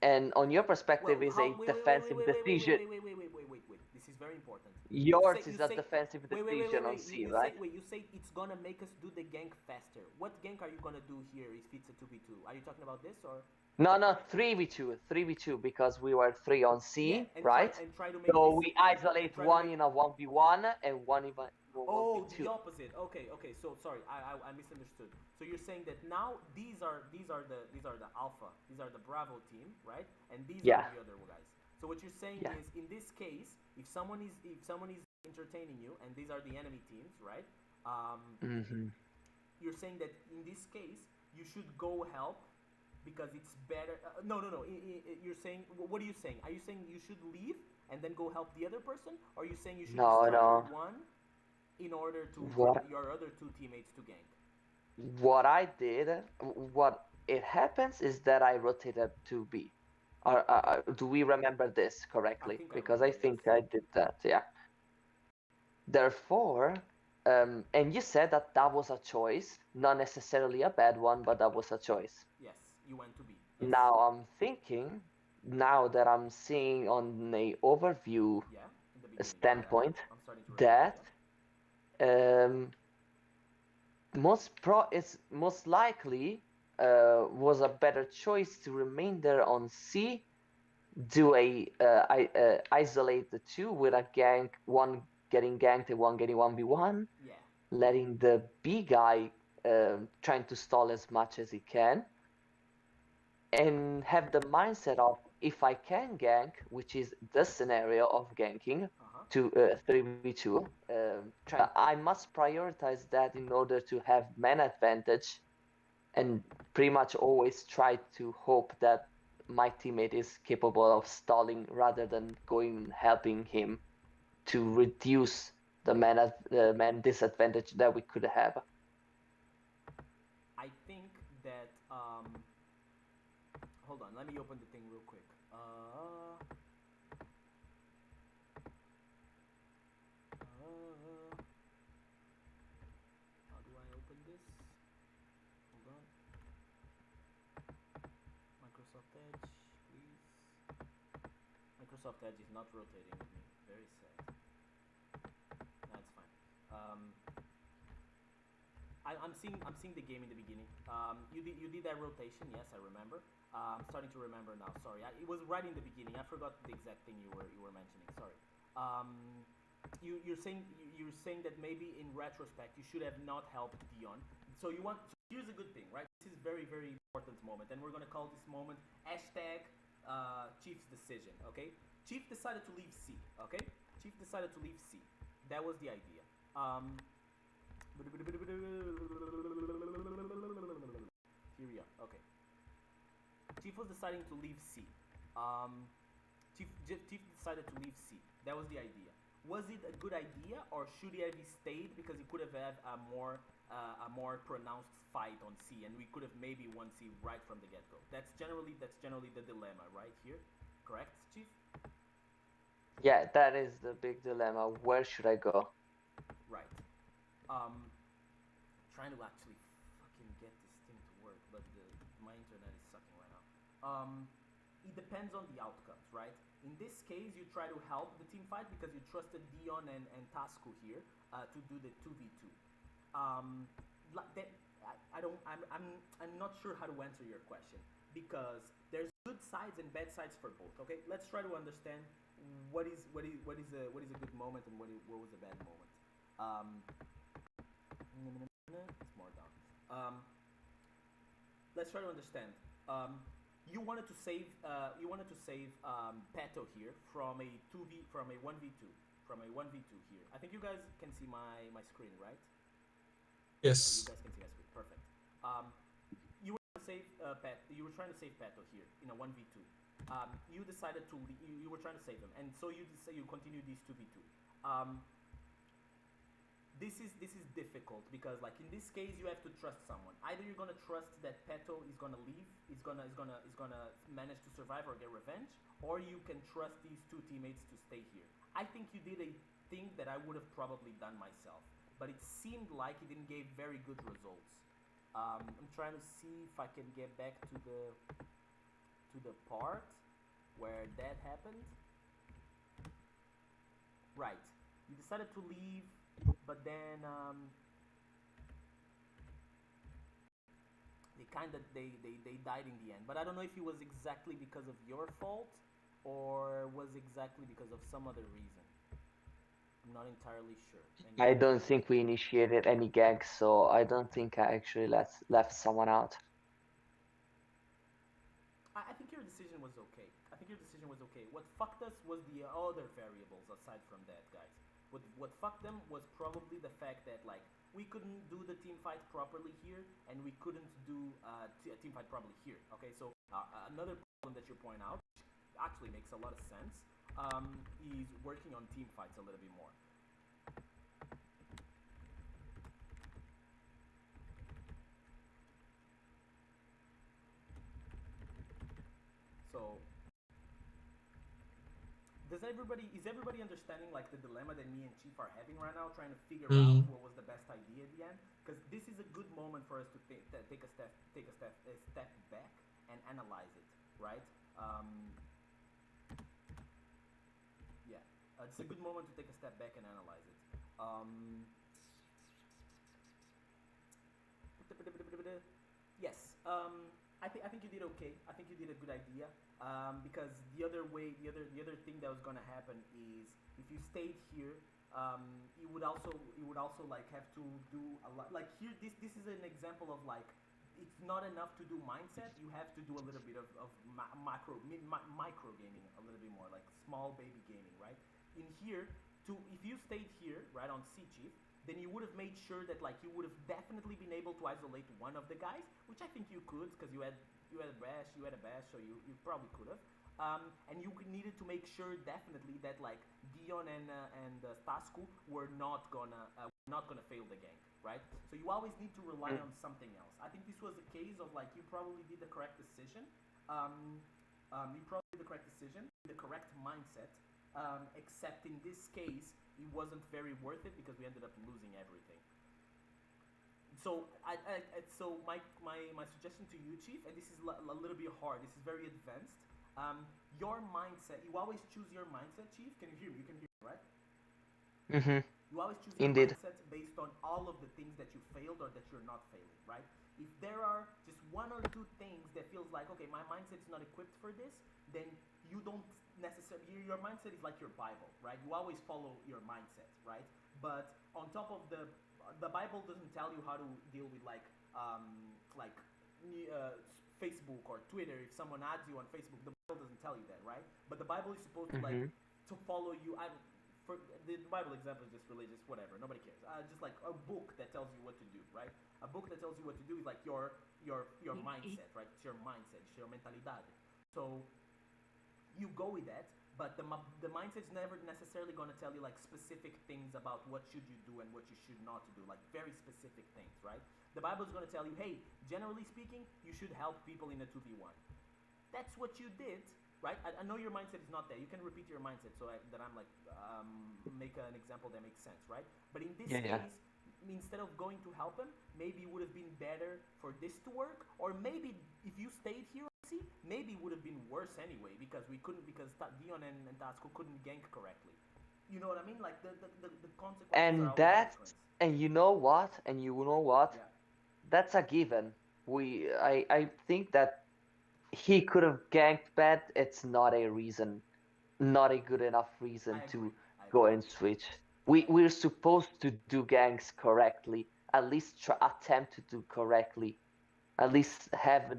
and on your perspective is a defensive decision. Wait. This is very important. Yours is a defensive decision on C, right? You say it's gonna make us do the gank faster. What gank are you gonna do here if it's a 2v2? Are you talking about this or? No, 3v2, because we were 3 on C, right? Try to make so this, we isolate one in a 1v1 and one in a 1v2. Oh, the opposite. Okay. So sorry, I misunderstood. So you're saying that now these are the alpha, these are the Bravo team, right? And these are the other guys. So what you're saying is, in this case, if someone is entertaining you, and these are the enemy teams, right? You're saying that in this case you should go help because it's better. No. You're saying, what are you saying? Are you saying you should leave and then go help the other person, or are you saying you should start with one in order to get your other two teammates to gank? What I did, what it happens is that I rotated to B. Do we remember this correctly? Because I think I did that, yeah. Therefore, and you said that was a choice, not necessarily a bad one, but that was a choice. Yes, you went to B. Yes. Now I'm thinking, now that I'm seeing on a overview standpoint, that most likely was a better choice to remain there on C, do isolate the two with a gank, one getting ganked and one getting 1v1, letting the B guy trying to stall as much as he can, and have the mindset of, if I can gank, which is the scenario of ganking, to 3v2, I must prioritize that in order to have man advantage, and pretty much always try to hope that my teammate is capable of stalling rather than going helping him to reduce the man disadvantage that we could have. I think that hold on, let me open the thing real quick. How do I open this? Hold on. Microsoft Edge, please. Microsoft Edge is not rotating with me. Very sad. That's fine. I'm seeing the game in the beginning. You did that rotation, yes, I remember. I'm starting to remember now. Sorry, it was right in the beginning. I forgot the exact thing you were mentioning. Sorry. You're saying that maybe in retrospect you should have not helped Dion. So here's a good thing, right? This is very, very important moment, and we're gonna call this moment #Chief's decision. Okay? Chief decided to leave C. Okay? Chief decided to leave C. That was the idea. Here we are. Okay. Chief was deciding to leave C. Chief decided to leave C. That was the idea. Was it a good idea, or should he have stayed because he could have had a more pronounced fight on C, and we could have maybe won C right from the get-go? That's generally the dilemma right here. Correct, Chief? Yeah, that is the big dilemma. Where should I go? Right. Trying to actually fucking get this thing to work, but my internet is sucking right now. It depends on the outcomes, right? In this case, you try to help the team fight because you trusted Dion and Tasku here to do the 2v2. I'm not sure how to answer your question because there's good sides and bad sides for both. Okay, let's try to understand what is a good moment and what was a bad moment. It's more down. Let's try to understand. You wanted to save Peto here from a 1v2 here. I think you guys can see my screen, right? Yes. You guys can see my screen. Perfect. You were trying to save You were trying to save Peto here in a 1v2. You decided to. You were trying to save him, and so you continue these 2v2. This is difficult because like in this case you have to trust someone. Either you're gonna trust that Peto is gonna leave, is gonna manage to survive or get revenge, or you can trust these two teammates to stay here. I think you did a thing that I would have probably done myself, but it seemed like it didn't give very good results. I'm trying to see if I can get back to the part where that happened. Right, you decided to leave. But then they died in the end. But I don't know if it was exactly because of your fault or was exactly because of some other reason. I'm not entirely sure. I don't think we initiated any gags, so I don't think I actually left someone out. I think your decision was okay. What fucked us was the other variables aside from that, guys. What fucked them was probably the fact that like we couldn't do the team fight properly here, and we couldn't do a team fight properly here. Okay, so another problem that you point out, which actually makes a lot of sense, is working on team fights a little bit more. So is everybody understanding like the dilemma that me and Chief are having right now, trying to figure out what was the best idea at the end? Because this is a good moment for us to take a step back and analyze it, right? It's a good moment to take a step back and analyze it. Yes. I think you did okay. I think you did a good idea. Because the other thing that was gonna happen is if you stayed here, you would also like have to do a lot. Like here, this is an example of like it's not enough to do mindset. You have to do a little bit of micro gaming, a little bit more like small baby gaming, right? In here, if you stayed here, right on C Chief, then you would have made sure that like you would have definitely been able to isolate one of the guys, which I think you could because you had a bash, so you probably could have. And you needed to make sure definitely that like Dion and Stasku were not gonna fail the gank, right? So you always need to rely on something else. I think this was a case of like you probably did the correct decision. The correct mindset. Except in this case, it wasn't very worth it because we ended up losing everything. So so my suggestion to you, Chief, and this is a little bit hard. This is very advanced. Your mindset. You always choose your mindset, Chief. Can you hear me? You can hear me, right? Mm-hmm. You always choose your mindset based on all of the things that you failed or that you're not failing, right? If there are just one or two things that feels like, okay, my mindset is not equipped for this, then you don't necessarily, your mindset is like your Bible, right? You always follow your mindset, right? But on top of the Bible doesn't tell you how to deal with Facebook or Twitter. If someone adds you on Facebook, the Bible doesn't tell you that, right? But the Bible is supposed to like to follow you. For the Bible example is just religious, whatever. Nobody cares. Just like a book that tells you what to do, right? A book that tells you what to do is like your mindset, right? It's your mindset, it's your mentalidade. So you go with that, but the mindset's never necessarily going to tell you like specific things about what should you do and what you should not do, like very specific things, right? The Bible is going to tell you, hey, generally speaking, you should help people in a 2v1. That's what you did, right? I know your mindset is not there. You can repeat your mindset so that I'm like make an example that makes sense, right? But in this case, instead of going to help him, maybe it would have been better for this to work, or maybe if you stayed here, maybe it would have been worse anyway because Dion and Tasco couldn't gank correctly. You know what I mean? Like the consequences and are that different. and you know what? Yeah. That's a given. I think that he could have ganked bad. It's not a reason, not a good enough reason to go and switch. We're supposed to do ganks correctly. At least attempt to do correctly. At least have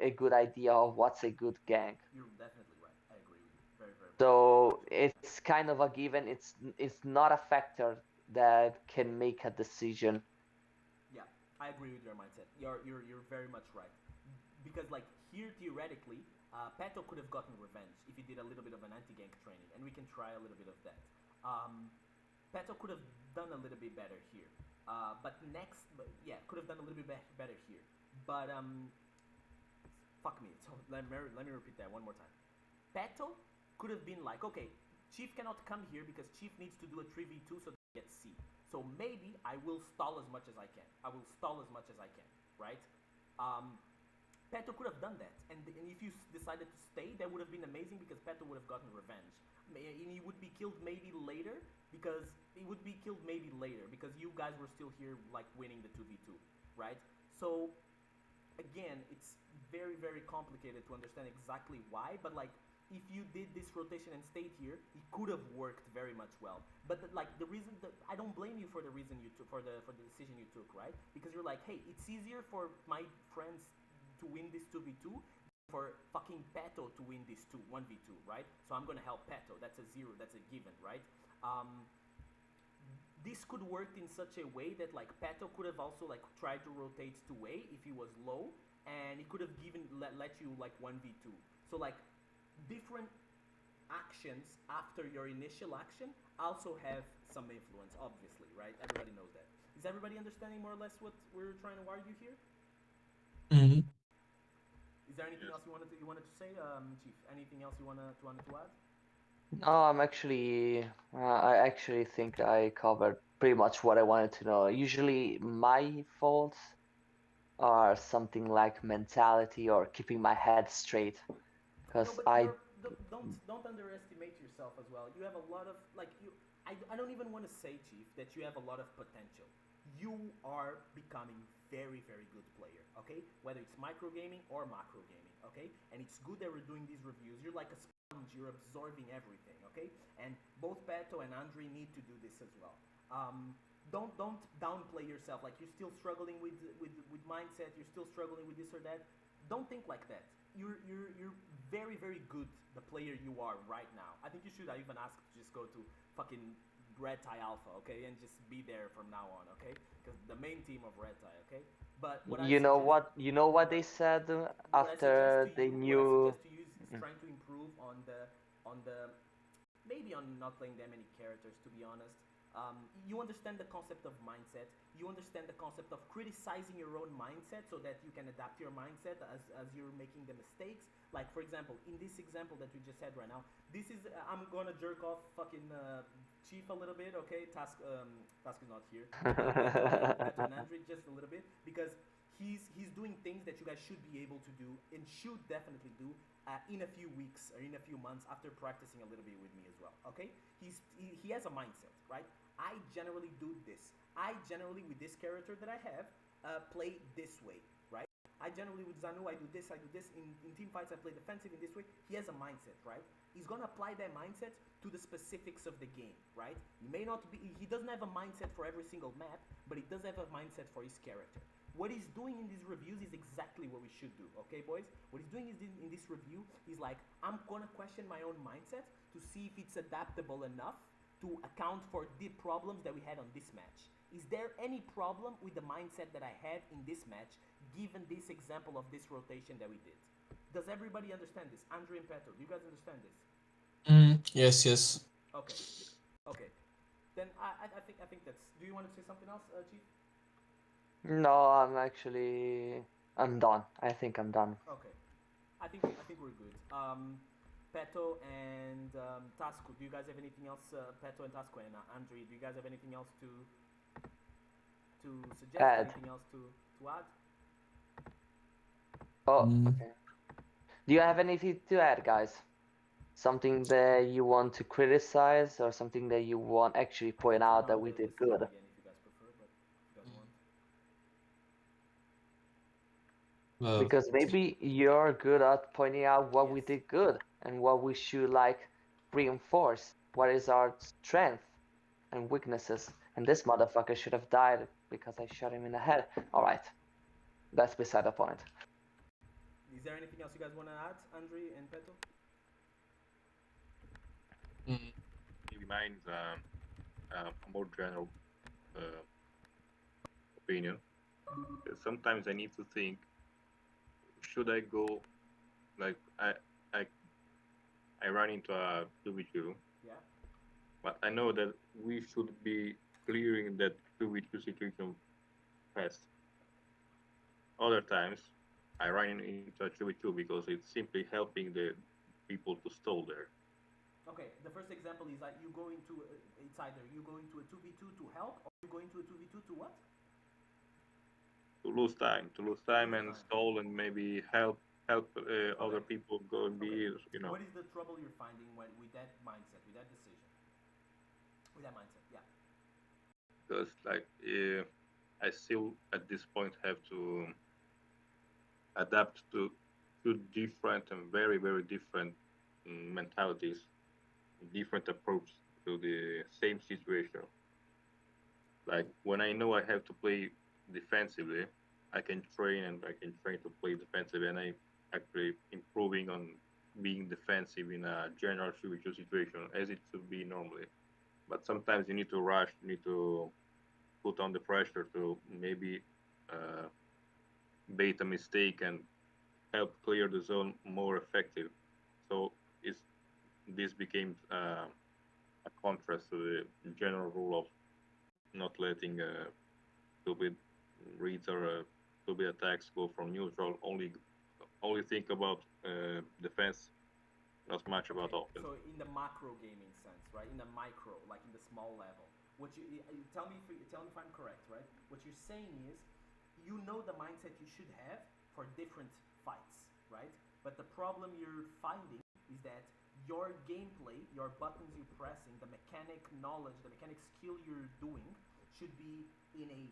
a good idea of what's a good gank. You're definitely right. I agree with you. Very, very. So it's kind of a given. It's not a factor that can make a decision. I agree with your mindset. You're very much right. Because like here theoretically, Peto could have gotten revenge if he did a little bit of an anti-gank training, and we can try a little bit of that. Peto could have done a little bit better here. Could have done a little bit better here. But fuck me. So let me repeat that one more time. Peto could have been like, okay, Chief cannot come here because Chief needs to do a 3v2 so that he gets C. So maybe I will stall as much as I can. Right? Peto could have done that, and if you decided to stay, that would have been amazing because Peto would have gotten revenge. And he would be killed maybe later because you guys were still here like winning the 2v2, right? So again, it's very, very complicated to understand exactly why, but like if you did this rotation and stayed here, it could have worked very much well. But the reason that I don't blame you for the reason you took, for the decision you took, right? Because you're like, hey, it's easier for my friends to win this 2v2 for fucking Peto to win this 1v2, right? So I'm gonna help Peto. That's a zero. That's a given, right? This could work in such a way that like Peto could have also like tried to rotate to A if he was low, and he could have let you like 1v2. So like different actions after your initial action also have some influence, obviously, right? Everybody knows that. Is everybody understanding more or less what we're trying to argue here? Mm-hmm. Is there anything else you wanted to say, Chief? Anything else you wanted to add? No, I actually think I covered pretty much what I wanted to know. Usually my faults are something like mentality or keeping my head straight. Because don't underestimate yourself as well. You have a lot of I don't even want to say, Chief, that you have a lot of potential. You are becoming very, very good player, okay? Whether it's micro gaming or macro gaming, okay? And it's good that we're doing these reviews. You're like a sponge, you're absorbing everything, okay? And both Peto and Andre need to do this as well. Don't downplay yourself. Like you're still struggling with mindset, you're still struggling with this or that. Don't think like that. You're very, very good, the player you are right now. I think you should even ask to just go to fucking Red Tie Alpha, okay, and just be there from now on, okay? Because the main team of Red Tie, okay? But you know what they said after they knew. What I suggest to you is trying to improve on the maybe on not playing that many characters, to be honest. You understand the concept of mindset. You understand the concept of criticizing your own mindset so that you can adapt your mindset as you're making the mistakes. Like, for example, in this example that we just had right now, this is, I'm gonna jerk off fucking Chief a little bit, okay? Task is not here. Beto and Andre just a little bit, because he's doing things that you guys should be able to do and should definitely do in a few weeks or in a few months after practicing a little bit with me as well, okay? He has a mindset, right? I generally do this. I generally, with this character that I have, play this way, right? I generally, with Zanu, I do this. In team fights, I play defensive in this way. He has a mindset, right? He's gonna apply that mindset to the specifics of the game, right? He doesn't have a mindset for every single map, but he does have a mindset for his character. What he's doing in these reviews is exactly what we should do, okay, boys? What he's doing is in this review, he's like, I'm gonna question my own mindset to see if it's adaptable enough to account for the problems that we had on this match. Is there any problem with the mindset that I had in this match, given this example of this rotation that we did? Does everybody understand this? Andre and Peto, do you guys understand this? Yes. Okay. Then I think that's. Do you want to say something else, Chief? No, I'm done. I think I'm done. Okay. I think we're good. Peto and Tasco, do you guys have anything else? Peto and Tasco and Andre, do you guys have anything else to suggest? Anything else to add? Okay. Do you have anything to add, guys? Something that you want to criticize, or something that you want actually point out that we did good? Again, if you guys prefer, but if you guys want. Because maybe you're good at pointing out what we did good and what we should reinforce. What is our strength and weaknesses? And this motherfucker should have died because I shot him in the head. All right, that's beside the point. Is there anything else you guys want to add, Andre and Peto? Maybe mine's a more general opinion. sometimes I need to think, should I go, like, I, I run into a 2v2, Yeah. but I know that we should be clearing that 2v2 situation fast. Other times, I run into a 2v2 because it's simply helping the people to stall there. Okay, the first example is that you go into it's either you go into a 2v2 to help or you go into a 2v2 to what? To lose To time lose and time. stall and maybe help other Okay. people go and Okay. be, you know. What is the trouble you're finding with that mindset, with that decision, with that mindset? Yeah. Because like I still at this point have to adapt to two different and very different mentalities, different approach to the same situation. Like when I know I have to play defensively, I can train and I can train to play defensively, and I actually improving on being defensive in a general situation as it should be normally. But sometimes you need to rush, you need to put on the pressure to maybe uh, bait a mistake and help clear the zone more effective. So it's, this became a contrast to the general rule of not letting stupid reads or stupid attacks go from neutral. Only think about defense, not much about Okay, offense. so in the macro gaming sense, right? In the micro, like in the small level, what you tell me tell me if I'm correct, right? What you're saying is, you know the mindset you should have for different fights, right? But the problem you're finding is that your gameplay, your buttons you're pressing, the mechanic knowledge, the mechanic skill you're doing should be in a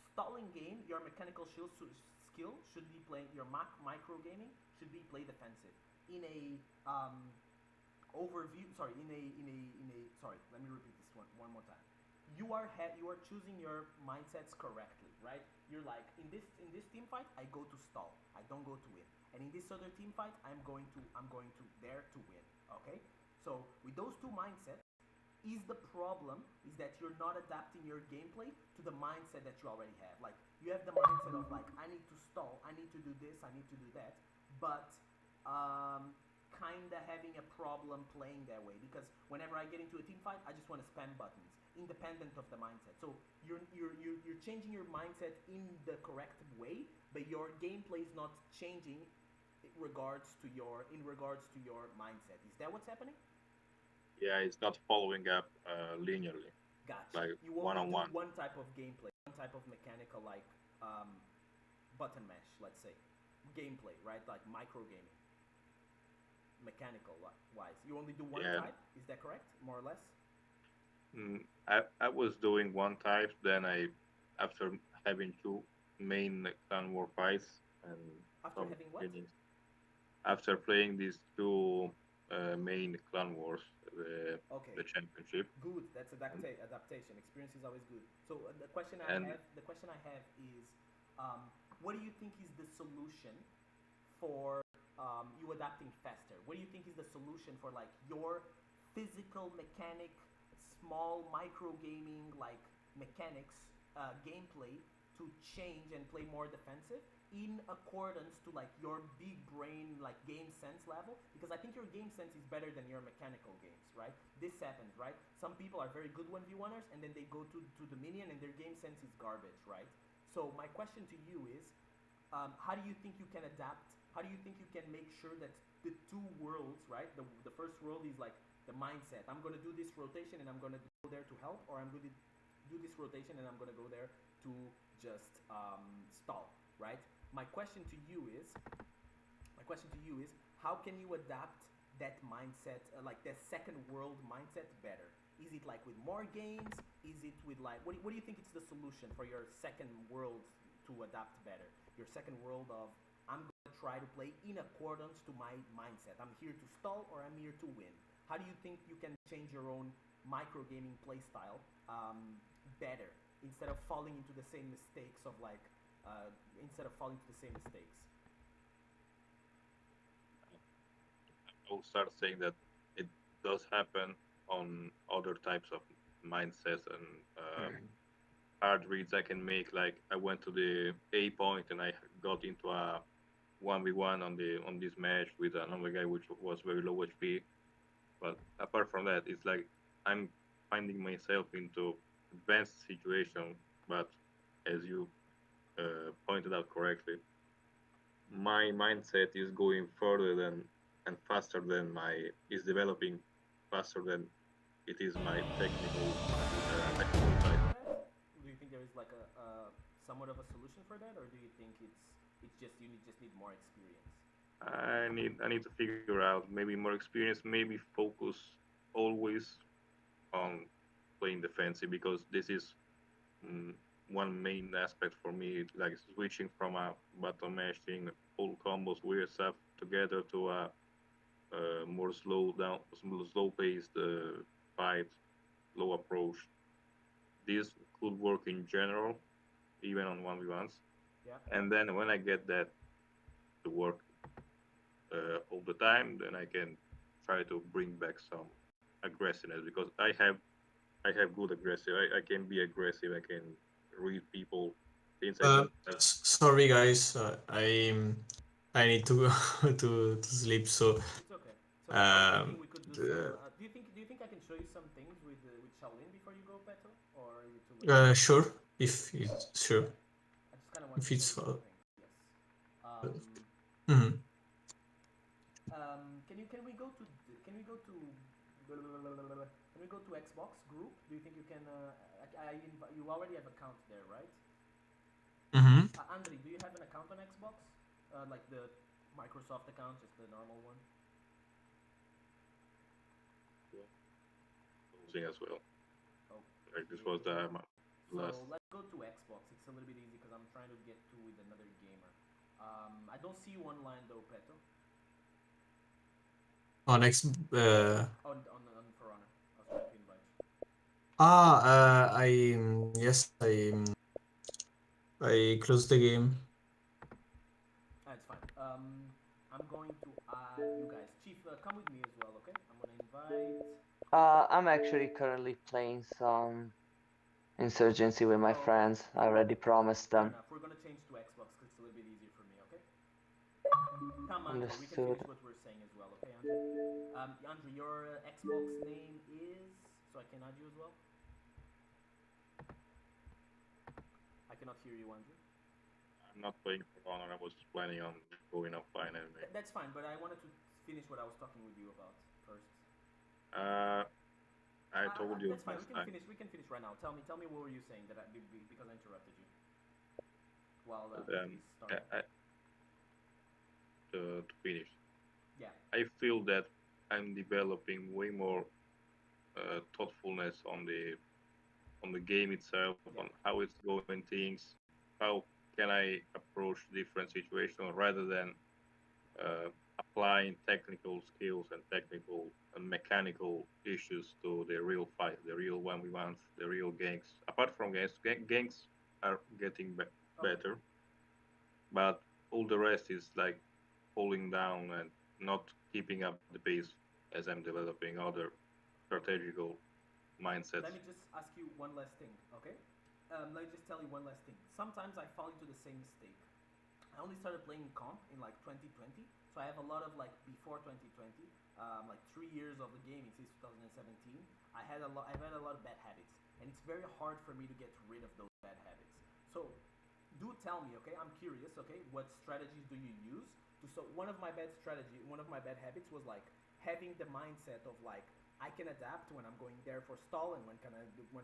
stalling game. Your mechanical skill should be playing your micro gaming should be play defensive in a overview. Sorry, in a sorry. Let me repeat this one more time. You are choosing your mindsets correctly, right? You're like in this team fight, I go to stall. I don't go to win. And in this other team fight, I'm going to there to win. Okay. So with those two mindsets, is the problem is that you're not adapting your gameplay to the mindset that you already have. Like you have the mindset of like I need to stall, I need to do this, I need to do that, but kind of having a problem playing that way because whenever I get into a team fight, I just want to spam buttons, independent of the mindset. So you're changing your mindset in the correct way, but your gameplay is not changing in regards to your mindset. Is that what's happening? Yeah, it's not following up linearly, Gotcha. like You one only on do one. one type of gameplay, one type of mechanical, like um, button mash, let's say, gameplay, right? Like micro gaming, mechanical wise. You only do one Yeah, type. Is that correct, more or less? I was doing one type, then I, after having two main clan war fights and After some having what? trainings, after playing these two main clan wars, the Okay, the championship, good. That's and, adaptation. Experience is always good. So and the question I have is, what do you think is the solution for you adapting faster? What do you think is the solution for like your physical mechanic, small micro gaming like mechanics, gameplay to change and play more defensive in accordance to like your big brain like game sense level? Because I think your game sense is better than your mechanical games, right? This happens, right? Some people are very good 1v1ers and then they go to the minion and their game sense is garbage, right? So my question to you is, how do you think you can adapt? How do you think you can make sure that the two worlds, right? The first world is like the mindset. I'm gonna do this rotation and I'm gonna go there to help, or I'm gonna do this rotation and I'm gonna go there to just stall, right? My question to you is, how can you adapt that mindset, like that second world mindset, better? Is it like with more games? Is it with like what do you think is the solution for your second world to adapt better? Your second world of I'm gonna try to play in accordance to my mindset. I'm here to stall or I'm here to win. How do you think you can change your own micro gaming play style better instead of falling into the same mistakes of like instead of falling to the same mistakes? I'll start saying that it does happen on other types of mindsets and hard reads I can make. Like I went to the A point and I got into a 1v1 on this match with another guy which was very low HP. But apart from that, it's like I'm finding myself into advanced situation. But as you pointed out correctly, my mindset is going further than and faster than my is developing faster than it is my technical side. Do you think there is like a somewhat of a solution for that, or do you think it's just you just need more experience? I need to figure out maybe more experience, maybe focus always on playing defensive because this is mm, one main aspect for me, like switching from a button mashing, full combos, weird stuff together to a more slow paced fight, low approach. This could work in general, even on 1v1s. Yeah. And then when I get that to work all the time, then I can try to bring back some aggressiveness because I have good aggressive. I can be aggressive. I can read people. Since I don't have, Sorry, guys. I need to go to sleep. So, It's okay. So I um, think we could do the- some. Do you think I can show you some things with Shaolin before you go, Peto, or is it too late? sure. If it's sure. I just kind of want If to show it's you for. some things. Yes. Um, Mhm. can we go to can we go to can we go to Xbox group? Do you think you can? You already have account there, right? Mhm. Andri, do you have an account on Xbox? Like the Microsoft account, just the normal one? losing as well. Oh. Like this was the last. So let's go to Xbox. It's a little bit easy because I'm trying to get to with another gamer. I don't see you online though, Peto. On X. On For Honor. I was trying to invite you. Yes, I closed the game. It's fine. I'm going to add you guys. Chief, come with me as well, okay? I'm gonna invite. I'm actually currently playing some Insurgency with my Oh, okay. friends. I already promised Fair them. enough. We're gonna change to Xbox because it's a little bit easier for me, okay? Come, Andre. We can Understood. finish what we're saying as well, okay, Andre? Andre, your Xbox name is, so I can add you as well. I cannot hear you, Andre. I'm not playing for Honor. I was planning on going offline anyway. That's fine, but I wanted to finish what I was talking with you about first. I told you That's fine. last time. We can finish right now. Tell me what were you saying because I interrupted you while he's starting. To finish. Yeah. I feel that I'm developing way more thoughtfulness on the game itself, on how it's going things, how can I approach different situations rather than applying technical skills and technical and mechanical issues to the real fight, the real 1v1s, the real ganks. Apart from ganks, ganks are getting better, but all the rest is like falling down and not keeping up the pace as I'm developing other strategical mindsets. Let me just ask you one last thing, okay? Let me just tell you one last thing. Sometimes I fall into the same mistake. I only started playing comp in like 2020, so I have a lot of like before 2020, like 3 years of the gaming since 2017. I've had a lot of bad habits, and it's very hard for me to get rid of those bad habits. So, do tell me, okay? I'm curious, okay? What strategies do you use? So one of my bad habits was like having the mindset of like I can adapt when I'm going there for stall and when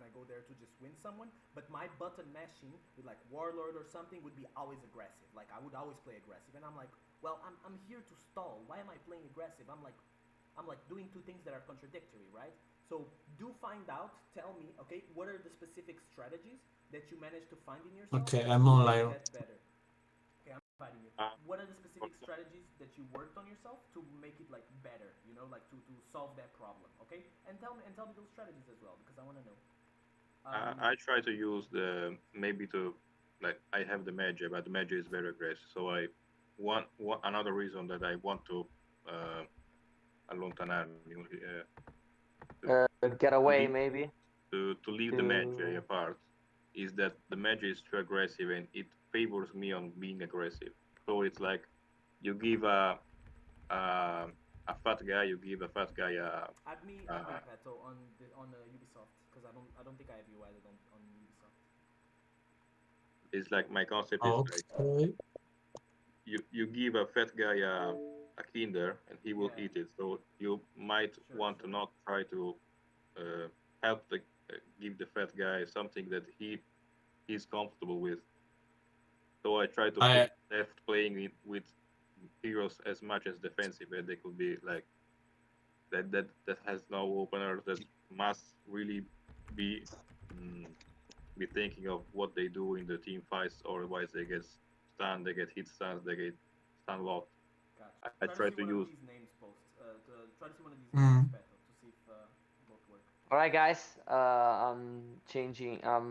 I go there to just win someone. But my button mashing with like Warlord or something would be always aggressive. Like I would always play aggressive, and I'm like, well, I'm here to stall. Why am I playing aggressive? I'm like doing two things that are contradictory, right? So do find out. Tell me, okay, what are the specific strategies that you managed to find in yourself? Okay, I'm online. Get better. Okay, I'm inviting you. What are the specific strategies that you worked on yourself to make it like better? You know, like to solve that problem. Okay, and tell me those strategies as well because I want to know. I try to use I have the Magi, but the Magi is very aggressive. So another reason that I want to allontanarmi, Get away, maybe. to leave the Magi apart is that the magic is too aggressive and it favors me on being aggressive. So it's like you give a fat guy, you give a fat guy Add me, Pato, on Ubisoft, because I don't think I have you added on Ubisoft. it's like my concept is like Okay. you give a fat guy a kinder and he will eat it. So you might want to not try to uh, help the give the fat guy something that he's comfortable with. So I try to I left playing it with heroes as much as defensive, and they could be like that has no opener that must really be mm, be thinking of what they do in the team fights, or otherwise they get stunned, they get hit stuns, they get stun locked. Gotcha. I try Try to see to one of use. these names posts. Try to see one of these names, mm, Pato, to see if both work. Alright, guys. I'm changing. I'm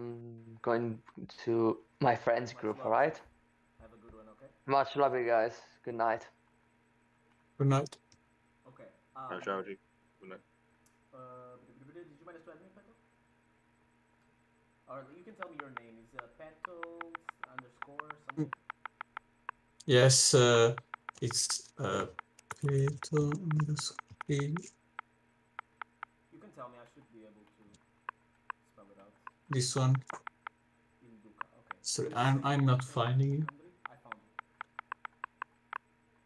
going to my friends Much group. love. Alright. Have a good one, okay? Much love, you guys. Good night. good night. Okay. Ciao, G. Good night. Did you manage to add me, Pato? Or you can tell me your name. Is Pato underscore something? Yes, it's Peter underscore. You can tell me. I should be able to spell it out. This one. Induca. Okay. Sorry, What did you say? I'm not finding you. I found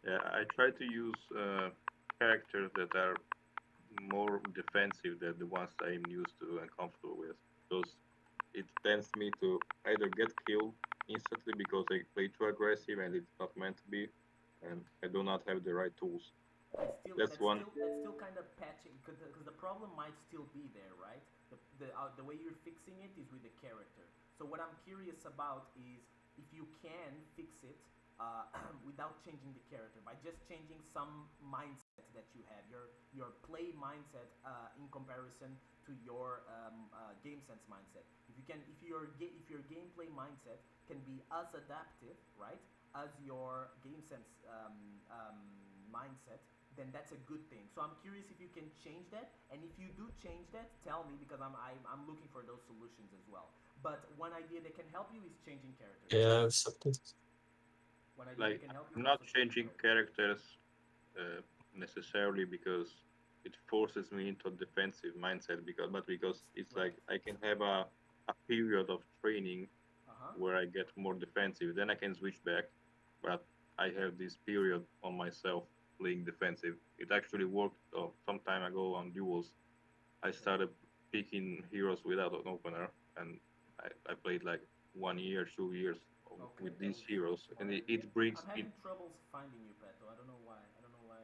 it. Yeah, I try to use characters that are more defensive than the ones I'm used to and comfortable with. Because it tends me to either get killed instantly because I play too aggressive and it's not meant to be, and I do not have the right tools. That's one. That's still kind of patching because the problem might still be there, right? The way you're fixing it is with the character. So what I'm curious about is if you can fix it without changing the character by just changing some mindset that you have, your play mindset in comparison to your game sense mindset. If your gameplay mindset can be as adaptive, right, as your game sense mindset, then that's a good thing. So I'm curious if you can change that, and if you do change that, tell me because I'm looking for those solutions as well. But one idea that can help you is changing characters. Yeah, I've accepted. One idea Like that can help you I'm is not also changing characters necessarily because it forces me into a defensive mindset because it's like I can have a period of training where I get more defensive, then I can switch back, but I have this period on myself playing defensive. It actually worked some time ago on duels. I started picking heroes without an opener, and I played like 1 year, 2 years with these heroes, and it brings I'm it. having troubles finding you, Peto. I don't know why. I don't know why.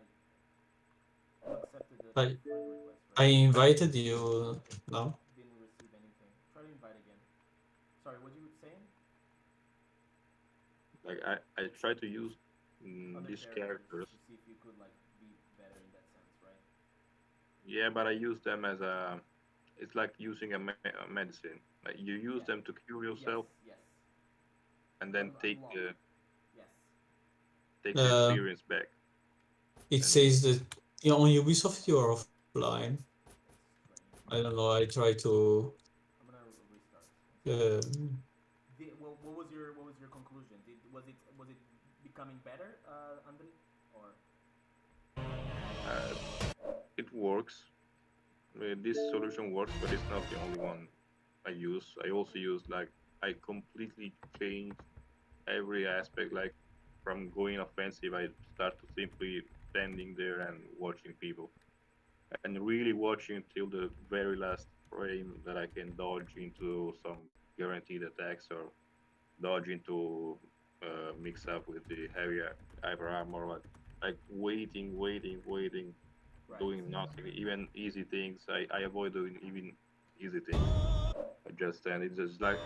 You accepted the I friend request, I right? invited you now. Didn't receive anything. Try to invite again. Sorry, what you saying? Like I try to use Other these characters characters. to see if you could like be better in that sense, right? Yeah, but I use them as a. It's like using a medicine. Like you use them to cure yourself, Yes. and then take Unlock. the Yes. take the experience back. It And says that on Ubisoft you are offline. I don't know. I try to. I'm gonna restart. What was your conclusion? Was it becoming better, Andre, or? it works. This solution works, but it's not the only one I use. I also use like I completely changed every aspect. Like from going offensive, I start to simply standing there and watching people, and really watching till the very last frame that I can dodge into some guaranteed attacks or dodge into mix up with the heavier hyper armor, like waiting, doing nothing, even easy things. I avoid doing even easy things. I just stand. It's just like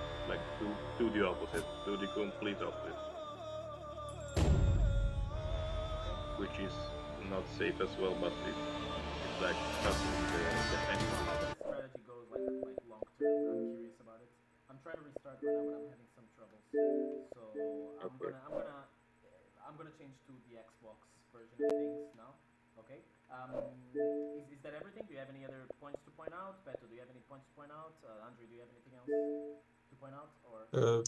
do the opposite, do the complete opposite, which is not safe as well, but it's like cutting the How angle. that strategy goes like long term? I'm curious about it. I'm trying to restart right now, but I'm having some troubles. So Okay. I'm gonna change to the Xbox version of things now. Okay. Is that everything? Do you have any other points to point out? Beto, do you have any points to point out? Andre, do you have anything else? to point out, or?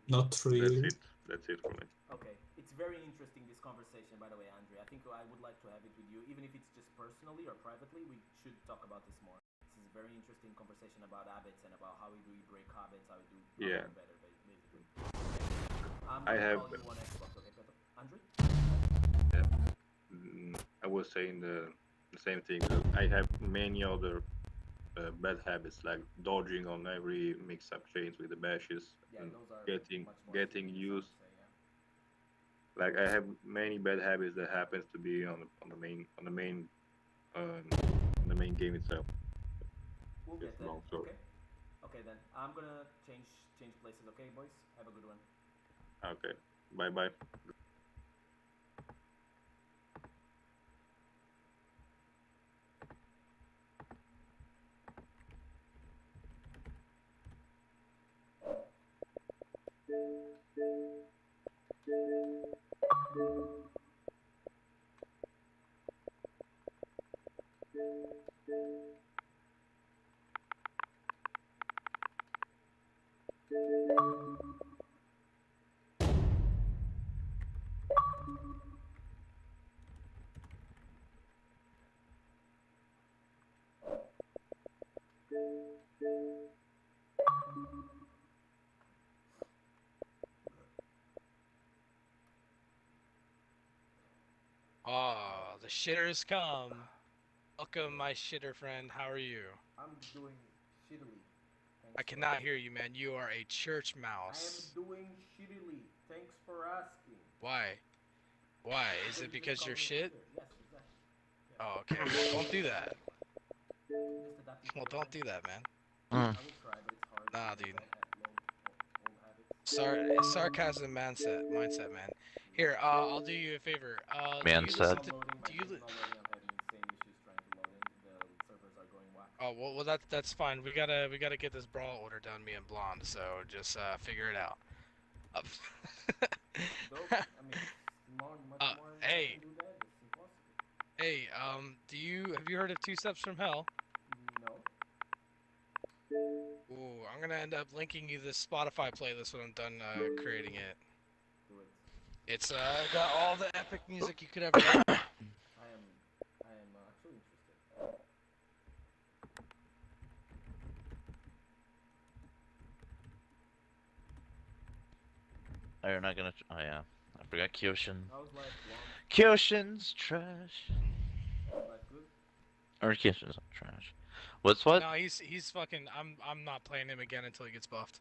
Not really. That's it for me. Okay, it's very interesting, this conversation, by the way, Andre. I think I would like to have it with you, even if it's just personally or privately. We should talk about this more. This is a very interesting conversation about habits and about how we do break habits, how we do better, basically. I'm gonna call you on Xbox, okay, Pedro? Andre? I was saying the same thing. I have many other bad habits, like dodging on every mix-up chains with the bashes, and those are getting used. Like I have many bad habits that happens to be on the main game itself. We'll get there. Okay then. I'm gonna change places. Okay, boys. Have a good one. Okay. Bye. Oh, the shitter's come. Welcome, my shitter friend. How are you? I'm doing shittily. I cannot hear you, man. You are a church mouse. I am doing shittily. Thanks for asking. Why? Why? Is it because you're shit? Yes, exactly. Yes. Oh, okay. Well, don't do that. Well, don't do that, man. I will try, but it's hard. Nah, dude. Old habits. Sarcasm mindset, man. Here, I'll do you a favor. Man do you said. Oh well, that's fine. We gotta get this brawl order done, me and Blonde. So just figure it out. Hey, have you heard of Two Steps from Hell? No. Ooh, I'm gonna end up linking you this Spotify playlist when I'm done creating it. Do it. It's got all the epic music you could ever hear. I am actually interested. Oh, you're not gonna. Oh yeah, I forgot Kyoshin. How's life, Blonde? Kyoshin's trash. Life good? Or Kyoshin's not trash. What's what? No, he's fucking. I'm not playing him again until he gets buffed.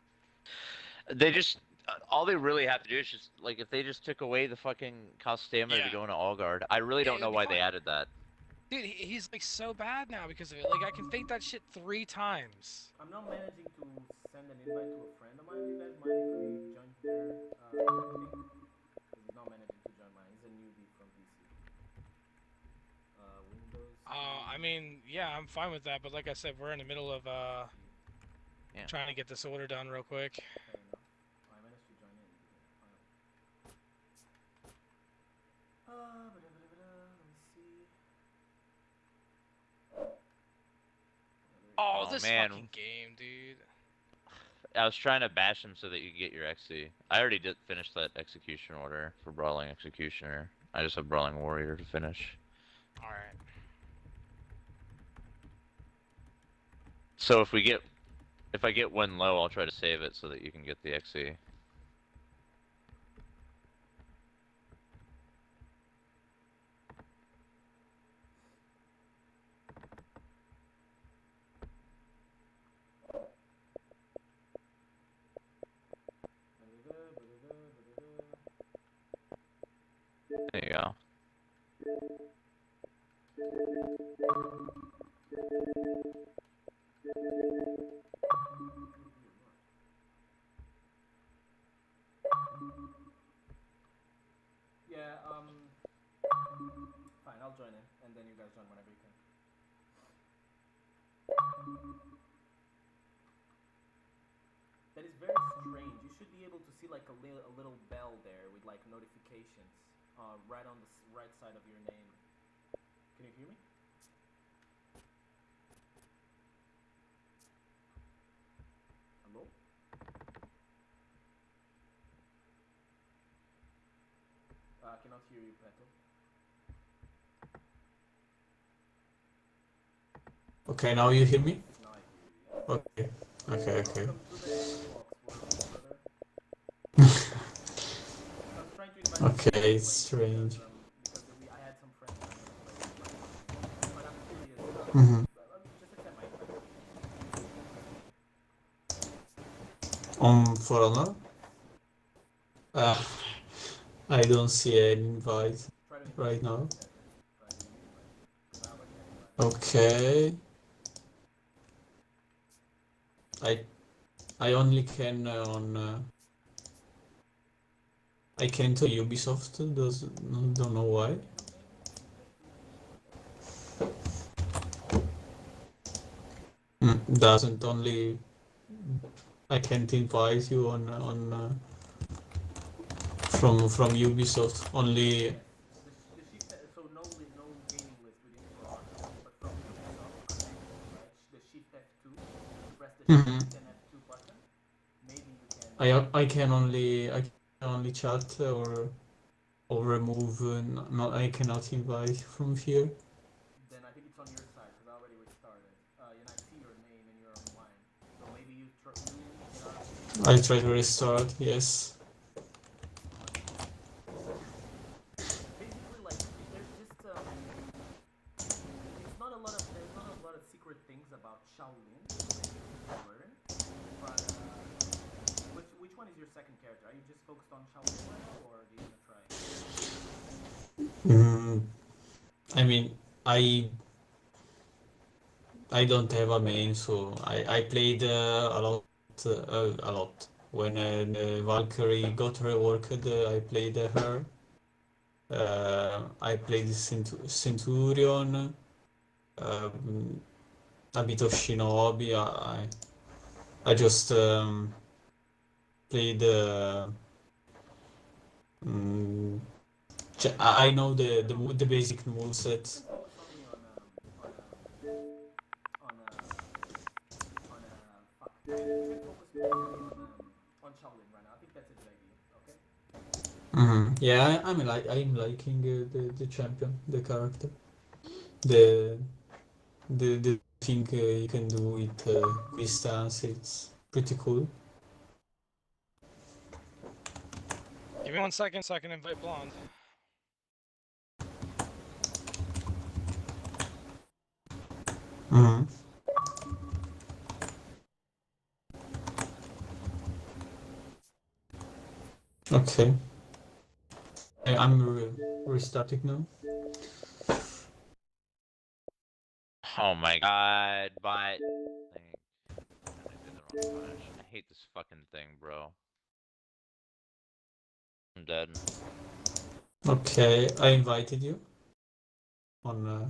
They just all they really have to do is just like if they just took away the fucking cost stamina to go into all guard. I really don't know why they added that. Dude, he's like so bad now because of it. Like I can fake that shit 3 times. I'm not managing to send an invite to a friend of mine. You guys mind if we join their thing? He's not managing to join mine. He's a newbie from PC. Windows. I mean, yeah, I'm fine with that. But like I said, we're in the middle of trying to get this order done real quick. Fair enough. I managed to join in. Let me see. Oh, this man. fucking game, dude. I was trying to bash him so that you could get your XC. I already did finish that execution order for Brawling Executioner. I just have Brawling Warrior to finish. Alright. So if I get one low, I'll try to save it so that you can get the XC. There you go. Yeah, fine, I'll join in, and then you guys join whenever you can. That is very strange. You should be able to see like a little bell there with like notifications right on the right side of your name. Can you hear me? Hello? hear you, Petal. Okay, now you hear me? Now I hear you. Okay. Okay, okay. Welcome to the Xbox world, brother. I was trying to invite Okay, it's strange. because I had some friends that I'm gonna play with, but I'm curious. Mm-hmm. Just accept my invite. For honor? I don't see an invite right now. Okay. I only can I can to Ubisoft. Don't know why. Doesn't only I can't invite you on from Ubisoft. Only So no gaming list within For Honor, but from Ubisoft connect, right? The Shift F2, press the Shift and F2 button. Maybe you can. I can only chat or remove. Not I cannot invite from here. Then I think it's on your side because I already restarted. And I see your name and you're online. So maybe you I try to restart. Yes. Basically, like there's just it's not a lot of there's not a lot of secret things about Shaolin that you can learn. But which one is your second character? Are you just focused on Shaolin right now, or do you wanna try? I mean, I don't have a main, so I played a lot. When Valkyrie got reworked, I played her. I played Centurion, a bit of Shinobi. I just played. I know the basic moveset. On Shaolin right now. I think that's a good idea. Okay. Yeah, I'm liking the champion, the character, the thing you can do with distance. It's pretty cool. Give me 1 second so I can invite Blonde. Okay. I'm restarting now. Oh my god, but I hate this fucking thing, bro. I'm dead. Okay, I invited you only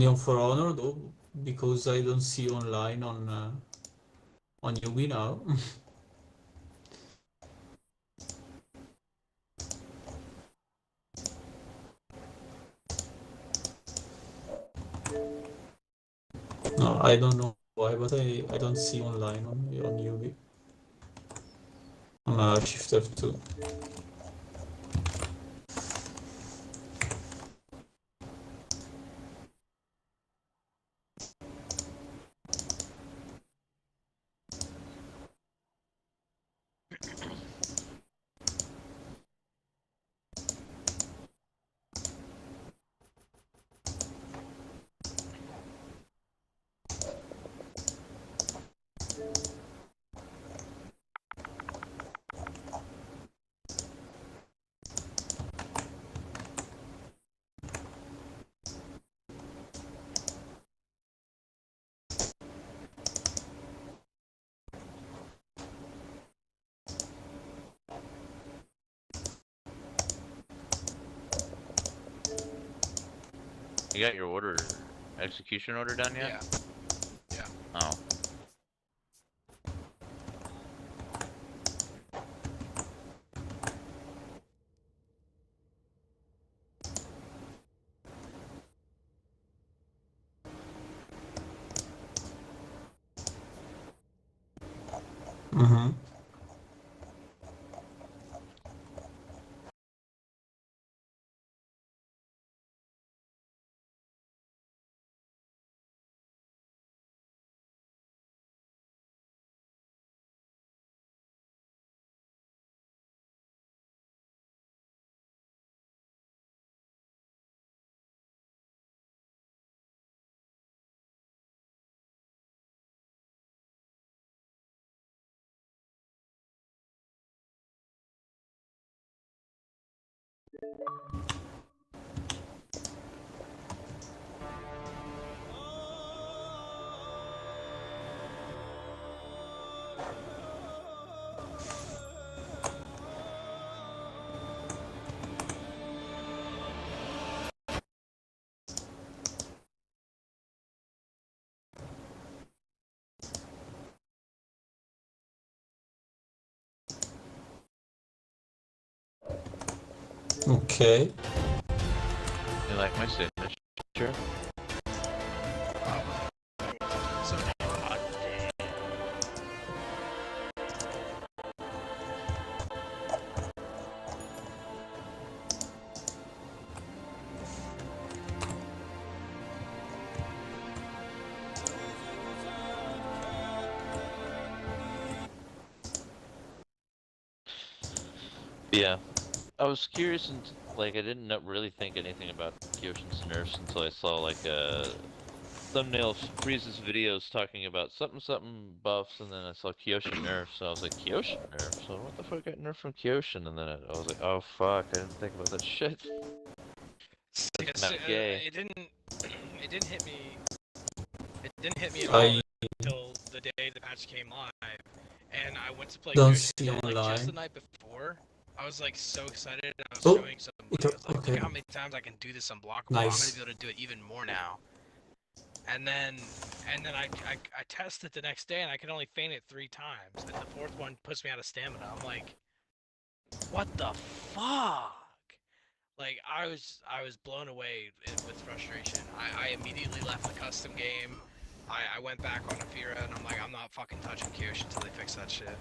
on For Honor though, because I don't see you online on Yubi now. No, I don't know why, but I don't see online on Yubi. On Shift F2. You got your execution order done yet? Yeah. Oh. Okay. You like my signature? Yeah. I was curious and like I didn't really think anything about Kyoshin's nerfs until I saw like a thumbnail of Freeze's videos talking about something buffs, and then I saw Kyoshin nerfs, so I was like, Kyoshin nerfs? So what the fuck got nerfed from Kyoshin? And then I was like, oh fuck, I didn't think about that shit. It's not gay. It didn't hit me. It didn't hit me at I all until the day the patch came live, and I went to play don't Kyoshin see like just online. the night before. I was like so excited. I was Oh, showing somebody. I was like, okay. look how many times I can do this unblockable. Nice. I'm gonna be able to do it even more now. And then I tested the next day and I could only feint it 3 times. And the 4th one puts me out of stamina. I'm like, what the fuck? Like I was blown away with frustration. I immediately left the custom game. I went back on Afira and I'm like, I'm not fucking touching Kyoshin until they fix that shit.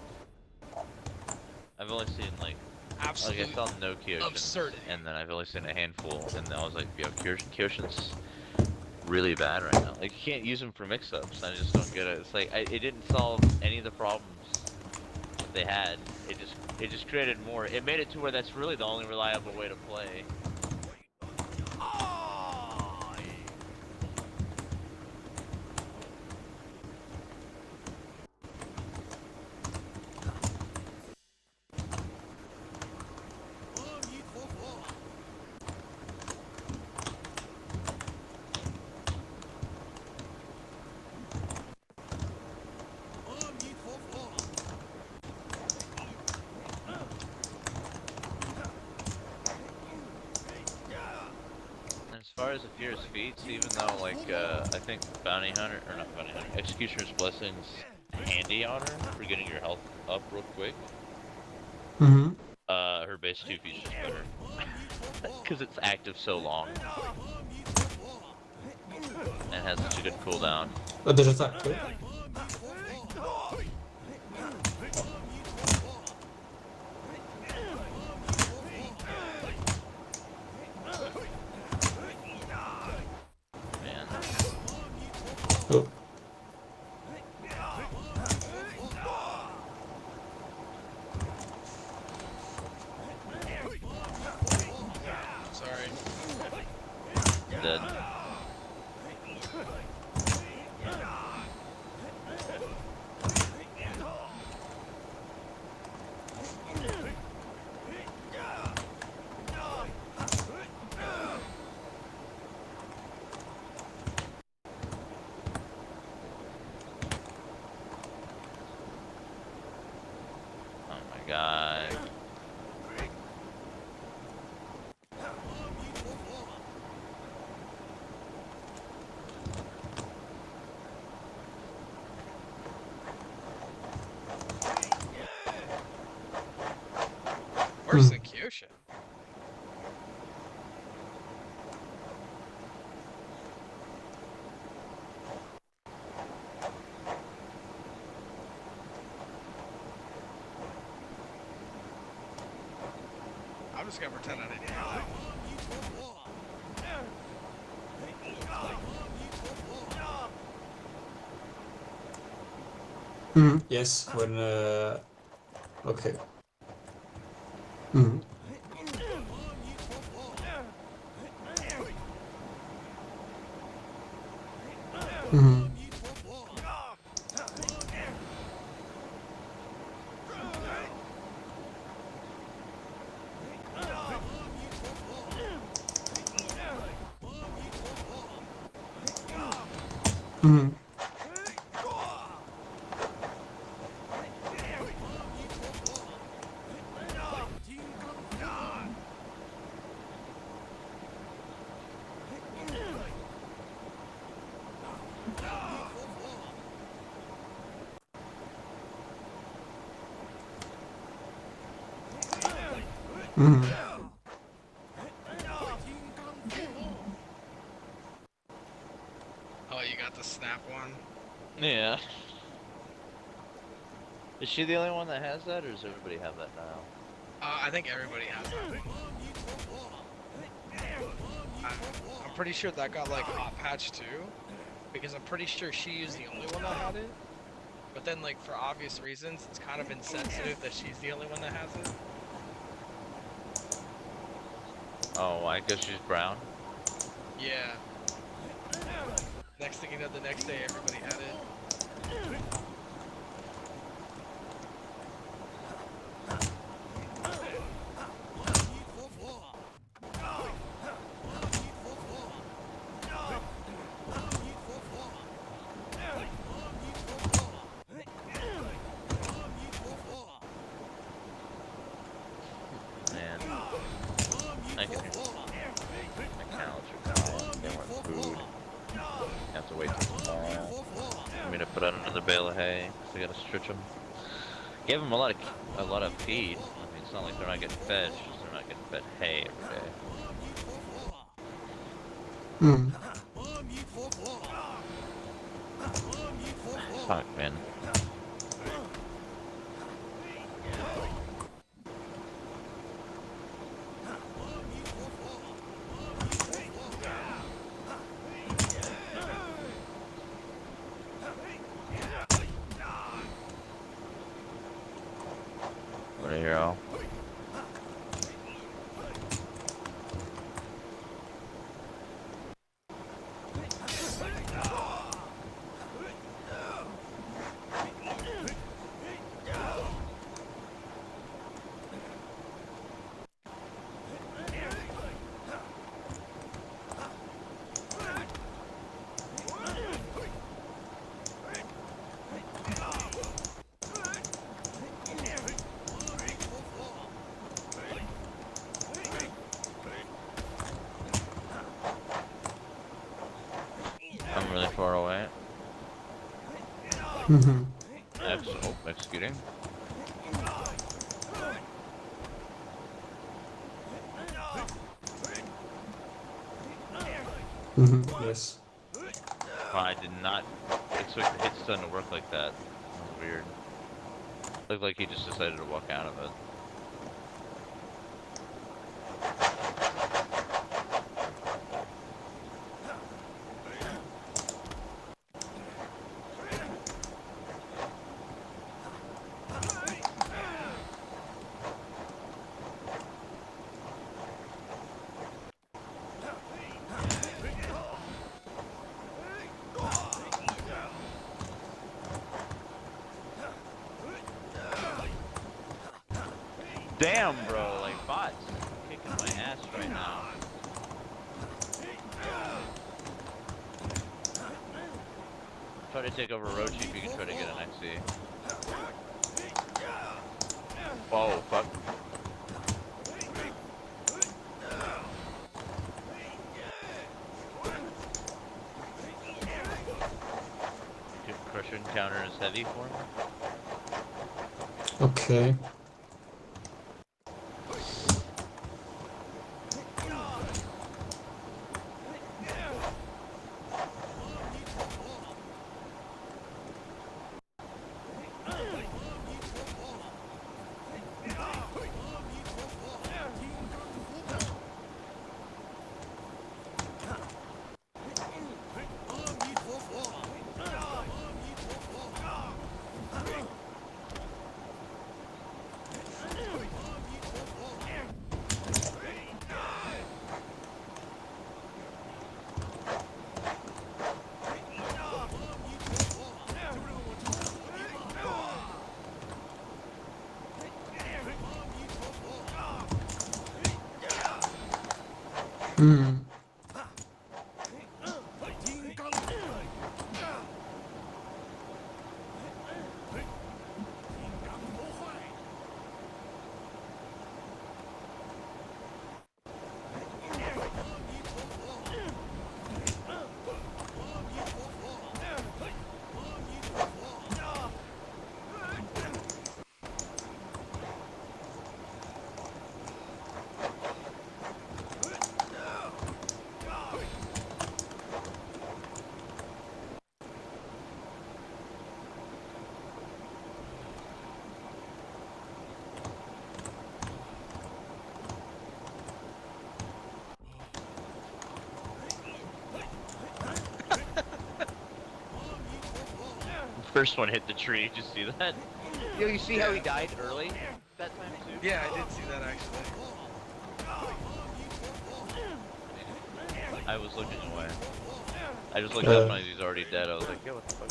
I've only seen like Absolute I saw no Kyoshin, absurdity. and then I've only seen a handful, and then I was like, yo, Kyoshin's really bad right now. Like, you can't use them for mix-ups. I just don't get it. It's like it didn't solve any of the problems that they had. It just created more. It made it to where that's really the only reliable way to play. As far as Afira's feats, even though like I think Executioner's Blessing's handy on her for getting your health up real quick. Mm-hmm. Her base 2 features better because it's active so long and has such a good cooldown. Oh, there's attack. Okay. Oh. Sorry. Dead. Oh my god. Worse than Kyoshin. I'm just gonna pretend I didn't hear that. Mm-hmm. Yes, when okay. Mm-hmm. Mm-hmm. Mm-hmm. Mm-hmm. Oh, you got the snap one? Yeah. Is she the only one that has that, or does everybody have that now? I think everybody has that. I'm pretty sure that got like hot patched too, because I'm pretty sure she's the only one that had it. But then, like, for obvious reasons, it's kind of insensitive that she's the only one that has it. Oh, I guess she's brown. Yeah. Next thing you know, the next day everybody had it. Man, I can. Accounts are gone. They want food. Have to wait till tomorrow. I'm gonna put out another bale of hay. So I gotta stretch them. Gave them a lot of feed. I mean, it's not like they're not getting fed. It's just they're not getting fed hay every day. Mm. Fuck, man. What a hero. I'm really far away. Mm-hmm. Executing. Mm-hmm. Yes. I did not expect the hit stun to work like that. That was weird. Looked like he just decided to walk out of it. Damn, bro, like bots kicking my ass right now. Try to take over Rochi if you can try to get an XC. Oh, fuck. Crusher encounter is heavy for me. Okay. First one hit the tree. Did you see that? Yo, you see how he died early that time too? Yeah, I did see that actually. I was looking away. I just looked up and he's already dead. I was like, yo, what the fuck?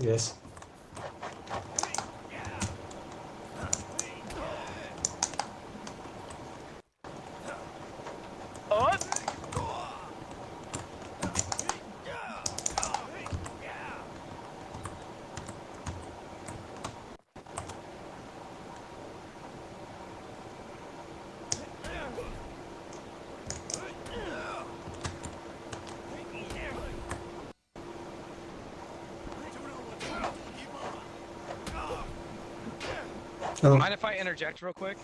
Yes. Mind if I interject real quick?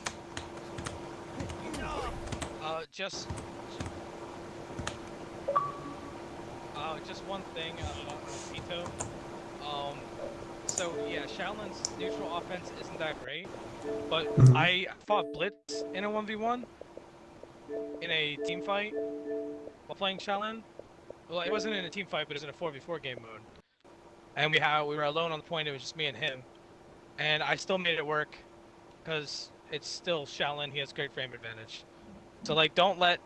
Just one thing, Vito. So yeah, Shaolin's neutral offense isn't that great, but I fought Blitz in a 1v1 in a team fight while playing Shaolin. Well, it wasn't in a team fight, but it was in a 4v4 game mode. And we were alone on the point. It was just me and him, and I still made it work because it's still Shaolin. He has great frame advantage. So like, don't let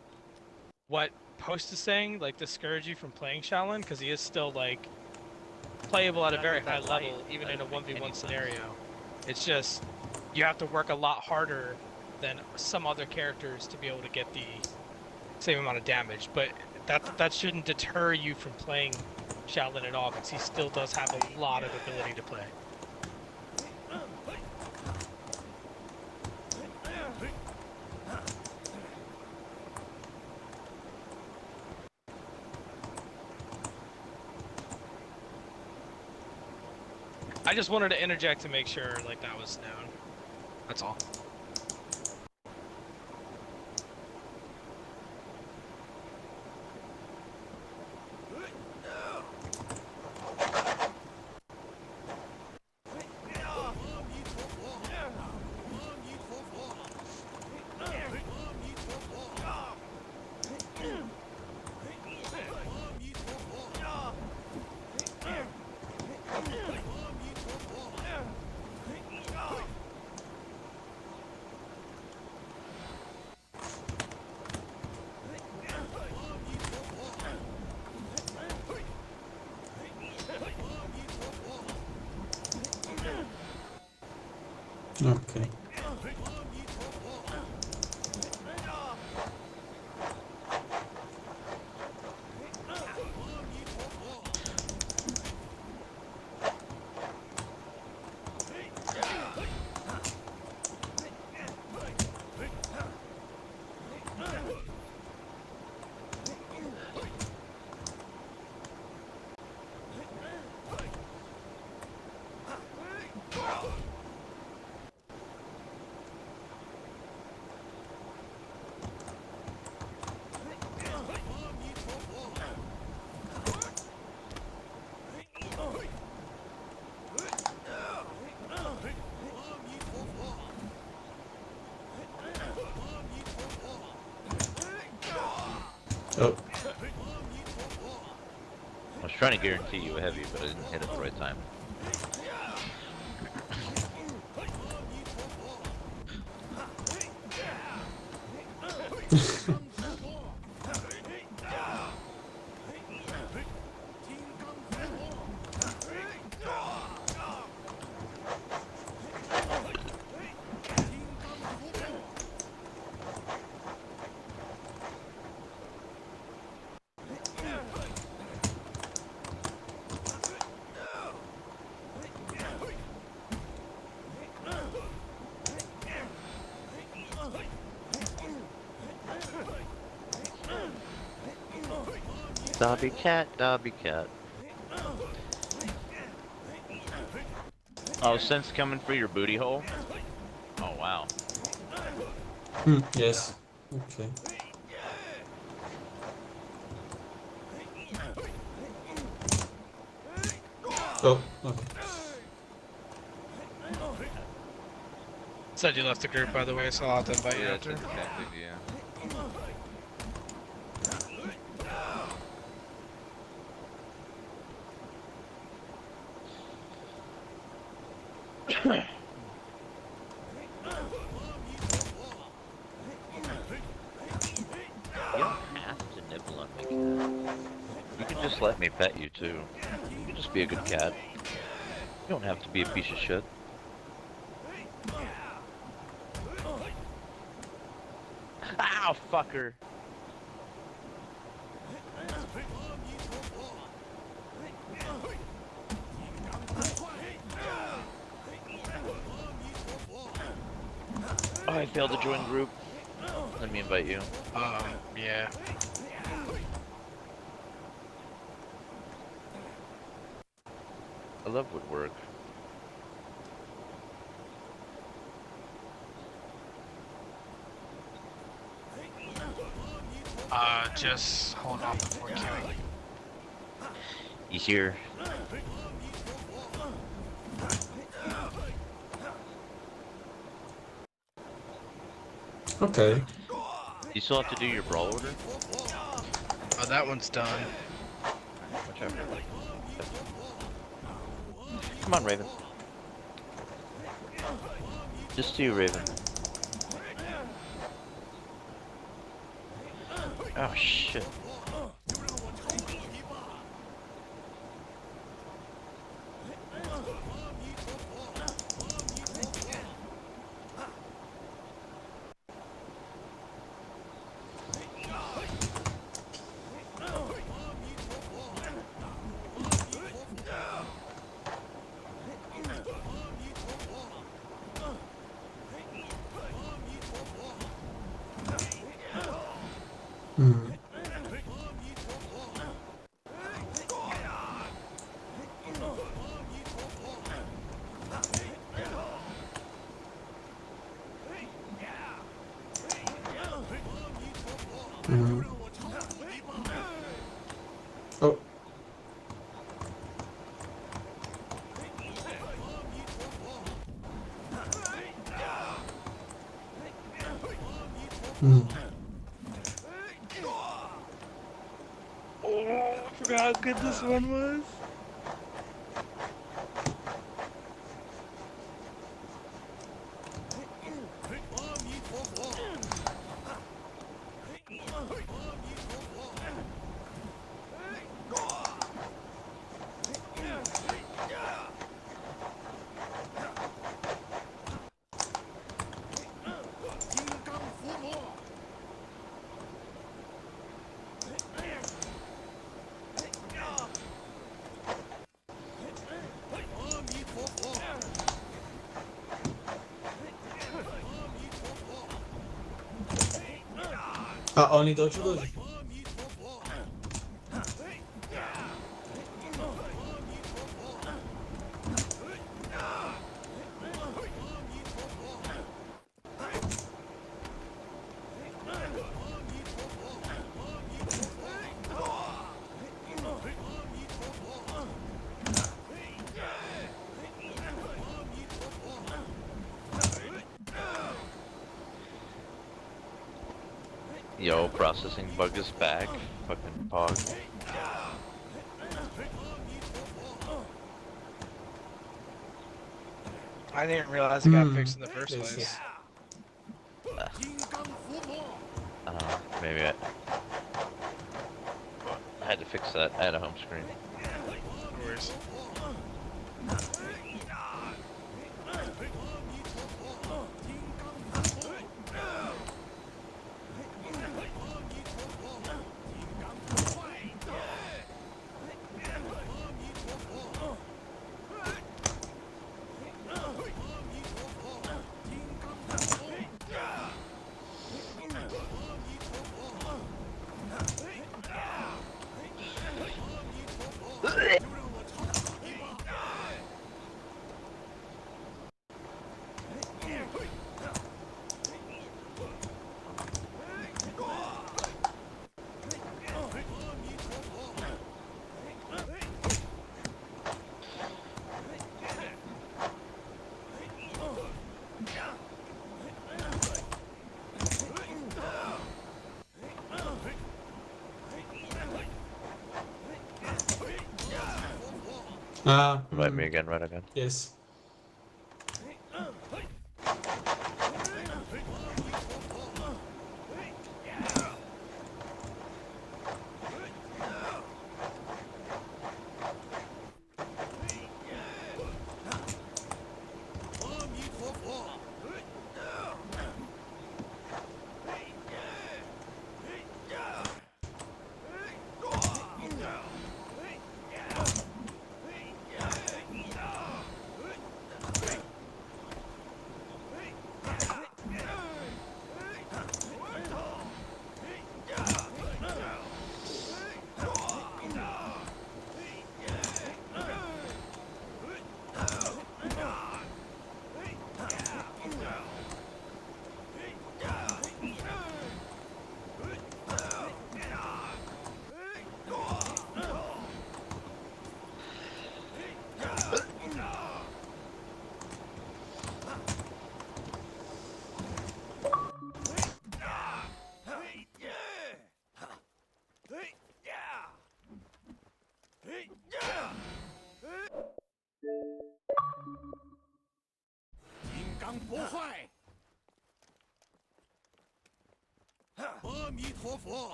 what Post is saying like discourage you from playing Shaolin, because he is still like playable at a very high level, even in a 1v1 scenario. It's just you have to work a lot harder than some other characters to be able to get the same amount of damage. But that shouldn't deter you from playing Shaolin at all, because he still does have a lot of ability to play. I just wanted to interject to make sure like that was known. That's all. Okay. Oh. I was trying to guarantee you a heavy, but I didn't hit it the right time. Dobby cat, Dobby cat. Oh, sense coming for your booty hole? Oh, wow. Yes. Okay. Oh, okay. Said you left the group, by the way, so I'll have to invite you Yeah, after. it's inactive, yeah. You don't have to nibble on me, cat. You can just let me pet you, too. You can just be a good cat. You don't have to be a piece of shit. Ow, fucker! Oh, I failed to join group. Let me invite you. Yeah. I love woodwork. Just hold off before queuing. He's here. Okay. You still have to do your brawl order? Oh, that one's done. Whichever. Come on, Raven. Just do, Raven. Oh, shit. Hmm. Hmm. Oh. Hmm. Oh, I forgot how good this one was. A oni dođu. Yo, processing bug is back. Fucking pog. I didn't realize it got fixed in the first Let's place. I don't know. Maybe I had to fix that. I had a home screen. No worries. Invite me again, right again? Yes.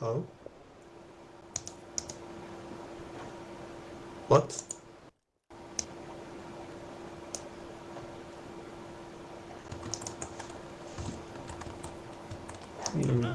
How? What? Hmm.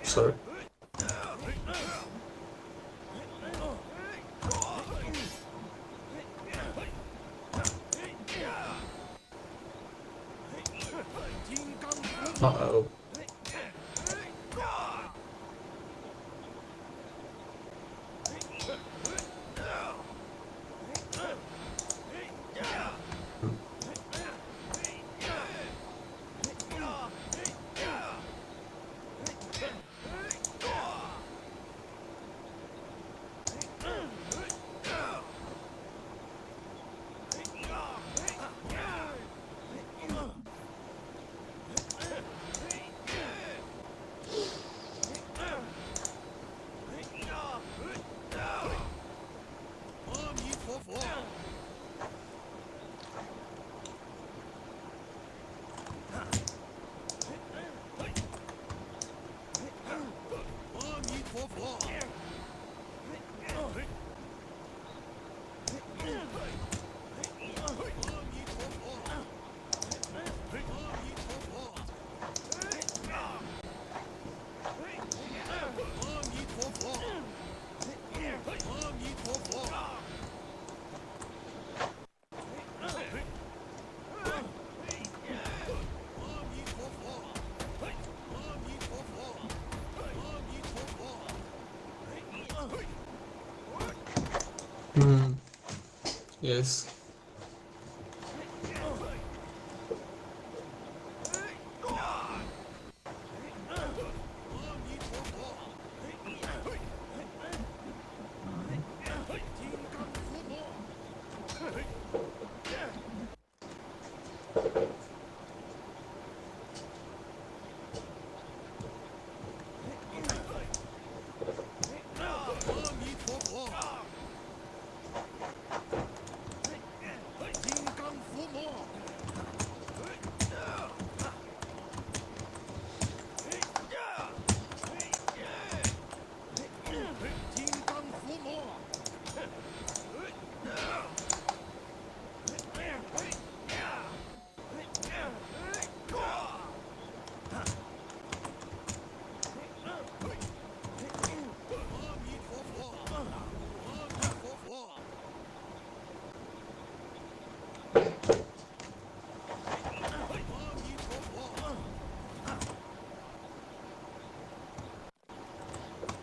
Sorry. Uh-oh. Yes.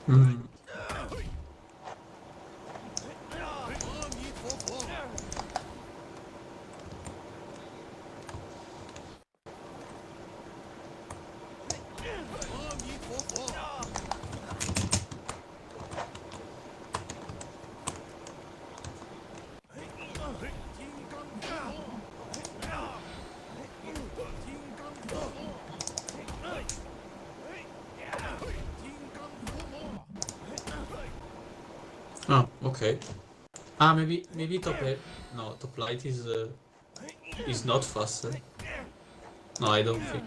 Hmm. Oh, okay. Ah, maybe top air. No, top light is not faster. No, I don't think.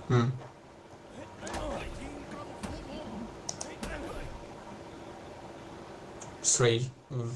Hmm. Strange. Hmm.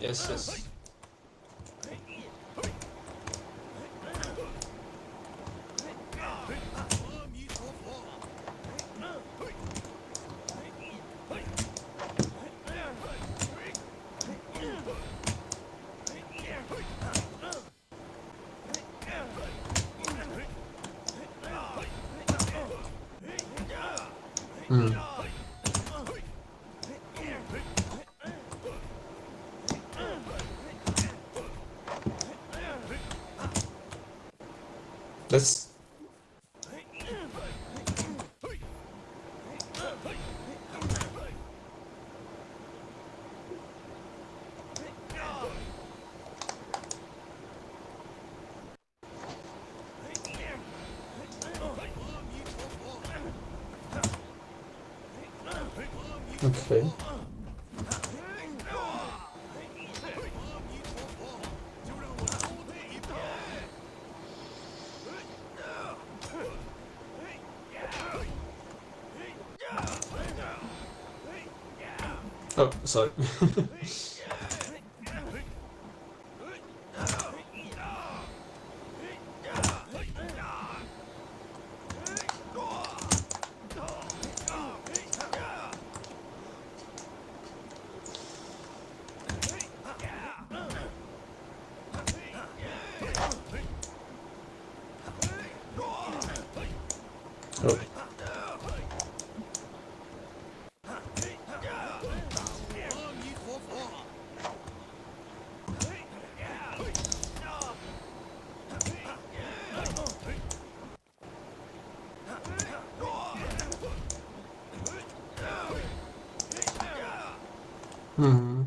Yes, yes. Hmm. That's okay. Oh, sorry. Oh. Hmm.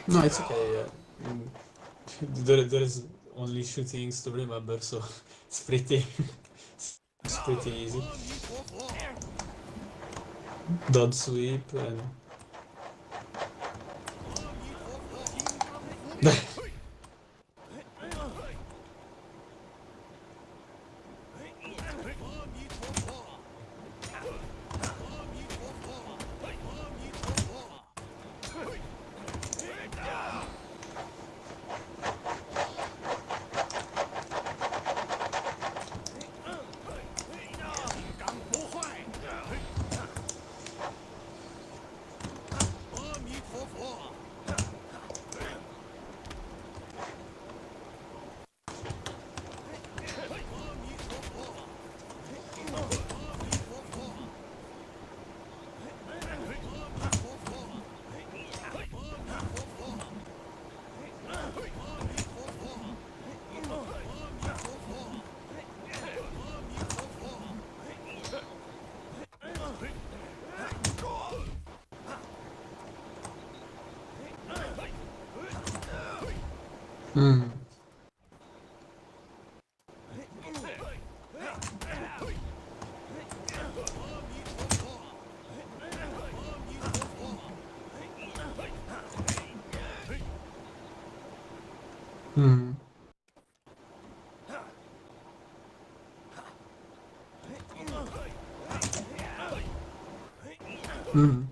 No, it's okay. Yeah. There is only shootings to remember, so it's pretty it's pretty easy. Dot sweep and Hmm. Hmm. Hmm.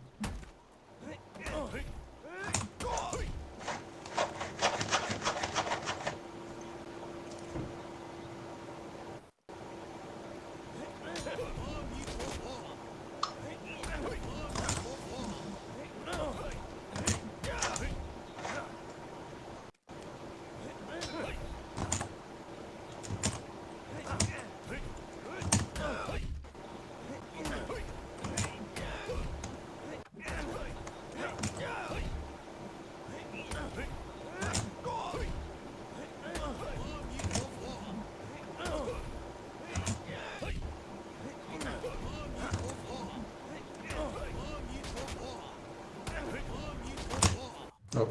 Oh.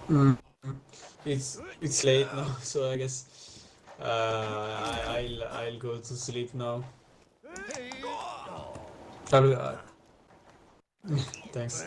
Mm. It's late now, so I guess I'll go to sleep now. Thanks.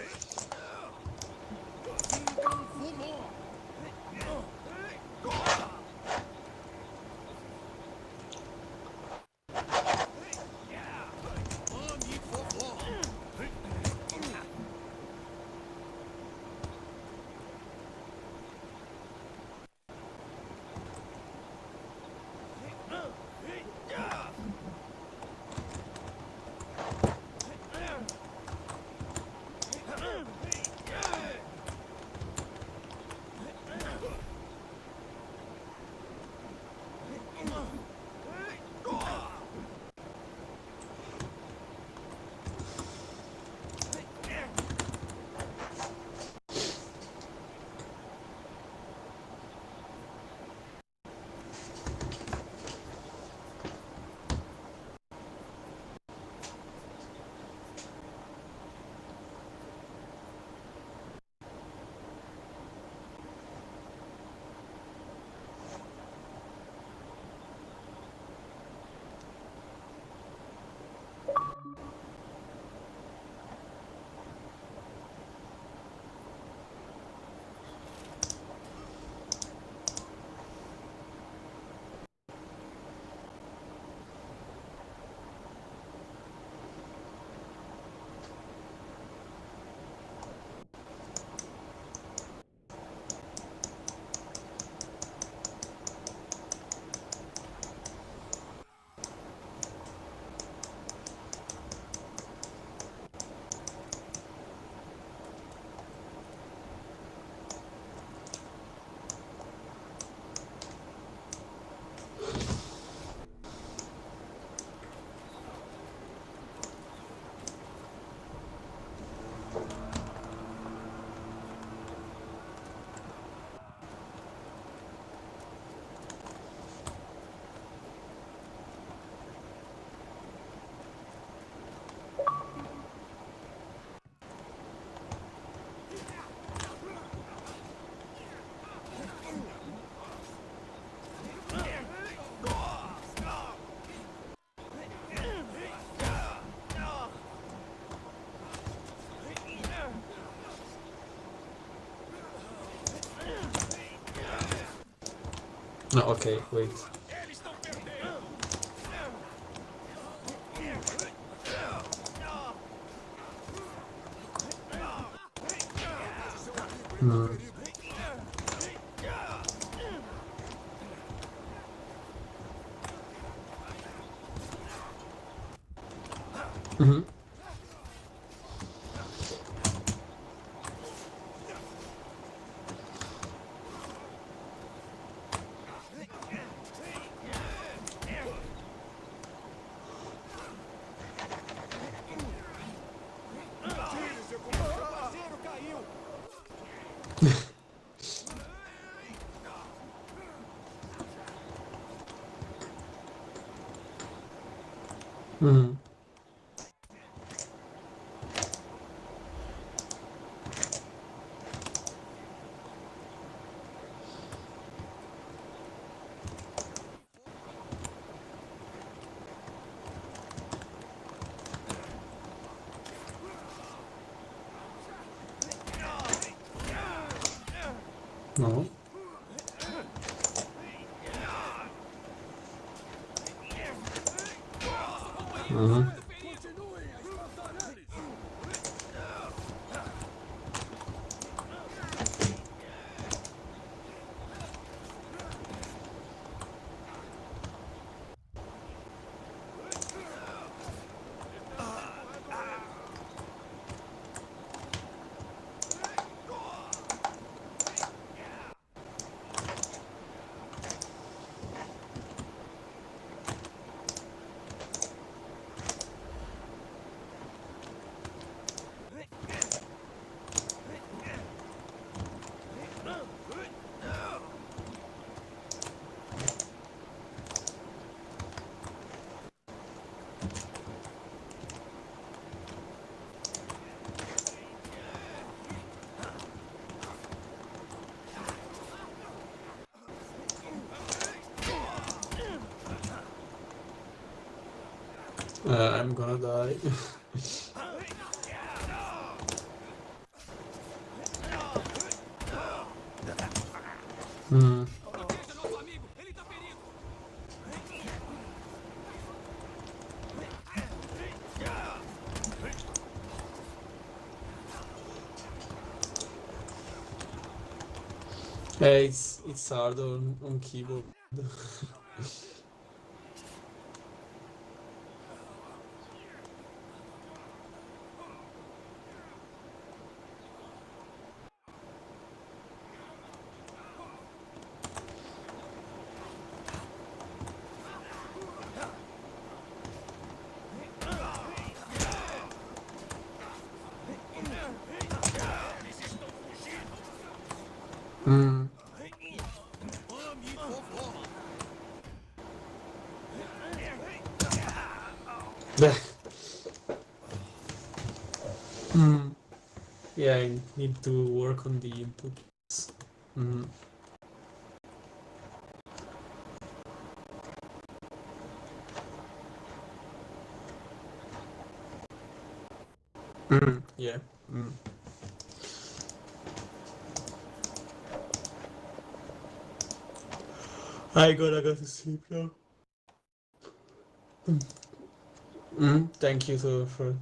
No, okay, wait. Hmm. Mm-hmm. Mm-hmm. No. Mm-hmm. I'm gonna die. Hmm. Hey, it's hard on keyboard. Hmm. Hmm. Yeah, I need to work on the inputs. Hmm. Mm, yeah. Mm. I gotta go to sleep now. Thank you for.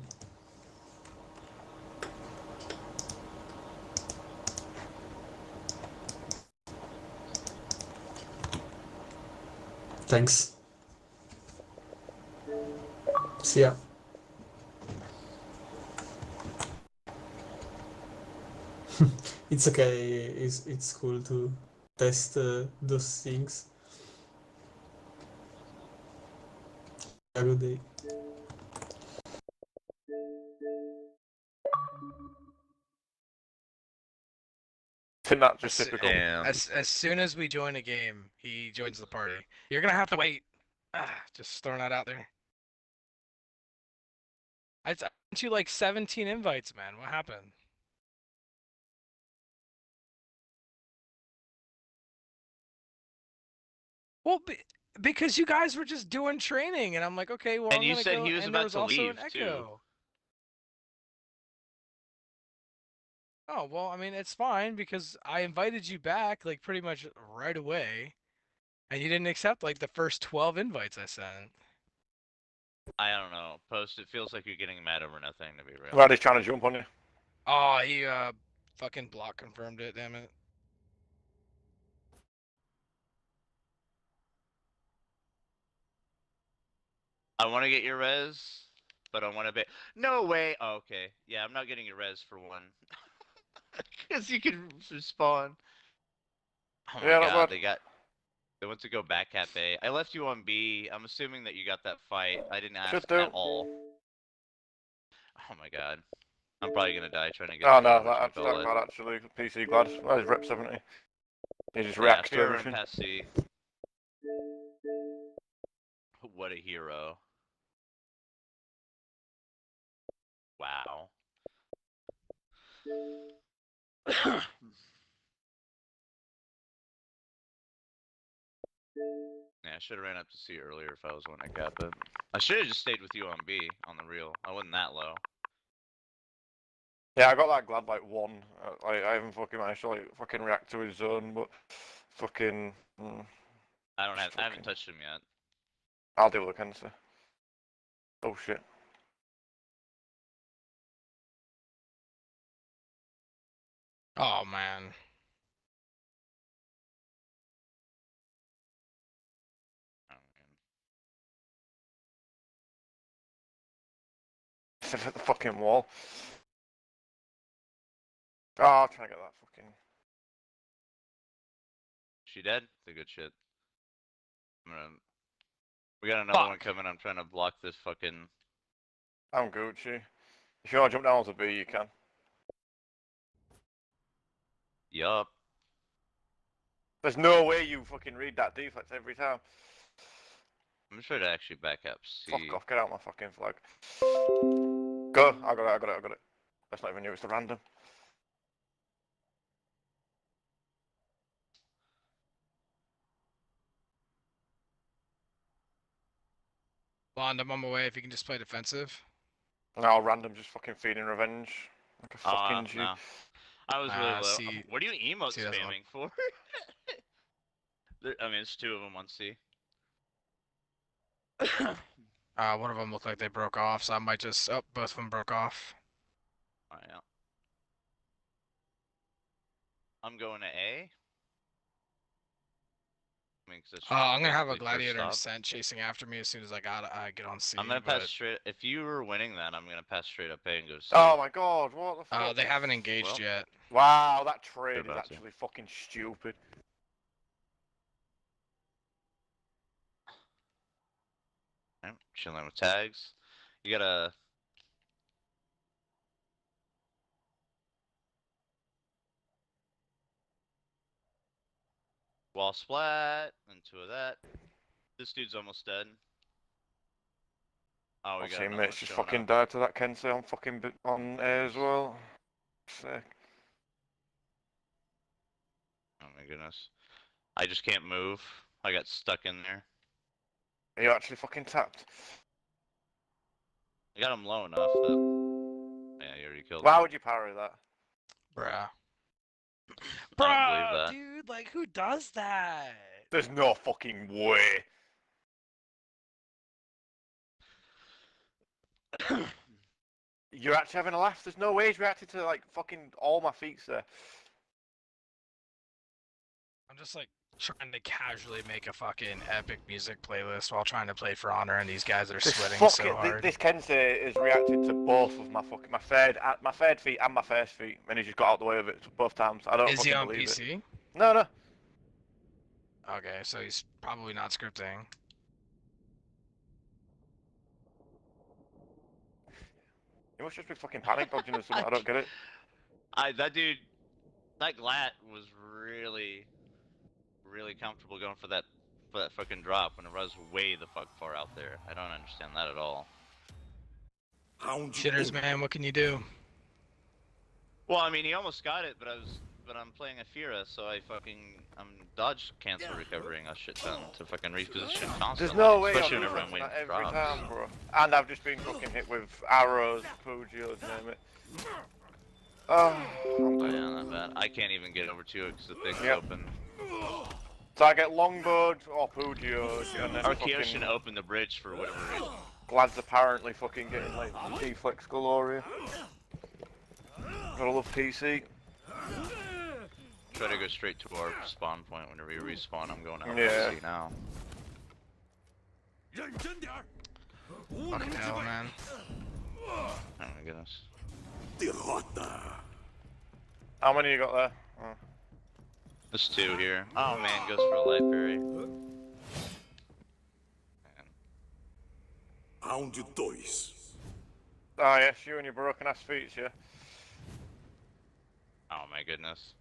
Thanks. See ya. It's okay. It's cool to test those things. Have a good day. Not just typical. As soon as we join a game, he joins the party. You're gonna have to wait. Just throwing that out there. I sent you like 17 invites, man. What happened? Well, because you guys were just doing training, and I'm like, okay, well, And I'm you gonna said go. he was And there about was to also leave an too. echo. Oh, well, I mean, it's fine because I invited you back like pretty much right away. And you didn't accept like the first 12 invites I sent. I don't know. Post, it feels like you're getting mad over nothing, to be real. Raddy's trying to jump on you. Oh, he fucking block confirmed it, damn it. I want to get your res, but I want to be. No way. Oh, okay. Yeah, I'm not getting your res for one. Because you can respawn. Oh my Yeah, god, not bad. They went to go back at A. I left you on B. I'm assuming that you got that fight. I didn't ask Should do. at all. Oh my god. I'm probably gonna die trying to get Oh the no, whatchamacallit. that glad actually. PC glad. Where's Rep 70? He just Yeah, reacts to Fear everything. past C. What a hero. Wow. Yeah, I should have ran up to C earlier if I was one to cap it. I should have just stayed with you on B, on the real. I wasn't that low. Yeah, I got that glad like 1. I haven't fucking managed to like fucking react to his zone, but fucking. I haven't touched him yet. I'll deal with the cancer. Oh shit. Oh man. Hit the fucking wall. Oh, I'm trying to get that fucking. She dead? The good shit. We got another one coming. I'm trying to block this fucking. I'm Gucci. If you want to jump down to B, you can. Yup. There's no way you fucking read that deflex every time. I'm sure to actually back up. C. Fuck off, get out my fucking flag. Go, I got it. That's not even you, it's the random. Bond, I'm on my way if you can just play defensive. Now random just fucking feeding revenge. Like a fucking Jew. No. I was really low. C. What are you emote C doesn't spamming for? I mean, it's 2 of them on C. One of them looked like they broke off, so I might just. Oh, both of them broke off. Oh, yeah. I'm going to A. I mean, I'm gonna have a basically first gladiator in stop. descent chasing after me as soon as I get on C. I'm gonna but... pass straight. If you were winning that, I'm gonna pass straight up A and go C. Oh my god, what the fuck? They haven't engaged yet. Wow, that trade is about to. actually fucking stupid. I'm chilling with tags. You gotta. Wall splat, and 2 of that. This dude's almost dead. Oh, we My got another one teammates just showing fucking up. died to that Kensei on fucking on A as well. Sick. Oh my goodness. I just can't move. I got stuck in there. Are you actually fucking tapped? I got him low enough that. Yeah, you already killed him. Why would you parry that? Bruh. I don't believe that. Dude, like who does that? There's no fucking way. You're actually having a laugh. There's no way he's reacted to like fucking all my feats there. I'm just like trying to casually make a fucking epic music playlist while trying to play For Honor, and these guys are sweating so hard. This Kensei has reacted to both of my fucking my third feat and my first feat, and he just got out the way of it both times. I don't Is he fucking on believe PC? it. No. Okay, so he's probably not scripting. He must just be fucking panic dodging or something. I don't get it. That Glat was really comfortable going for that fucking drop when it was way the fuck far out there. I don't understand that at all. Shitters, man, what can you do? Well, I mean, he almost got it, but I'm playing Afira, so I'm dodge cancel recovering a shit ton to fucking reposition constantly. There's no way especially I'm whenever I'm doing waiting that for every drops. time, bro. And I've just been fucking hit with arrows, Pugios, name it. Oh, Oh yeah, not bad. I can't even get over to it because the thing's open. So I get longbowed or Pugio, and then Our fucking Kyoshin opened the bridge for whatever reason. Glad's apparently fucking getting like deflex galore here. Gotta love PC. Try to go straight to our spawn point whenever you respawn. I'm going out Yeah. PC now. Fucking hell, man. Oh my goodness. How many you got there? Oh. There's 2 here. Oh man, goes for a light berry. Round 2. Oh yes, you and your broken ass feet, yeah. Oh my goodness.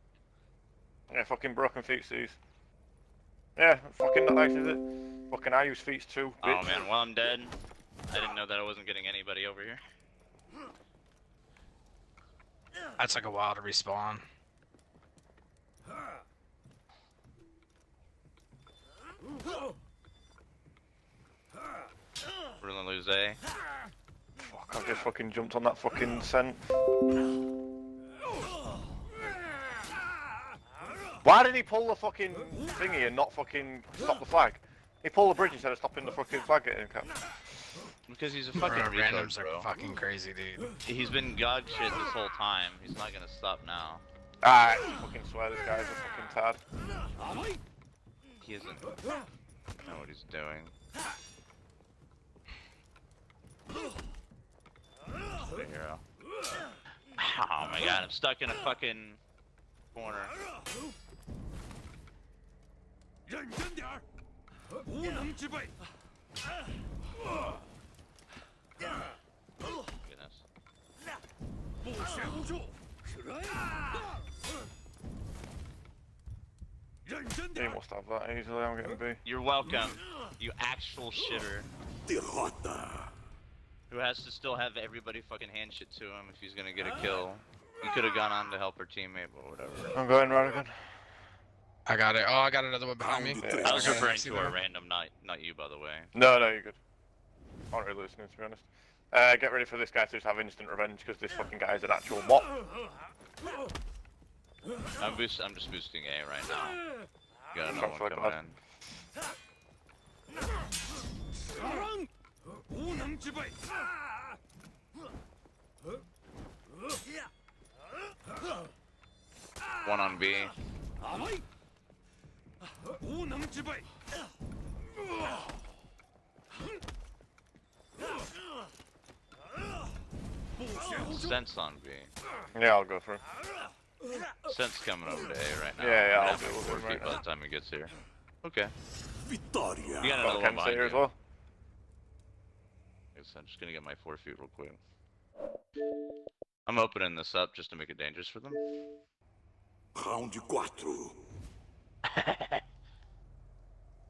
Yeah, fucking broken feet, these. Yeah, fucking not nice, is it? Fucking I use feet too, bitch. Oh man, well I'm dead. I didn't know that I wasn't getting anybody over here. That took a while to respawn. We're gonna lose A. Fuck, I've just fucking jumped on that fucking scent. Why did he pull the fucking thingy and not fucking stop the flag? He pulled the bridge instead of stopping the fucking flag getting cut. Because he's a fucking retard, randoms bro. are fucking crazy, dude. He's been god shit this whole time. He's not gonna stop now. I fucking swear this guy's a fucking tad. He doesn't know what he's doing. What a hero. Oh my god, I'm stuck in a fucking corner. Goodness. He must have that easily, I'm getting B. You're welcome, you actual shitter. Who has to still have everybody fucking hand shit to him if he's gonna get a kill. He could have gone on to help her teammate, but whatever. I'm going right again. I got it. Oh, I got another one behind me. I was referring to a random, not you, by the way. No, you're good. I'm not really listening, to be honest. Get ready for this guy to just have instant revenge, because this fucking guy is an actual bot. I'm just boosting A right now. Got another one coming in. One on B. Sense on B. Yeah, I'll go for it. Sense coming over to A right now. Yeah, I'm I'll gonna have do my 4 it feet right by now. the time he gets here. Okay. You got Got another one Ken behind here as you. well. I'm just gonna get my 4 feet real quick. I'm opening this up just to make it dangerous for them. Round 4.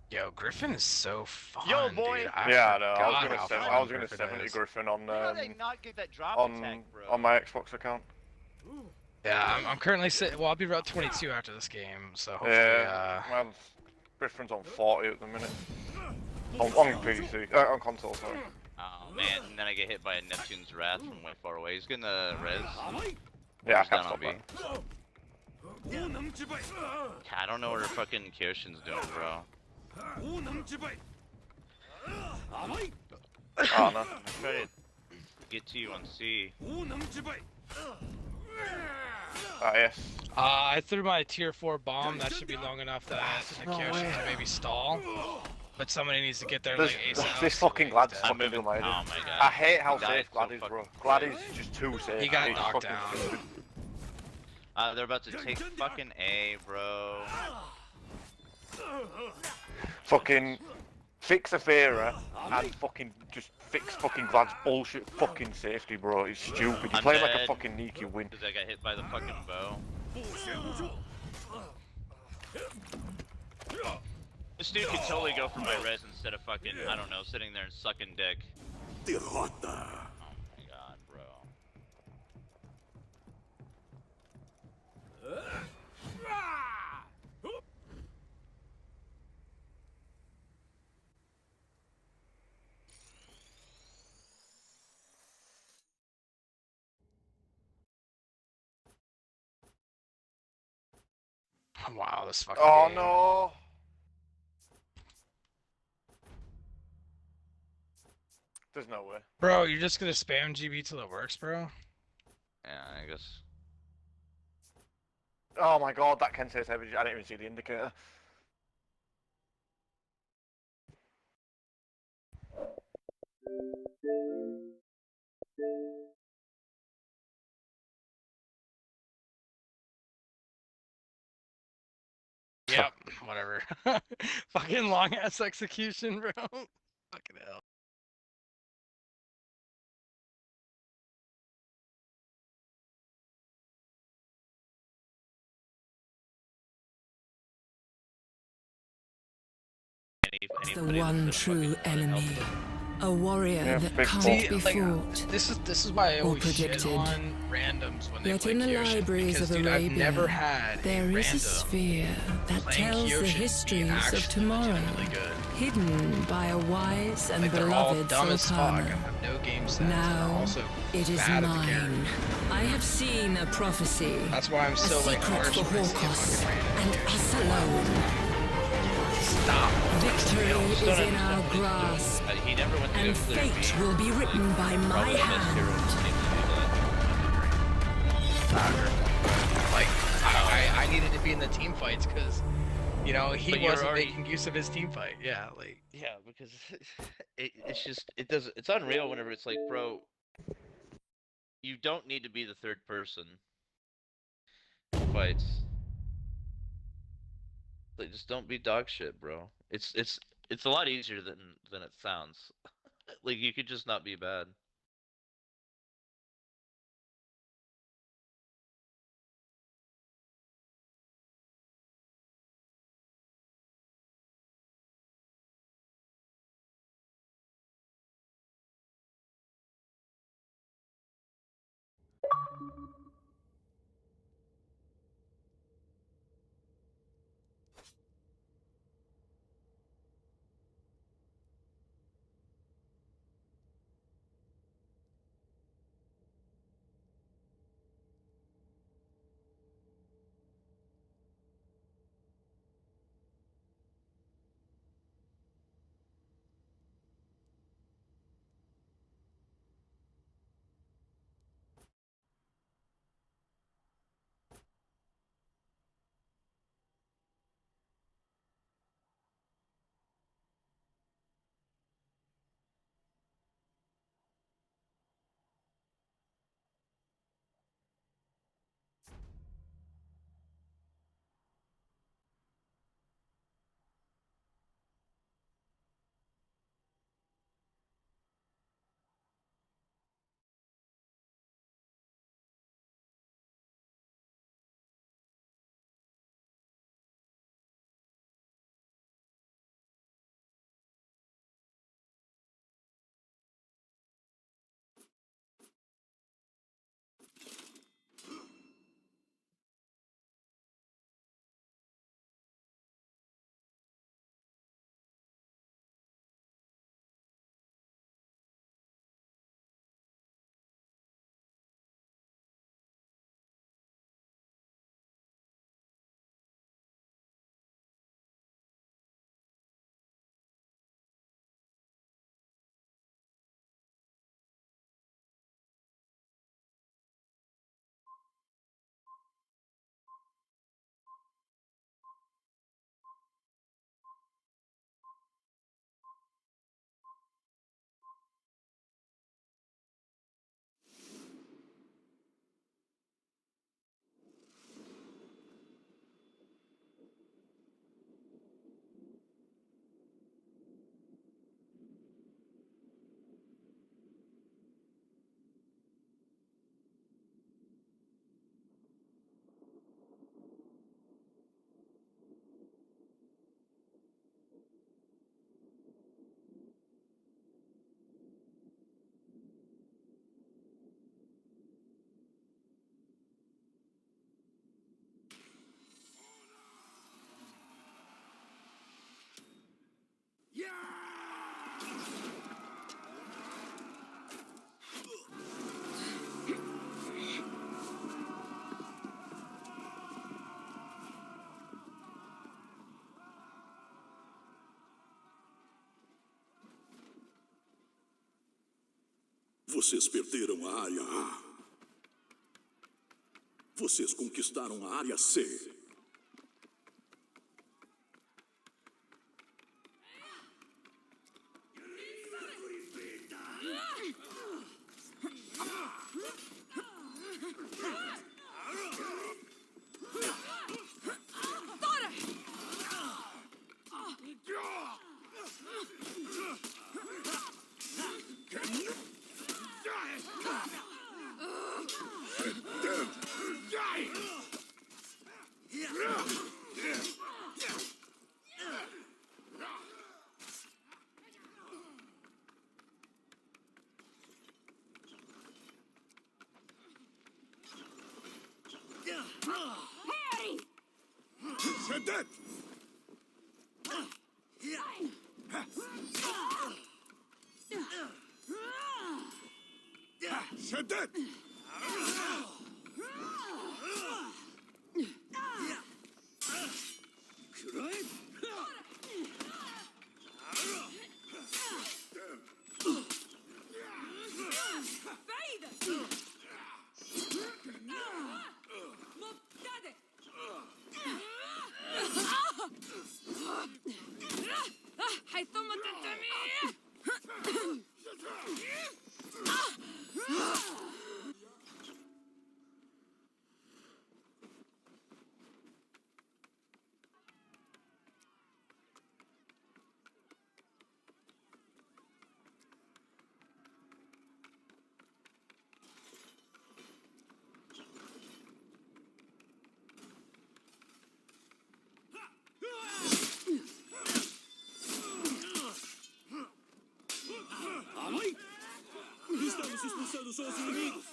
Yo, Griffin is so fun, Yo, boy. dude. Yeah, I know. forgot I how was fun gonna Griffin 70 is. Griffin on How did they not get that drop attack, bro? on my Xbox account. Yeah, I'm currently sitting. Well, I'll be about 22 after this game, so hopefully. Yeah, well, Griffin's on 40 at the minute. On PC, on console, sorry. Oh man, and then I get hit by a Neptune's Wrath from way far away. He's gonna res. Yeah, I He's can't down on stop B. that. I don't know what her fucking Kyoshin's doing, bro. Oh no. I'm trying to get to you on C. Ah, yes. I threw my tier 4 bomb. That should be long enough that the No Kyoshin way. can maybe stall. But somebody needs to get there This, like ASAP. this fucking Glad's I'm fucking moving. doing Oh my god. I hate how He died safe Glad so is, bro. fucking Glad quick. is just too safe. He got He's knocked fucking down. stupid. They're about to take fucking A, bro. Fucking fix Afira and fucking just fix fucking Glad's bullshit fucking safety, bro. It's stupid. You I'm play like a dead. fucking Nikki win. Because I got hit by the fucking bow. This dude could totally go for my res instead of fucking, I don't know, sitting there and sucking dick. Oh my god, bro. Wow, this fucking Oh game. no! There's no way. Bro, you're just gonna spam GB till it works, bro? Yeah, I guess. Oh my god, that can say heavy. I didn't even see the indicator. Yep, whatever. Fucking long ass execution, bro. Fucking hell. The one true enemy. A warrior that can't be fought. This is why I or always shit predicted. on randoms when they Yet play in the Kyoshin, libraries because, of dude, Arabia, I've never had there a is a random sphere that playing tells Kyoshin the be histories actually of tomorrow, legitimately good. hidden by a wise and Like, they're all beloved dumb as fuck, sultana. have no game sense, and are Now also it is bad at the character. mine. I have seen a prophecy. That's why I'm a so like secret harsh for when I see a Horkos, fucking random and Kyoshin. us alone. Stop. Victory is don't in our understand what he's doing. grasp, He never went to and go clear fate B. will be written by my Probably the best hero hand. seems to do that. Like, I needed to be in the team fights because, you know, he But you're wasn't already- making use of his team fight. Yeah, like. Yeah, because it's just it's unreal whenever it's like, bro, you don't need to be the third person in fights. Like, just don't be dog shit, bro. It's a lot easier than it sounds. Like, you could just not be bad. Vocês perderam a área A. Vocês conquistaram a área C. Şiddet! Şiddet! حيثما تنتمي Estamos expulsando só os inimigos.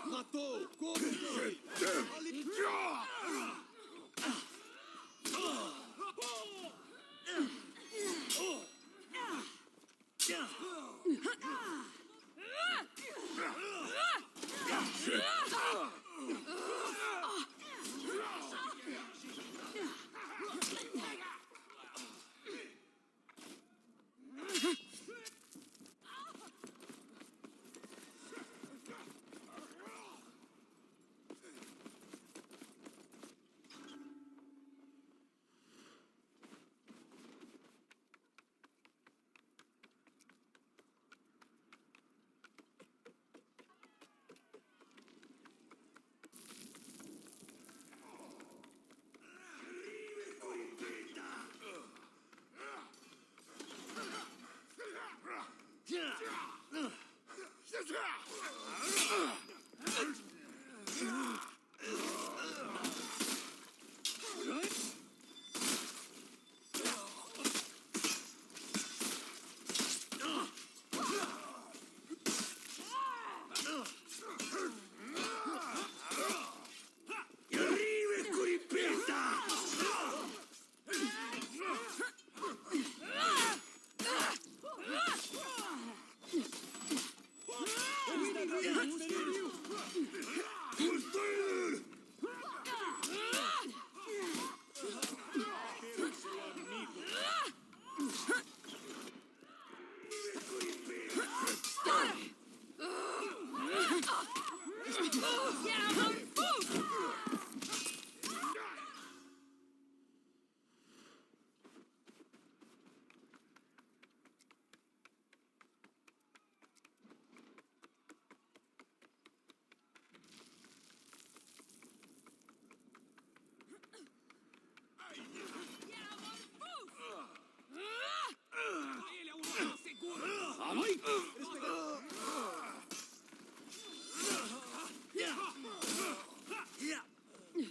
Matou! Como?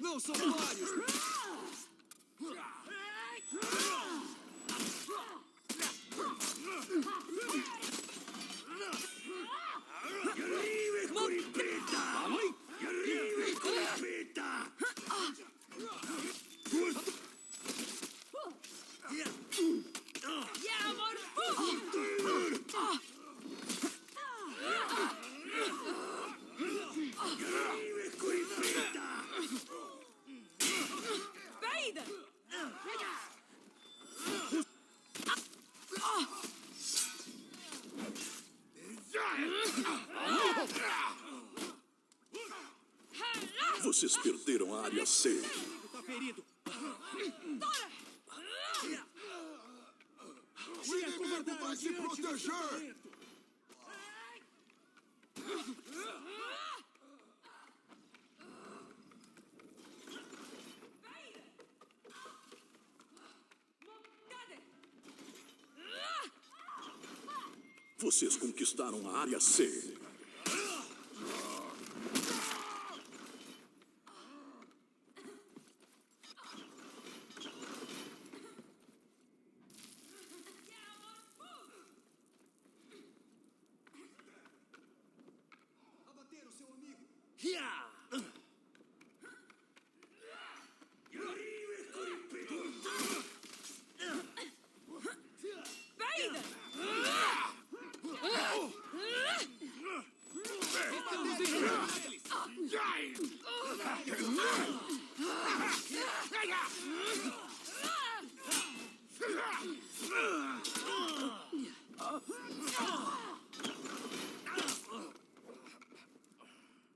Não são vários! Vocês perderam a área C. Tá ferido. O inimigo vai se proteger! Vocês conquistaram a área C. Abater o seu amigo.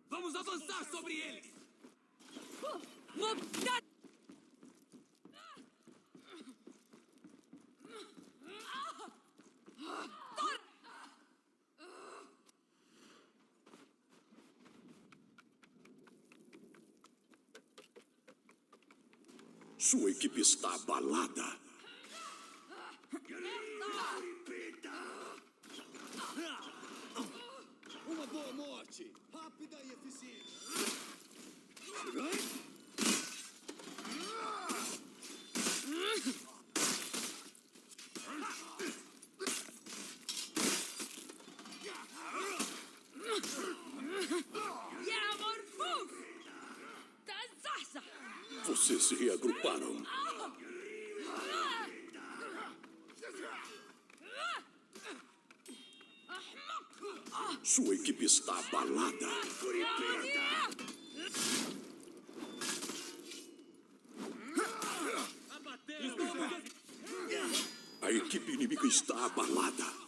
Vamos avançar sobre eles! Sua equipe está abalada. Uma boa morte, rápida e eficiente. Vocês se reagruparam. Sua equipe está abalada. A equipe inimiga está abalada.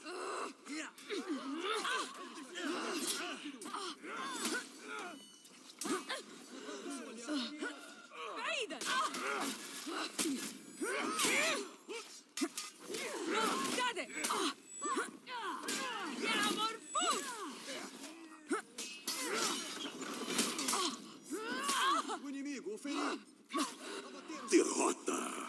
O inimigo, o ferido. Derrota.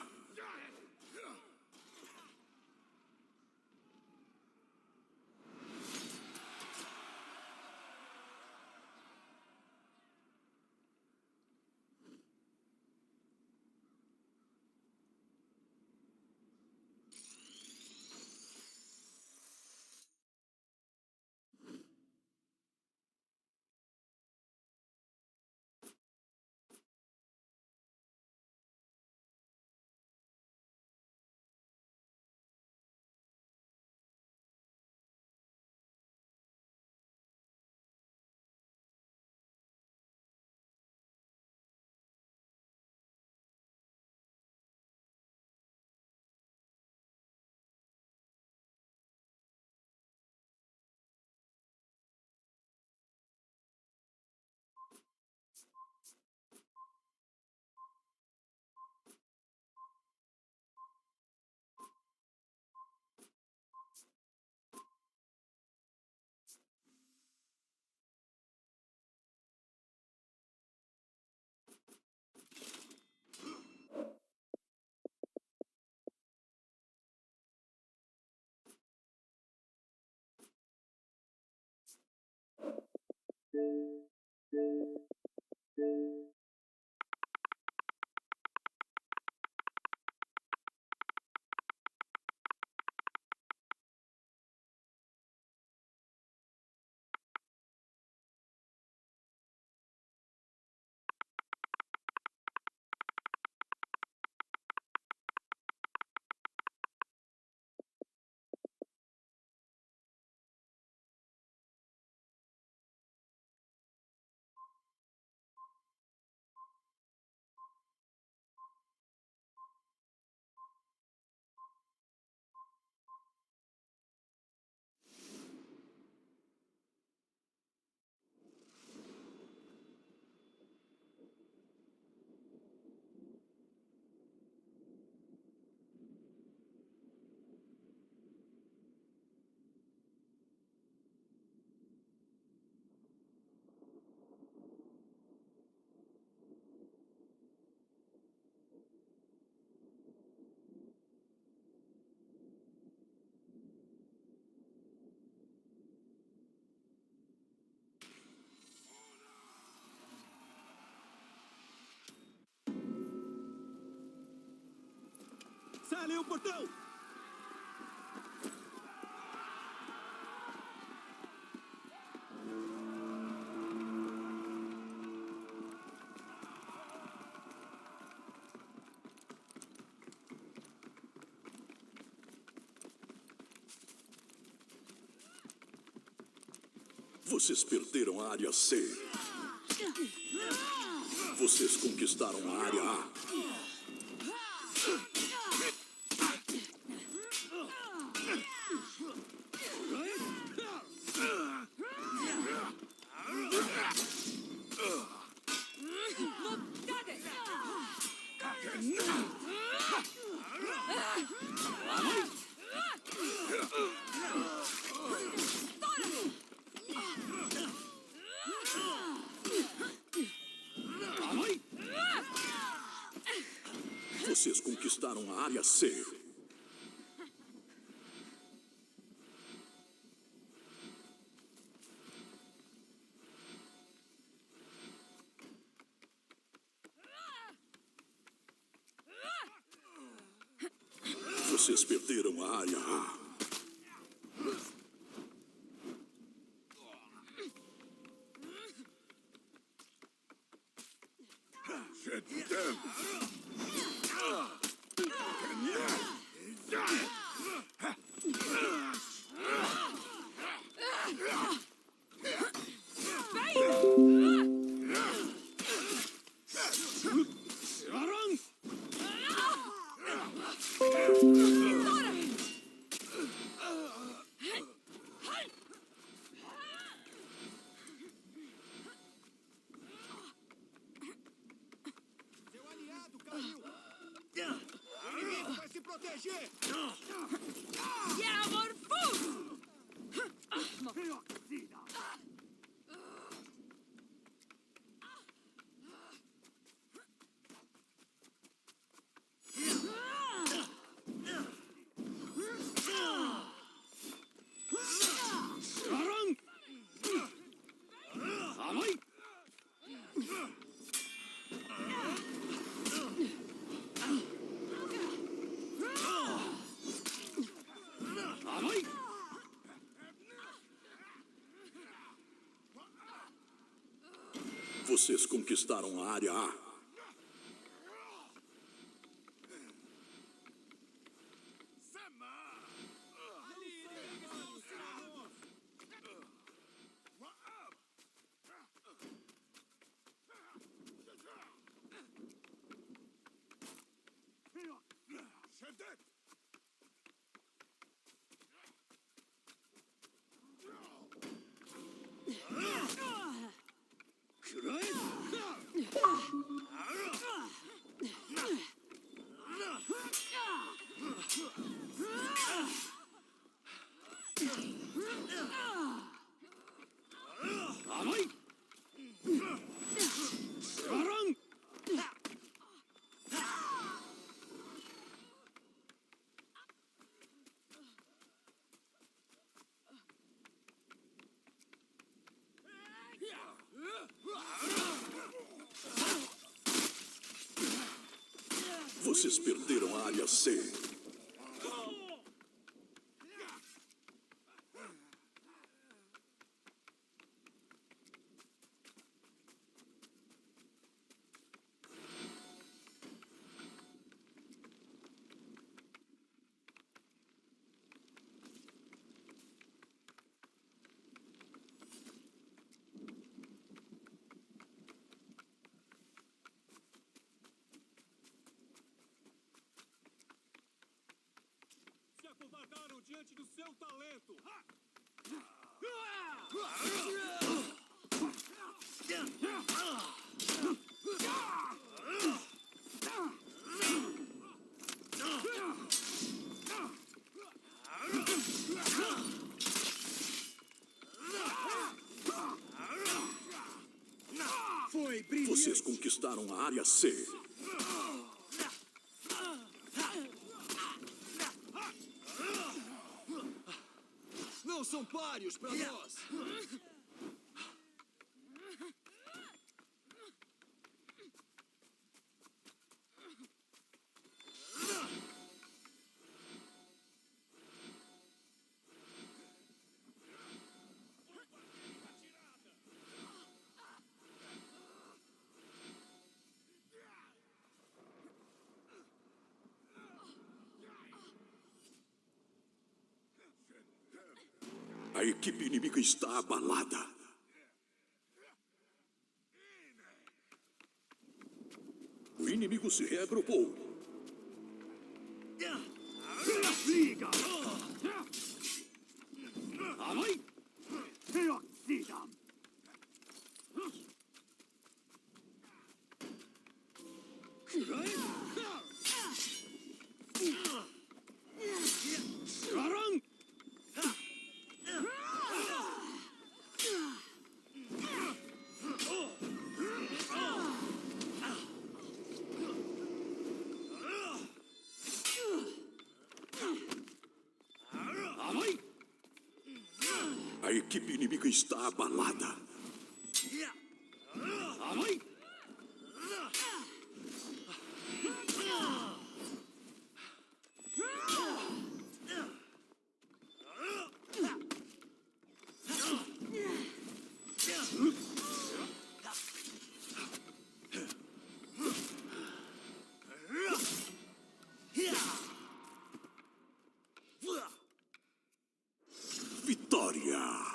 Instalem o portão! Vocês perderam a área C. Vocês conquistaram a área A. Vocês conquistaram a área C. Vocês perderam a área A. Vocês conquistaram a área A. Vocês perderam a área C. Acovardaram diante do seu talento. Vocês conquistaram a área C. Não são páreos para nós. equipe inimiga está abalada. O inimigo se reagrupou. A equipe inimiga está abalada. Vitória!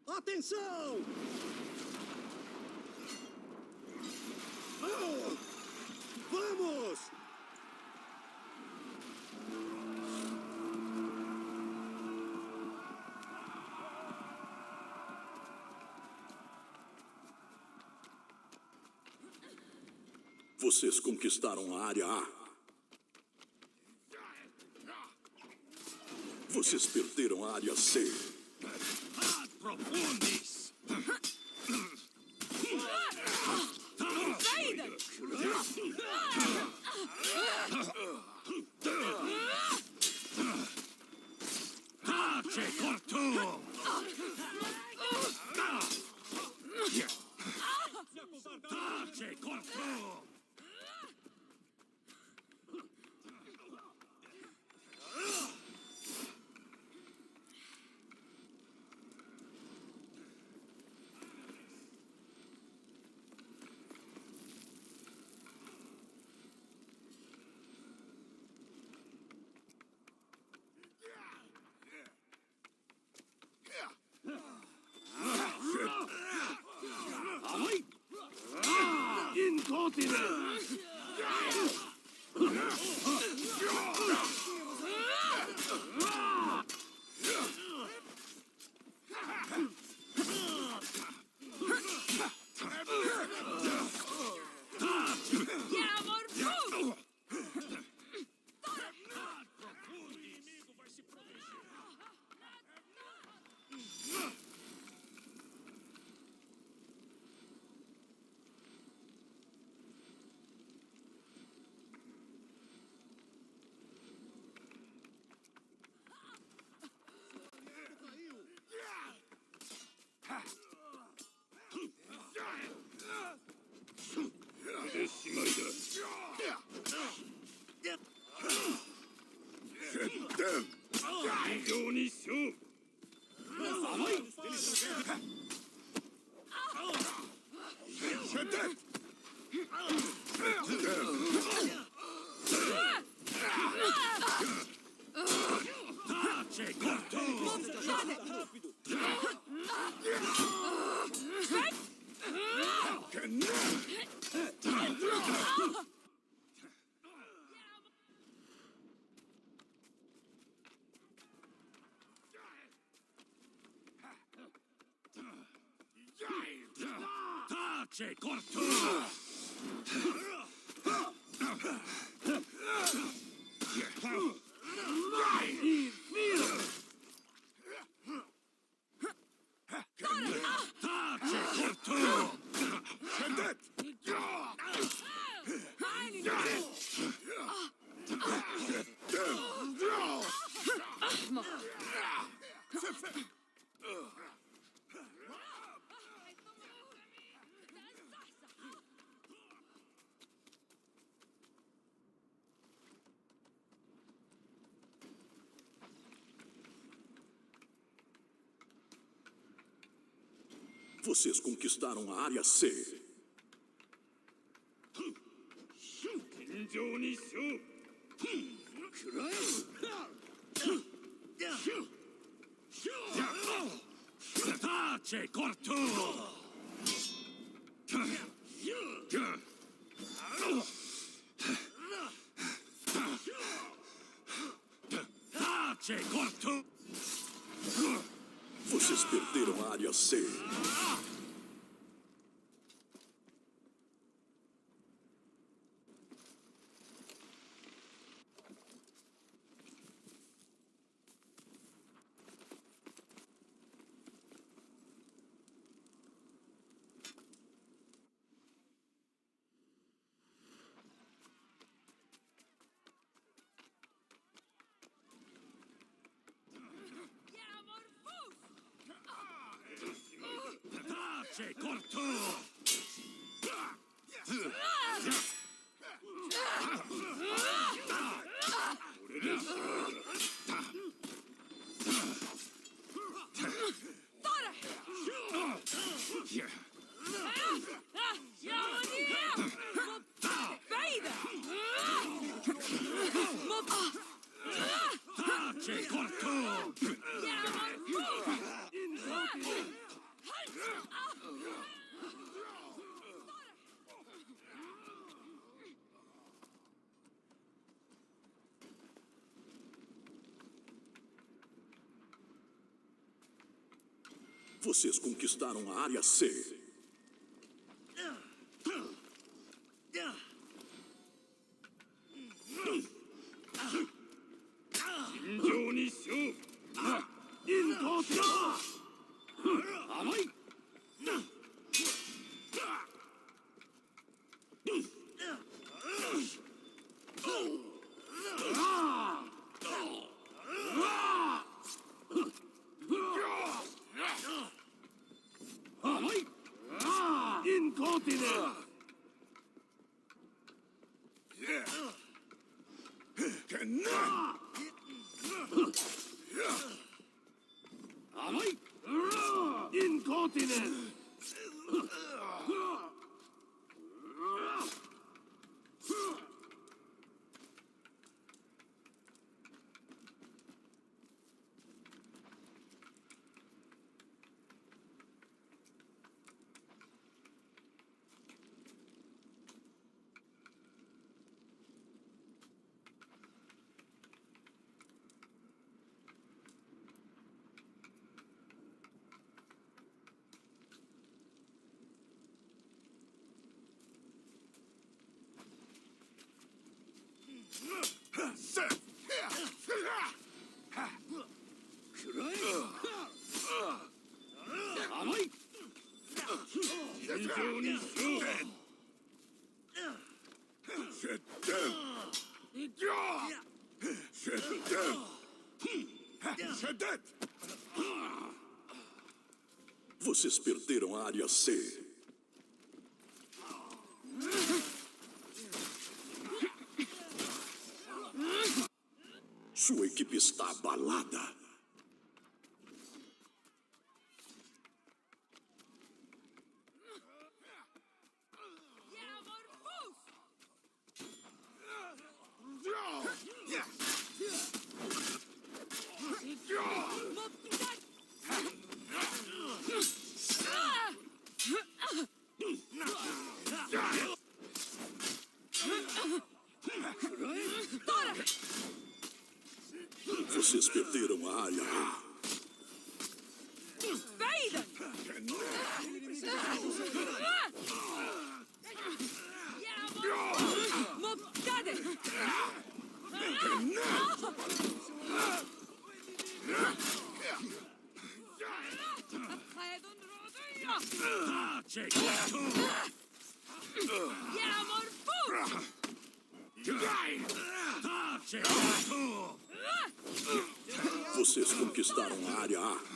Atenção! Vamos! Vocês conquistaram a área A. Vocês perderam a área C. Profundis! Tace corto! Tace corto! Incontinence! Tace corto! Vocês conquistaram a área C. Tace corto! Tace corto! Vocês perderam a área C. Tace corto! Tace corto! Vocês conquistaram a área C. Vocês perderam a área C. Sua equipe está abalada. Vocês perderam a área A. Vocês conquistaram a área A.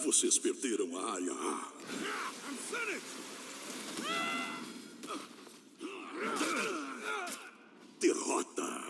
Vocês perderam a área A. Derrota.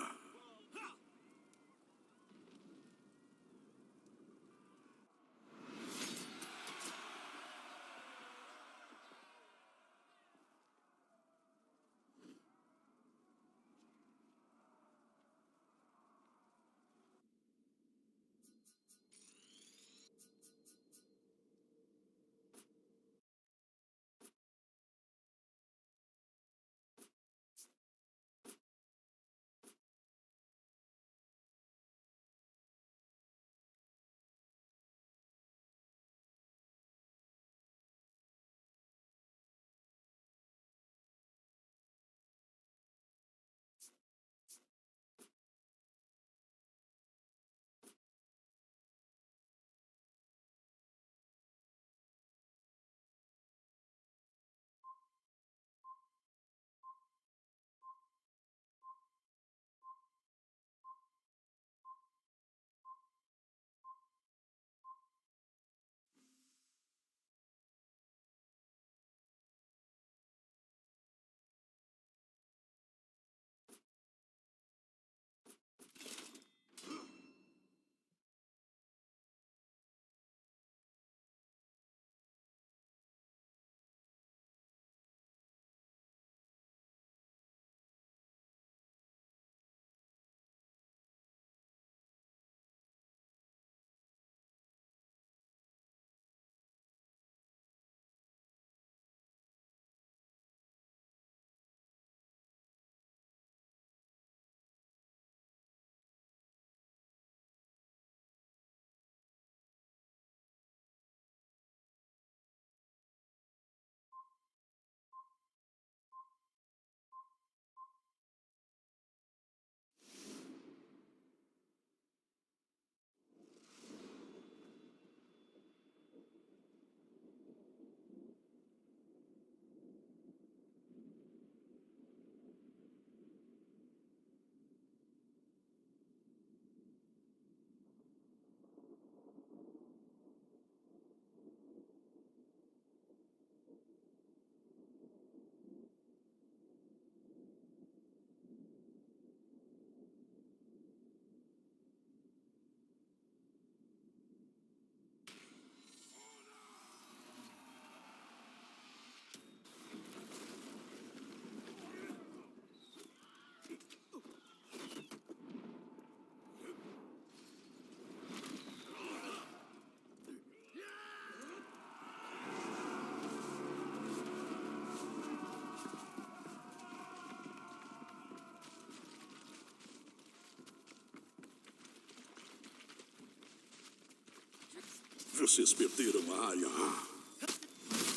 Vocês perderam a área A.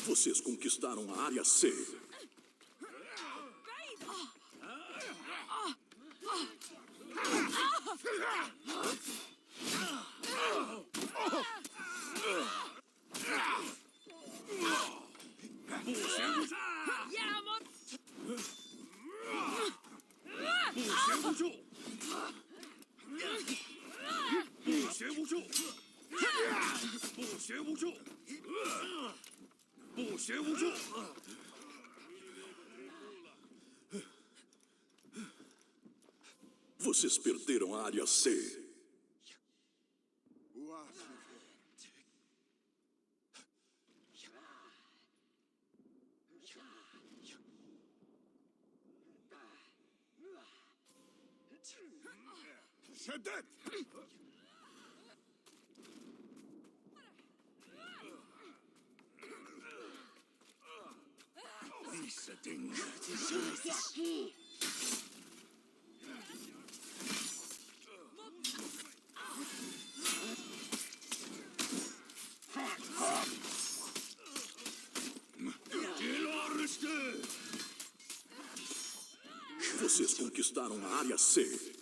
Vocês conquistaram a área C. Vocês perderam a área C. شدت Diese Dinge. Vocês conquistaram a área C.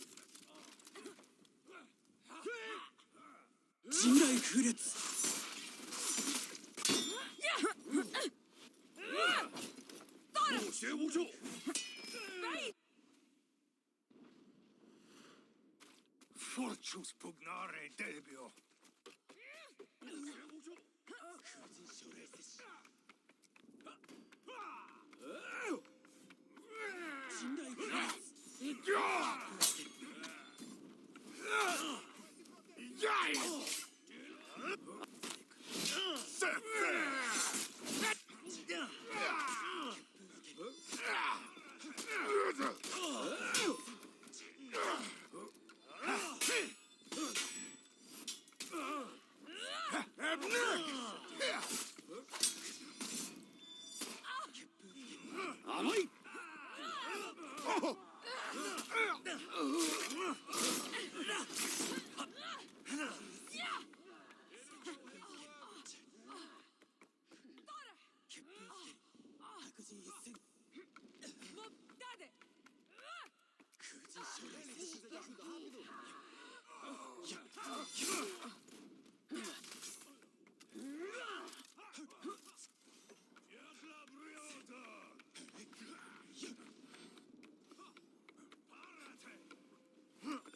Fortius pugnare debio.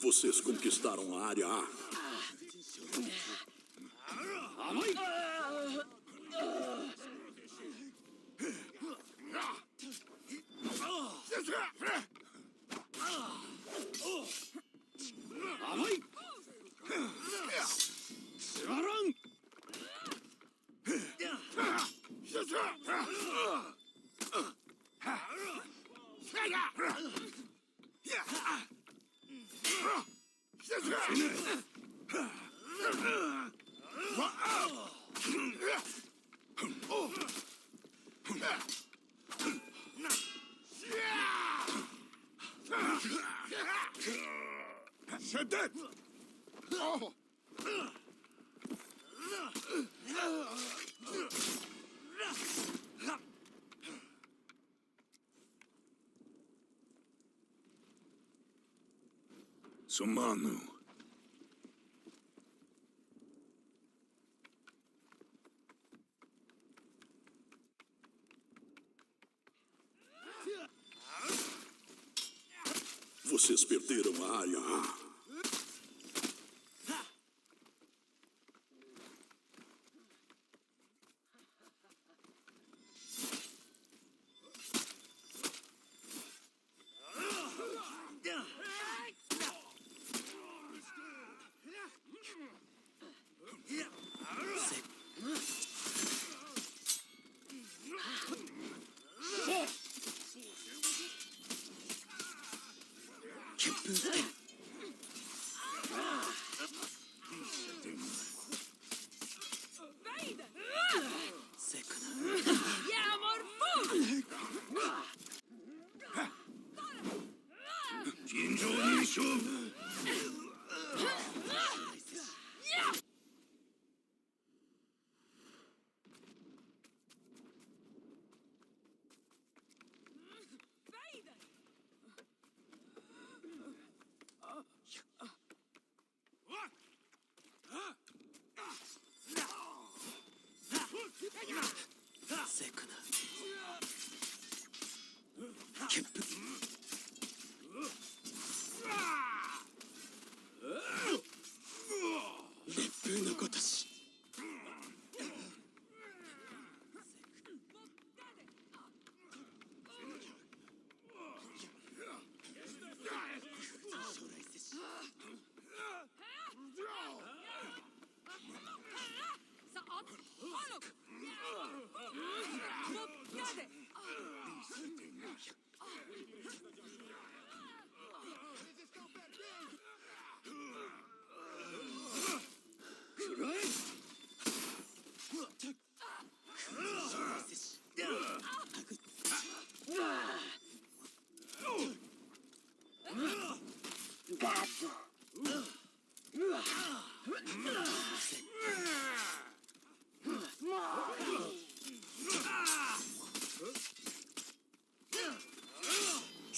Vocês conquistaram a área A. شدت Sumanu. Vocês perderam a área A.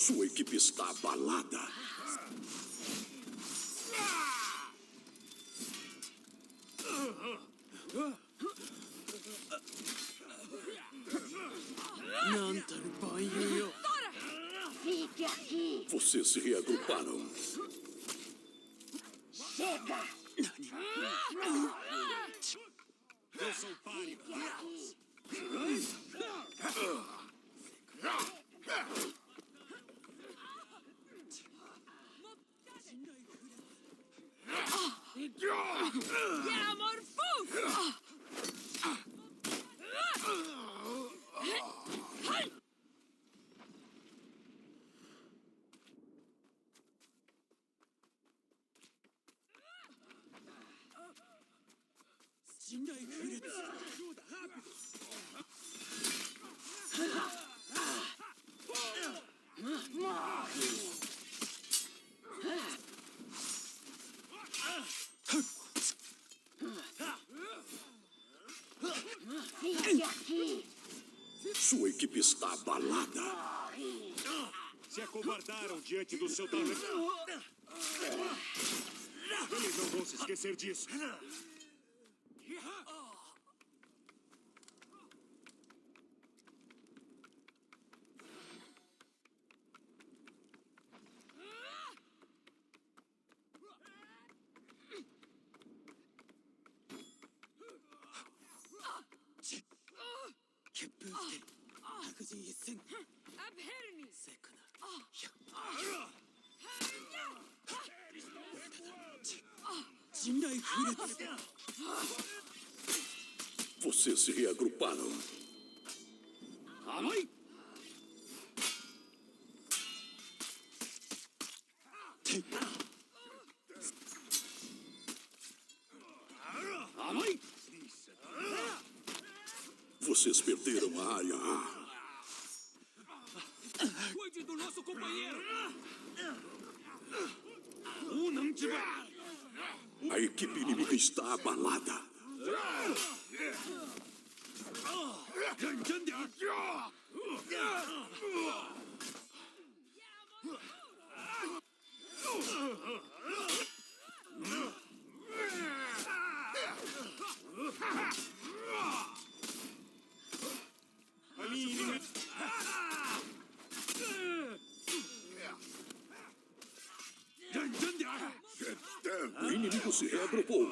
Sua equipe está abalada. Fique aqui. Vocês se reagruparam. Chega. Eu sou páreo. Fique aqui. Sua equipe está abalada. Se acovardaram diante do seu talento. Eles não vão se esquecer disso. أبهرني. Vocês se reagruparam. Vocês perderam a área A. Cuide do nosso companheiro. A equipe inimiga está abalada. O inimigo se reagrupou.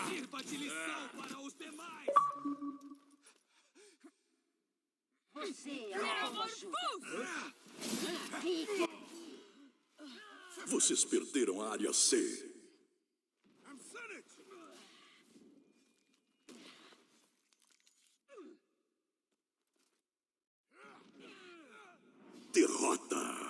Sirva de lição para os demais. Você é uma ajuda. Vocês perderam a área C. Derrota.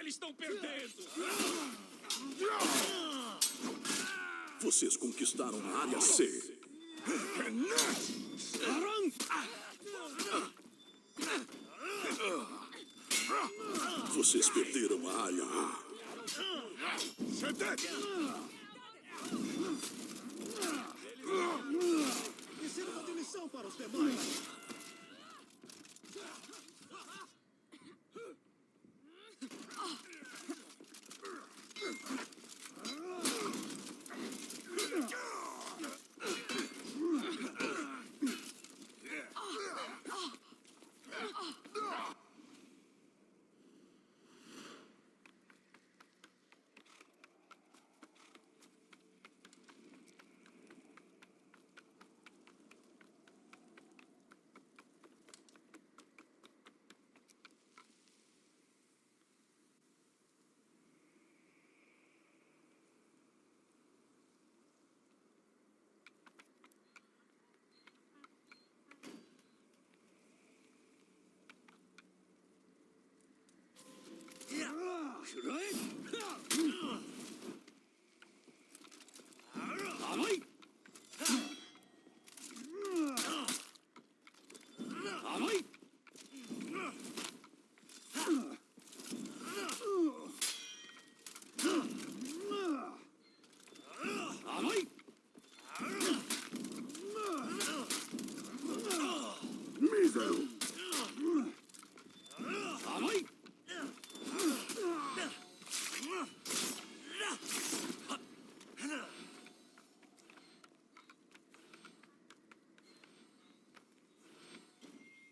Eles estão perdendo! Vocês conquistaram a área C. Vocês perderam a área A. Ensina uma lição para os demais.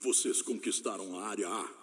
Vocês conquistaram a área A.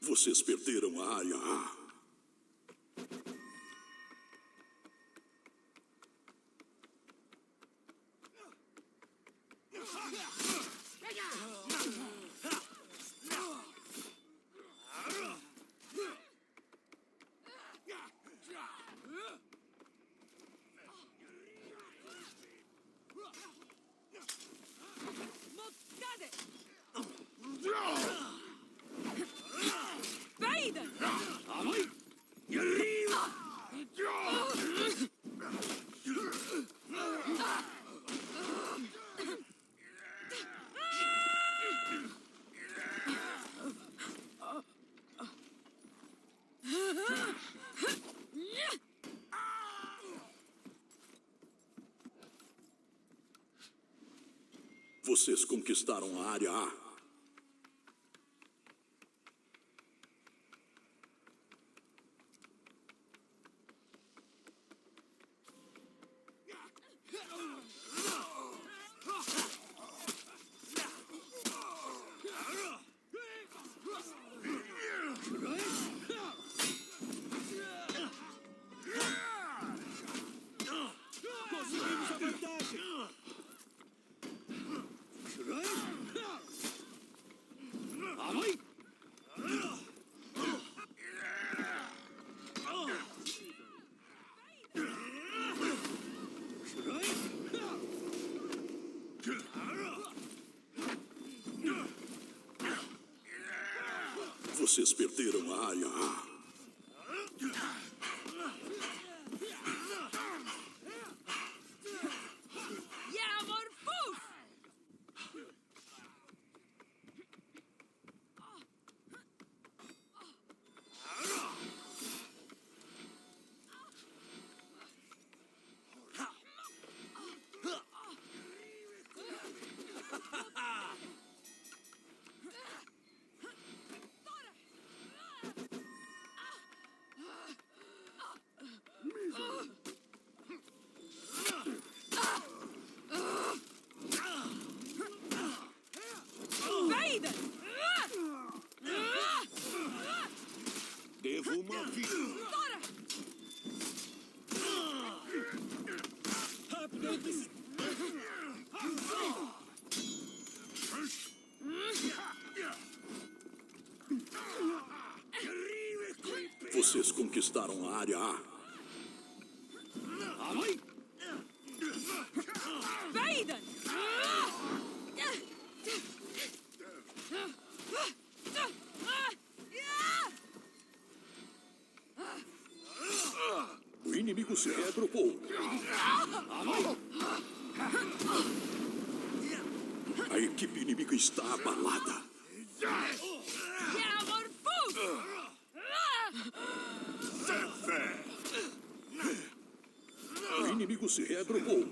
Vocês perderam a área A. Vocês conquistaram a área A. Conseguimos a vantagem. Vocês perderam a área A. Vocês conquistaram a área A. بعيدا O inimigo se reagrupou. A equipe inimiga está abalada. يا مرفوض O inimigo se reagrupou.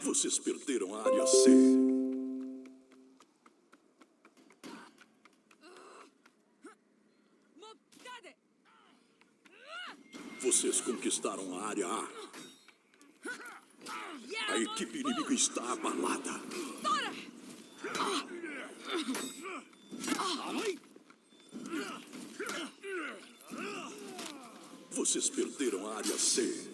Vocês perderam a área C. Vocês conquistaram a área A. A equipe inimiga está abalada. Vocês perderam a área C.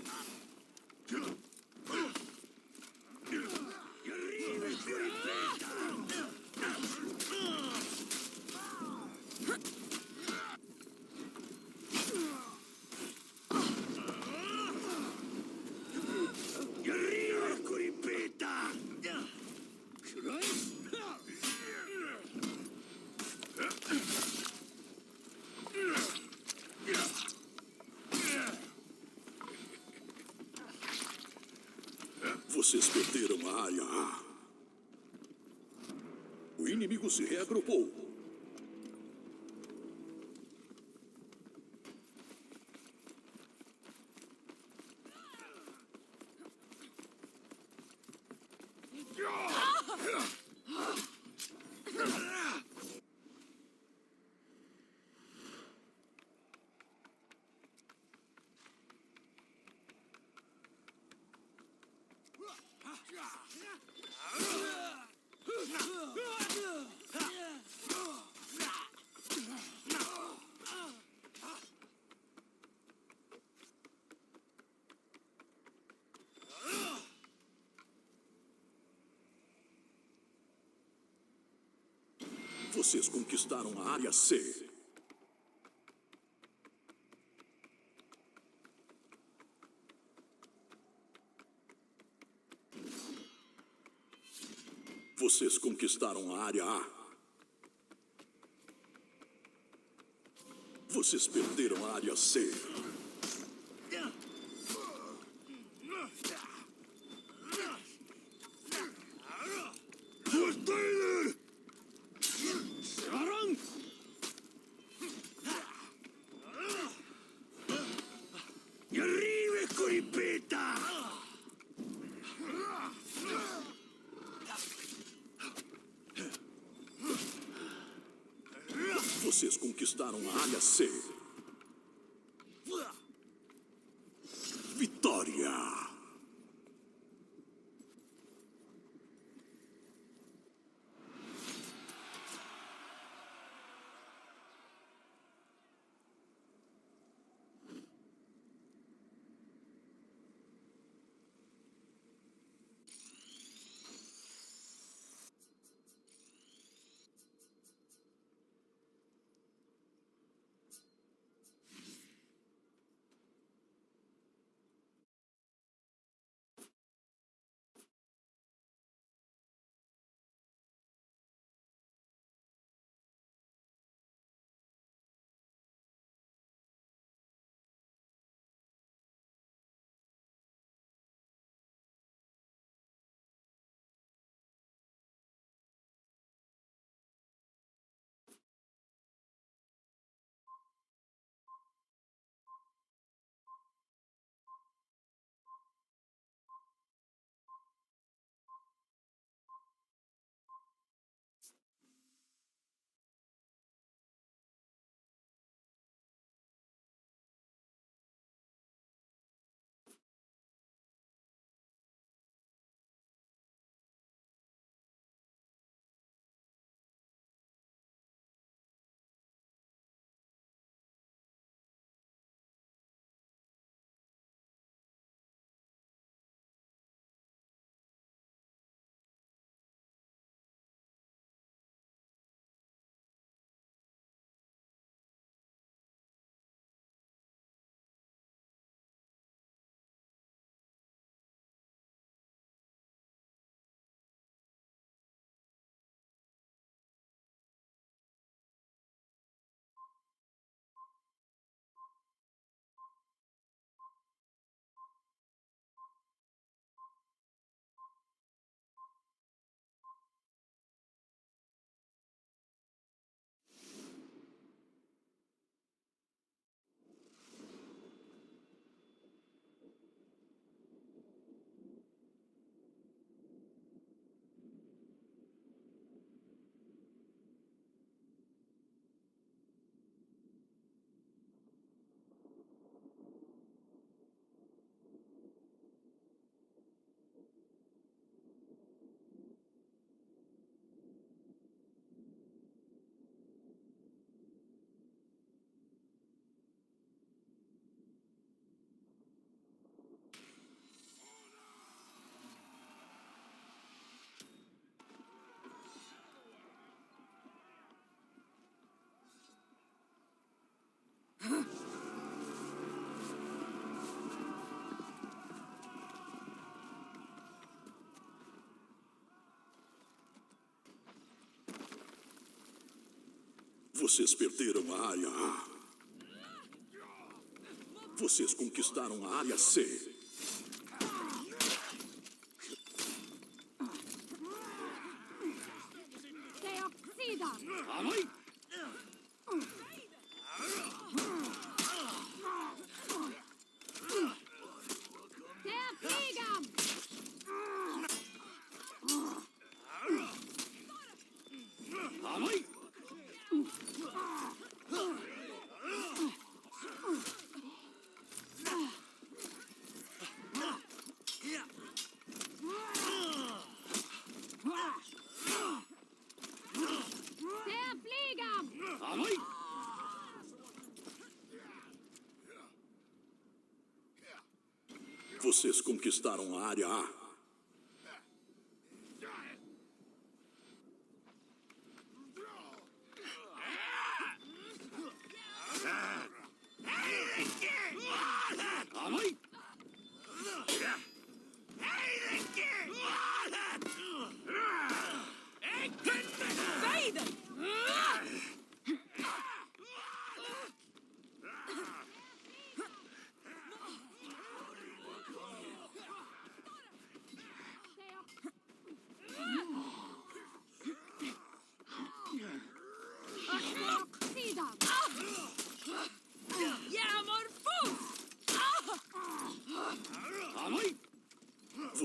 Vocês perderam a área A. O inimigo se reagrupou. Vocês conquistaram a área C. Vocês conquistaram a área A. Vocês perderam a área C. Vocês conquistaram a área C. Vitória! Vocês perderam a área A. Vocês conquistaram a área C. Vocês conquistaram a área A.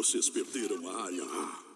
Vocês perderam a área A.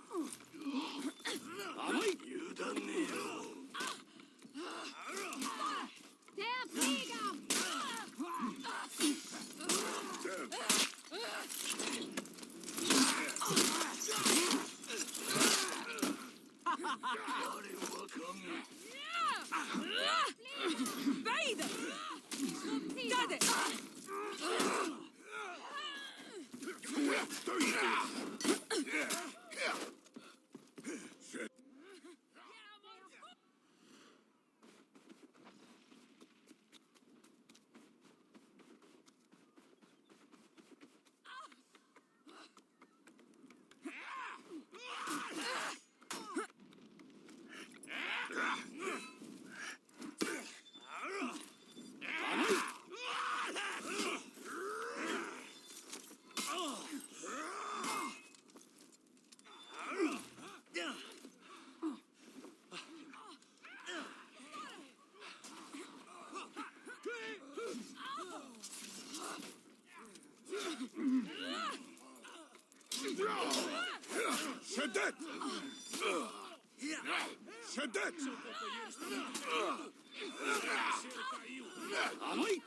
Şiddet! Şiddet! Alay!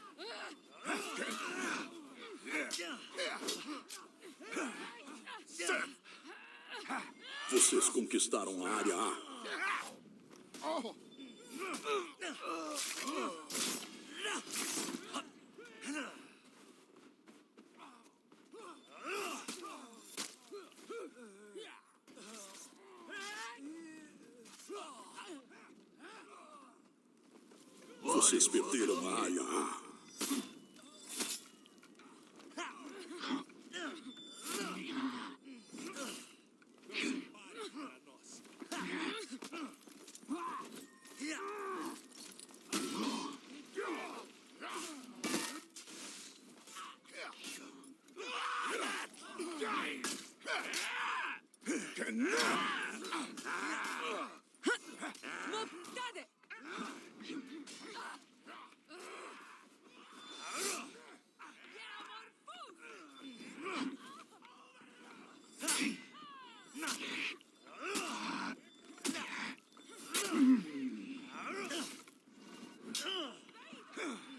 Vocês conquistaram a área A. Vocês perderam a área A.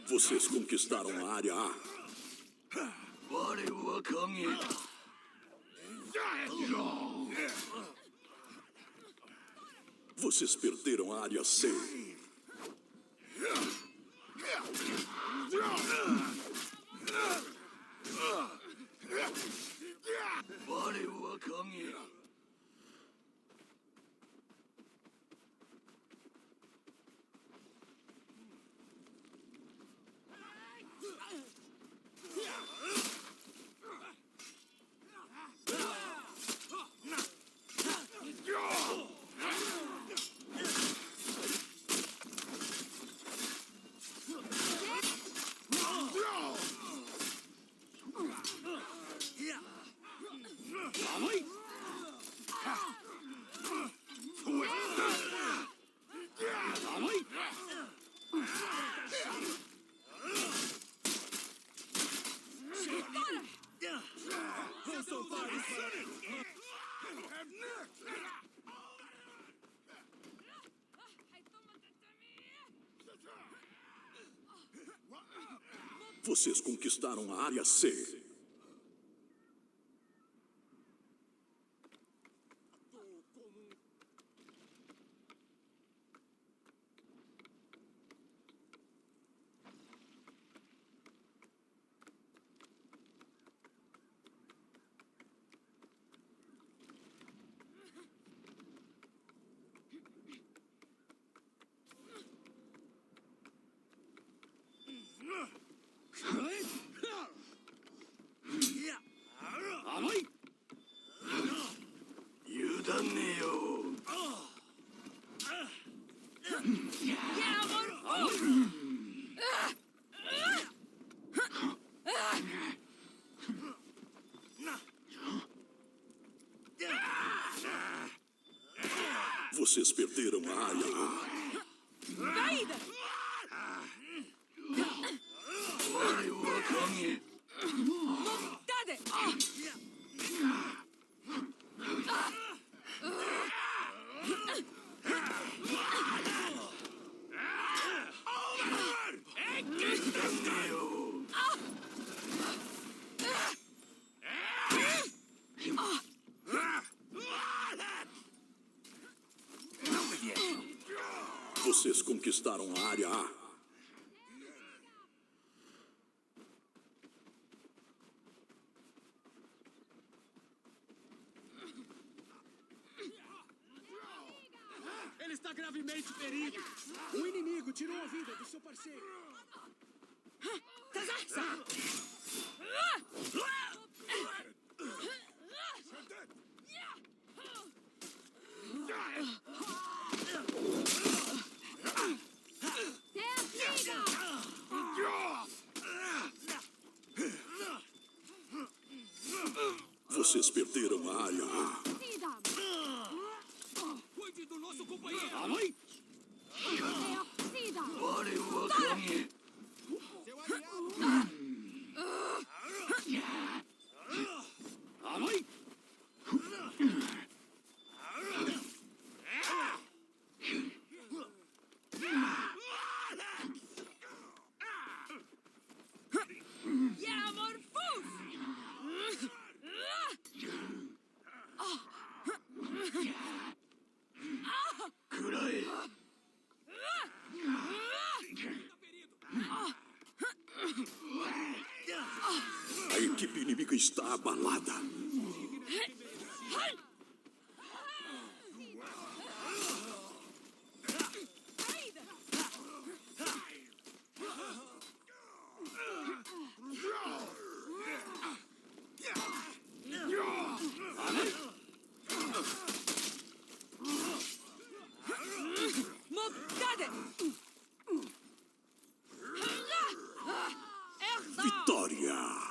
Vocês conquistaram a área A. Vocês perderam a área C. Vocês conquistaram a área C. Vocês perderam a área A. Vocês conquistaram a área A. Ele está gravemente ferido. O inimigo tirou a vida do seu parceiro. Vocês perderam a área A. Cuide do nosso companheiro. Seu aliado. A equipe inimiga está abalada. Vitória!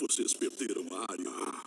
Vocês perderam a área.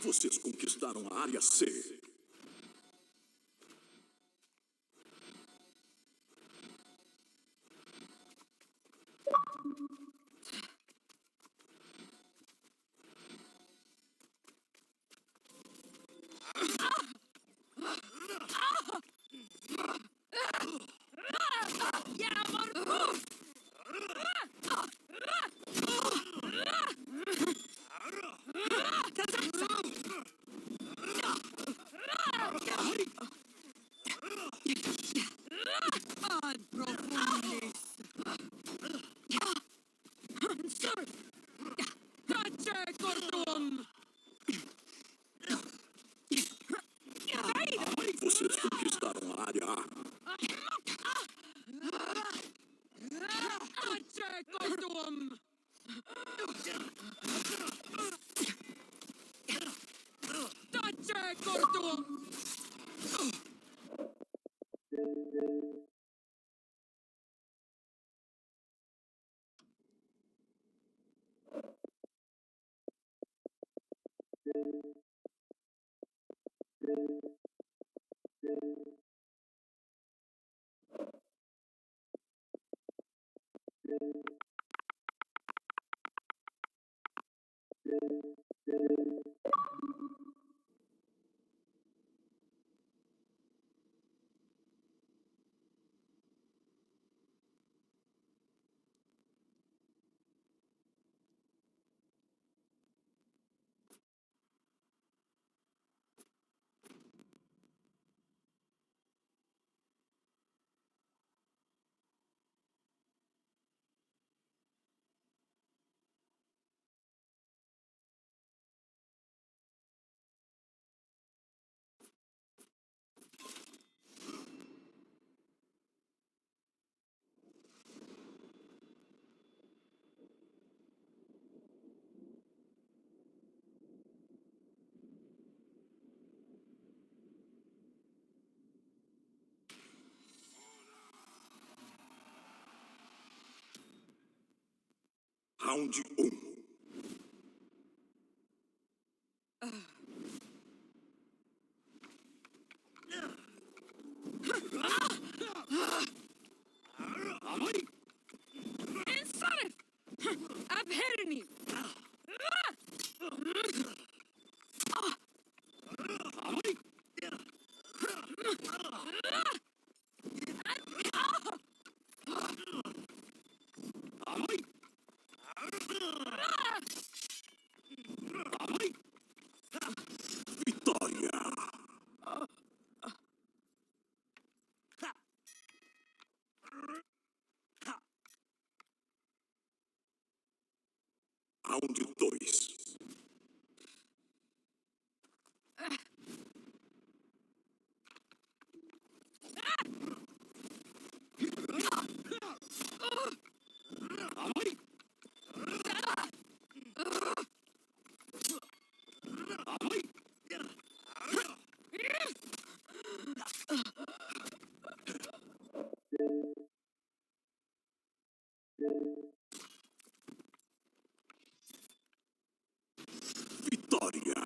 Vocês conquistaram a área C. Vocês conquistaram a área A. Round 1. أبهرني. Vitória. Round 2. Vitória.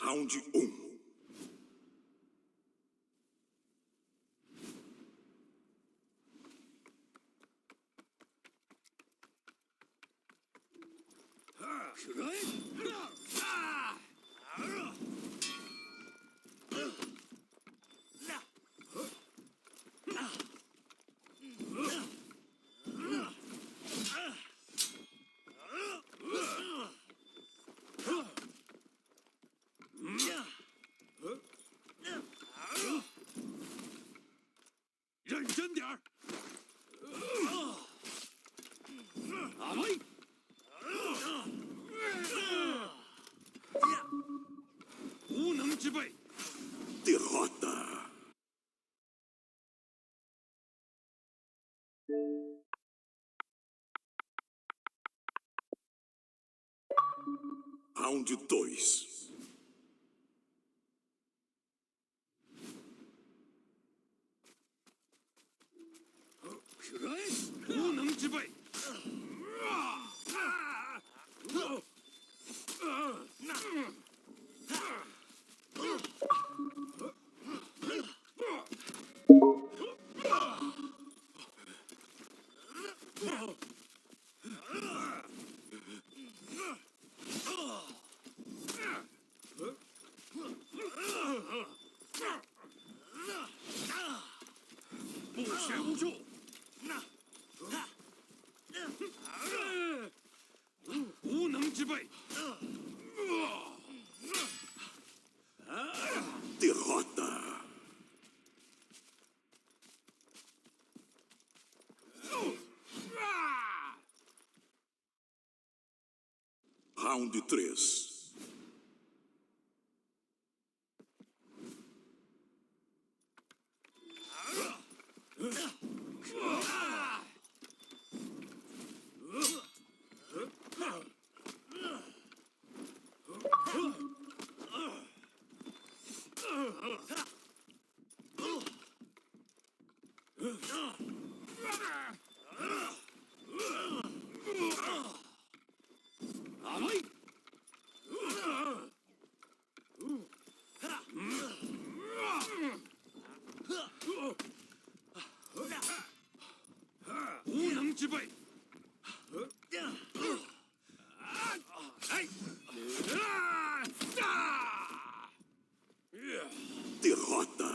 Round 1.认真点儿！阿威，无能之辈。 Derrota. Round 2. Rai, 无能之辈。不学无术。无能之辈。Derrota. Round 3. Derrota.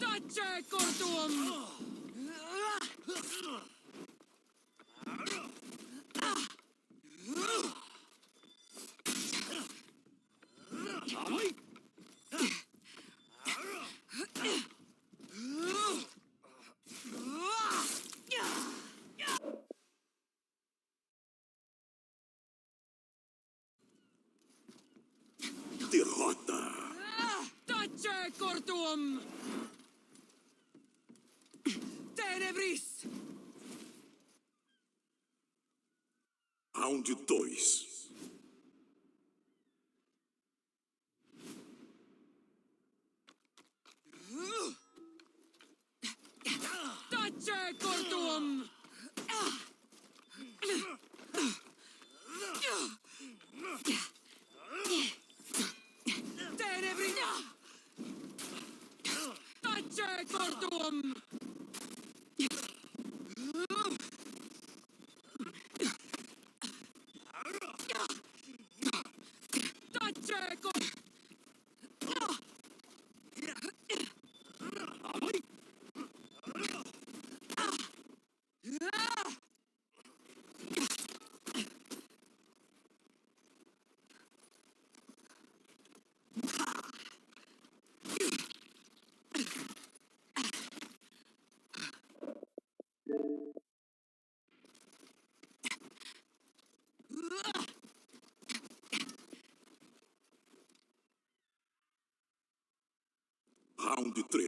Tace cortum! Aoi! Cortuum! Tenebris! Round 2. Tace Cortuum! Tenebris! Tace Cortuum! Tace Cortuum! Round 3.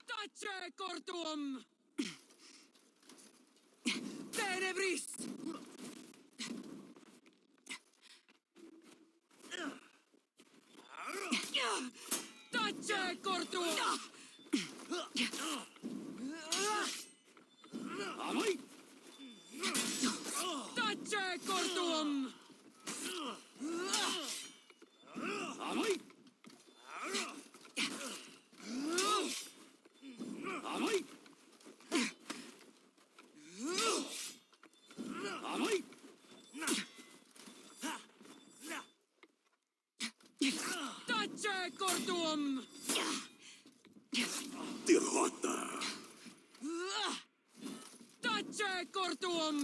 Tace Cortuum! Tenebris! Tace Cortuum! Tace Cortuum! Tace Cortuum! Derrota. Tace Cortuum!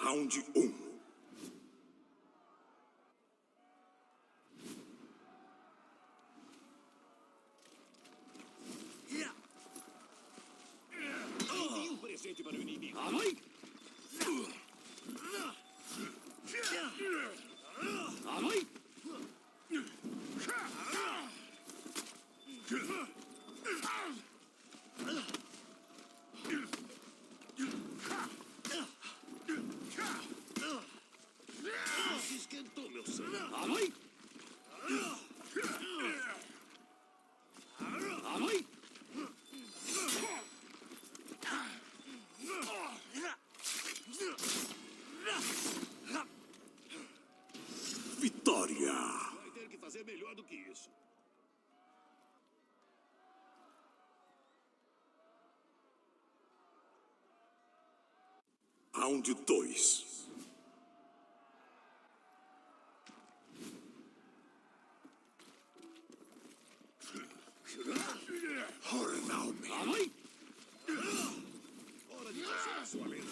Round 1. Envie um presente para o inimigo. Amai! Amai! Esquentou meu sangue. Amai! Amai! Vitória! Vai ter que fazer melhor do que isso. Round 2. ForHonorable. Amai! Hora de fazer a sua lenda.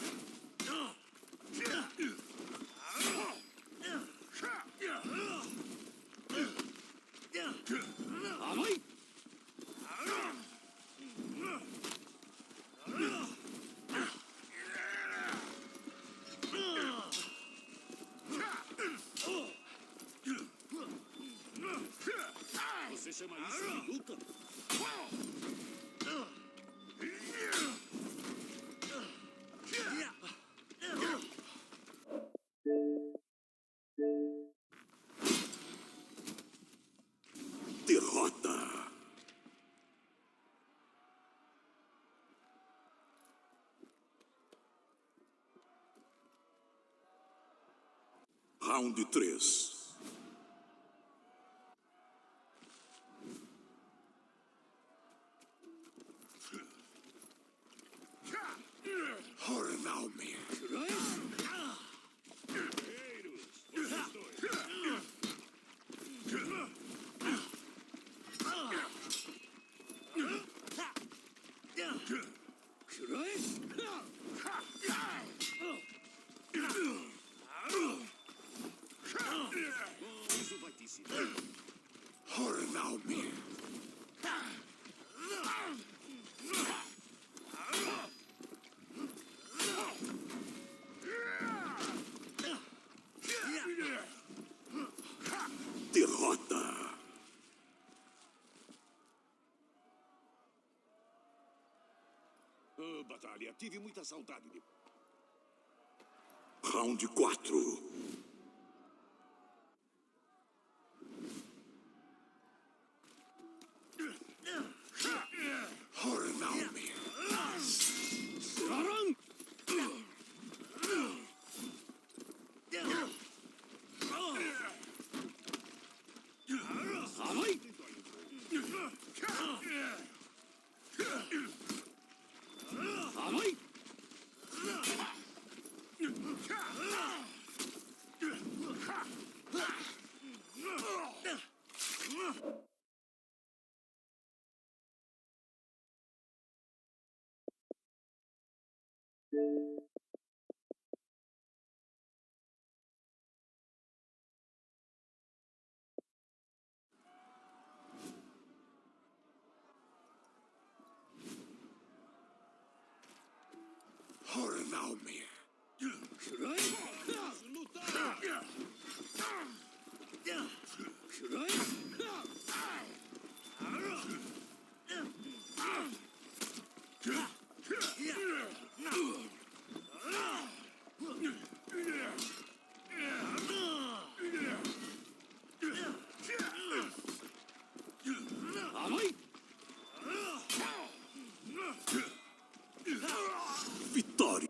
Amai! Você chama isso de luta? Derrota. Round 3. ForHonorable. HorNoble. Derrota. Batalha, tive muita saudade de... Round 4. HorNoble. Sarang! Salai! Salai! HorNoble. Vitória.